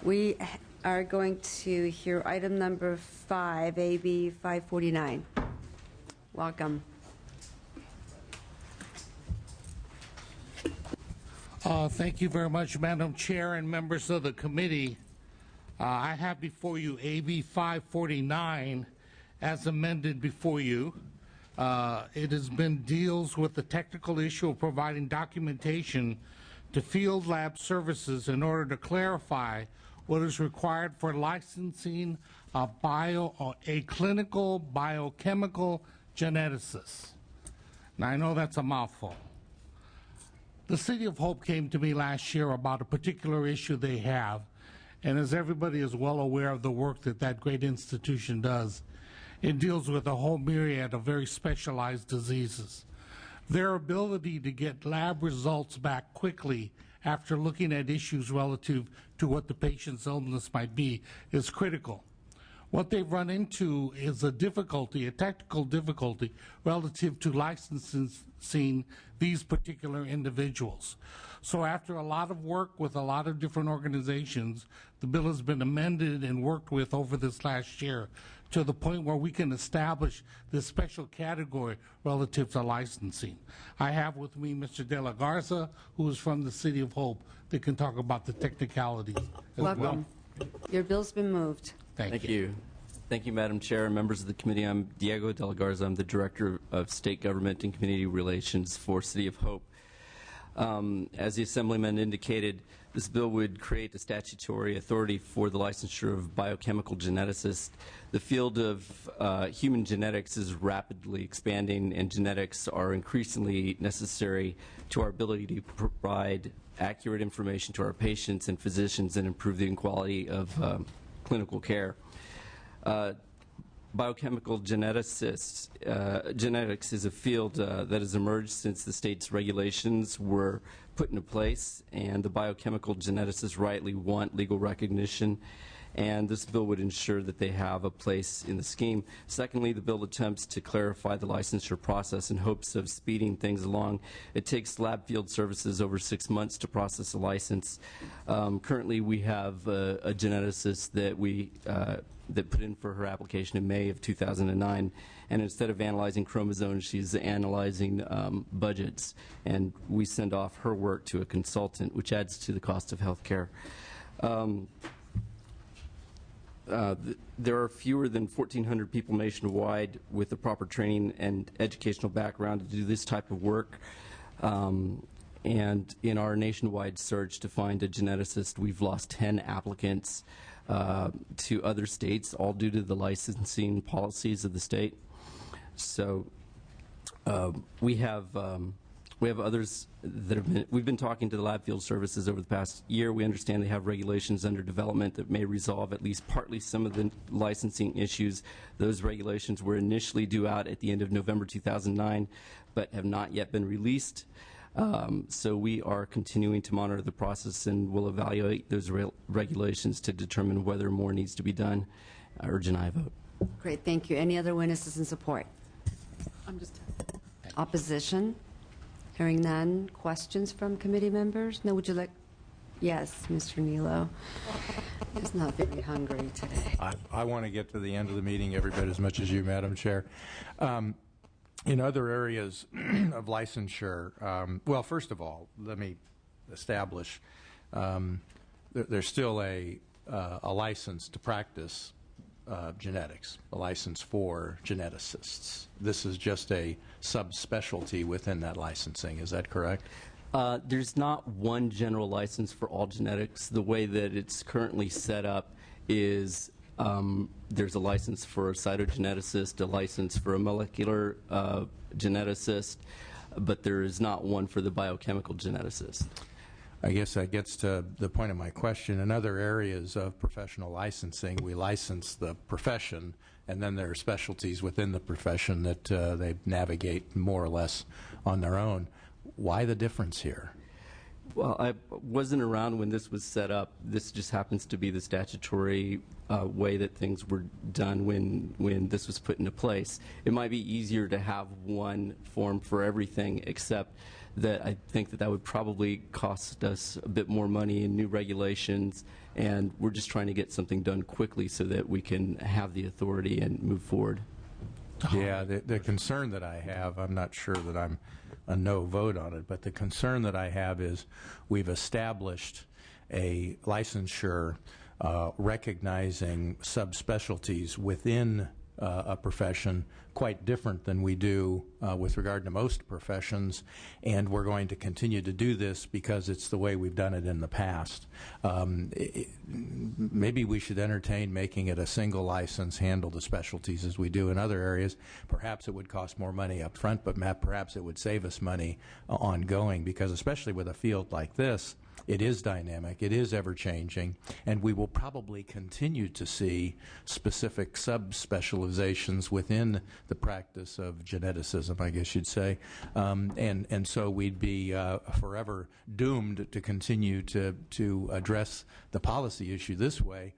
we are going to hear item number 5, AB 549. Welcome. Thank you very much, Madam Chair and members of the committee. I have before you AB 549 as amended before you. It has been deals with the technical issue of providing documentation to field lab services in order to clarify what is required for licensing a clinical biochemical geneticist. Now, I know that's a mouthful. The City of Hope came to me last year about a particular issue they have, and as everybody is well aware of the work that that great institution does, it deals with a whole myriad of very specialized diseases. Their ability to get lab results back quickly after looking at issues relative to what the patient's illness might be is critical. what they've run into is a difficulty, a technical difficulty, relative to licensing these particular individuals. So after a lot of work with a lot of different organizations, the bill has been amended and worked with over this last year to the point where we can establish this special category relative to licensing. I have with me Mr. De La Garza, who is from the City of Hope, that can talk about the technicalities as Welcome. well. Your bill's been moved. Thank you. Thank you, Madam Chair and members of the committee. I'm Diego De La Garza. I'm the Director of State Government and Community Relations for City of Hope. As the Assemblyman indicated, this bill would create a statutory authority for the licensure of biochemical geneticists. The field of human genetics is rapidly expanding, and genetics are increasingly necessary to our ability to provide accurate information to our patients and physicians and improve the quality of clinical care. Biochemical geneticists, genetics is a field that has emerged since the state's regulations were put into place, and the biochemical geneticists rightly want legal recognition, and this bill would ensure that they have a place in the scheme. Secondly, the bill attempts to clarify the licensure process in hopes of speeding things along. It takes lab field services over 6 months to process a license. Currently, we have a geneticist that put in for her application in May of 2009, and instead of analyzing chromosomes, she's analyzing budgets, and we send off her work to a consultant, which adds to the cost of health care. There are fewer than 1,400 people nationwide with the proper training and educational background to do this type of work. And in our nationwide search to find a geneticist, we've lost 10 applicants to other states, all due to the licensing policies of the state. So we have others that have been, we've been talking to the lab field services over the past year. We understand they have regulations under development that may resolve at least partly some of the licensing issues. Those regulations were initially due out at the end of November 2009, but have not yet been released. So we are continuing to monitor the process, and will evaluate those regulations to determine whether more needs to be done. I urge an aye vote. Great, thank you. Any other witnesses in support? Opposition? Hearing none. Questions from committee members? No, would you like? Yes, Mr. Nilo. He's not very hungry today. I want to get to the end of the meeting every bit as much as you, Madam Chair. In other areas of licensure, well, first of all, let me establish there's still a license to practice genetics, a license for geneticists. This is just a subspecialty within that licensing. Is that correct? There's not one general license for all genetics. The way that it's currently set up is there's a license for a cytogeneticist, a license for a molecular geneticist, but there is not one for the biochemical geneticist. I guess that gets to the point of my question. In other areas of professional licensing, we license the profession, and then there are specialties within the profession that they navigate more or less on their own. Why the difference here? Well, I wasn't around when this was set up. This just happens to be the statutory way that things were done when this was put into place. It might be easier to have one form for everything, except that I think that would probably cost us a bit more money in new regulations, and we're just trying to get something done quickly so that we can have the authority and move forward. Yeah, the concern that I have, I'm not sure that I'm a no vote on it, but the concern that I have is we've established a licensure recognizing subspecialties within a profession quite different than we do with regard to most professions, and we're going to continue to do this because it's the way we've done it in the past. Maybe we should entertain making it a single license, handle the specialties as we do in other areas. Perhaps it would cost more money up front, but perhaps it would save us money ongoing, because especially with a field like this, it is dynamic, it is ever-changing, and we will probably continue to see specific subspecializations within the practice of geneticism, I guess you'd say. And so we'd be forever doomed to continue to address the policy issue this way.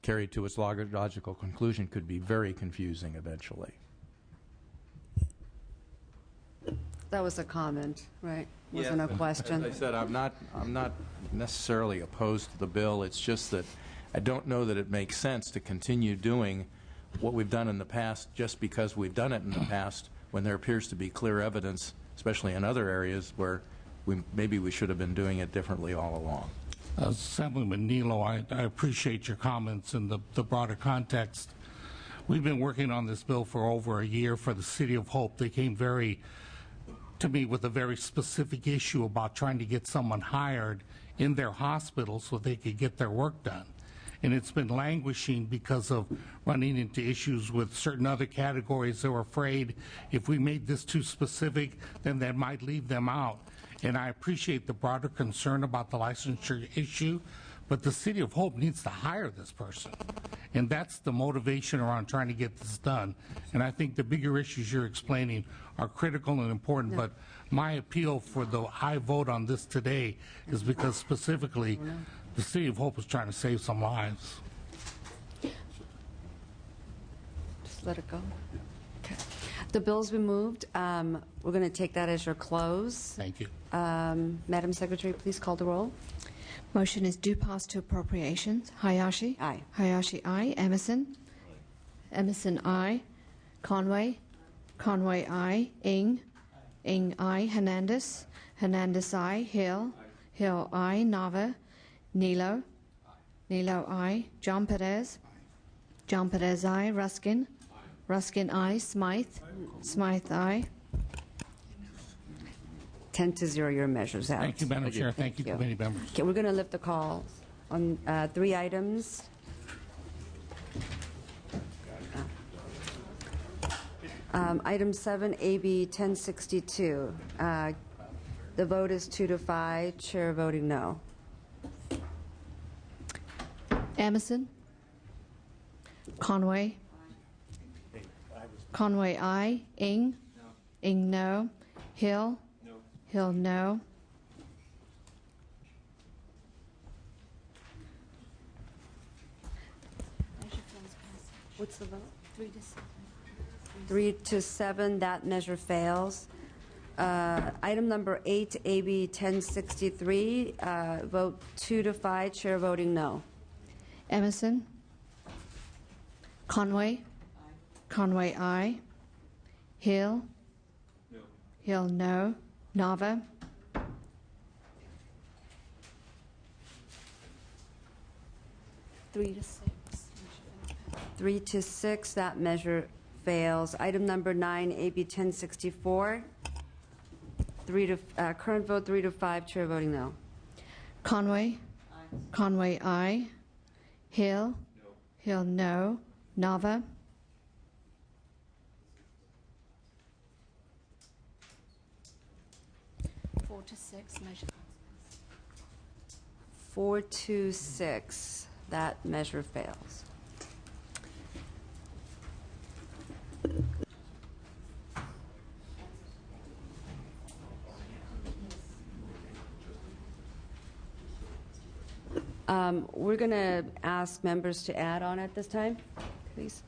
carried to its logical conclusion, could be very confusing eventually. That was a comment, right? Wasn't a question. As I said, I'm not necessarily opposed to the bill. It's just that I don't know that it makes sense to continue doing what we've done in the past just because we've done it in the past when there appears to be clear evidence, especially in other areas, where maybe we should have been doing it differently all along. Assemblyman Nilo, I appreciate your comments in the broader context. We've been working on this bill for over a year for the City of Hope. They came to me with a very specific issue about trying to get someone hired in their hospital so they could get their work done. And it's been languishing because of running into issues with certain other categories. They were afraid if we made this too specific, then that might leave them out. And I appreciate the broader concern about the licensure issue, but the City of Hope needs to hire this person. And that's the motivation around trying to get this done. And I think the bigger issues you're explaining are critical and important, but my appeal for the high vote on this today is because specifically the City of Hope is trying to save some lives. Just let it go. Okay. The bill's been moved. We're going to take that as your close. Thank you. Madam Secretary, please call the roll. Motion is due pass to appropriations. Hayashi? Aye. Hayashi, aye. Emerson? Emerson, aye. Conway? Conway, aye. Ing? Ing, aye. Hernandez? Hernandez, aye. Hill? Hill, aye. Nava? Nilo? Nilo, aye. John Perez? John Perez, aye. Ruskin? Ruskin, aye. Smythe? Smythe, aye. 10-0, your measures out. Thank you, Madam Chair. Thank you, committee members. Okay, we're going to lift the call on 3 items. Item 7, AB 1062. The vote is 2-5. Chair voting no. Emerson? Conway? Conway, aye. Ing? Ing, no. Hill? Hill, no. What's the vote? 3 to 7, that measure fails. Item number 8, AB 1063, vote 2-5, chair voting no. Emerson? Conway? Conway, aye. Hill? No. Hill, no. Nava? Three to 6, that measure fails. Item number 9, AB 1064, current vote 3-5, chair voting no. Conway? Aye. Conway, aye. Hill? No. Hill, no. Nava? Four to 6, that measure fails. We're going to ask members to add on at this time, please.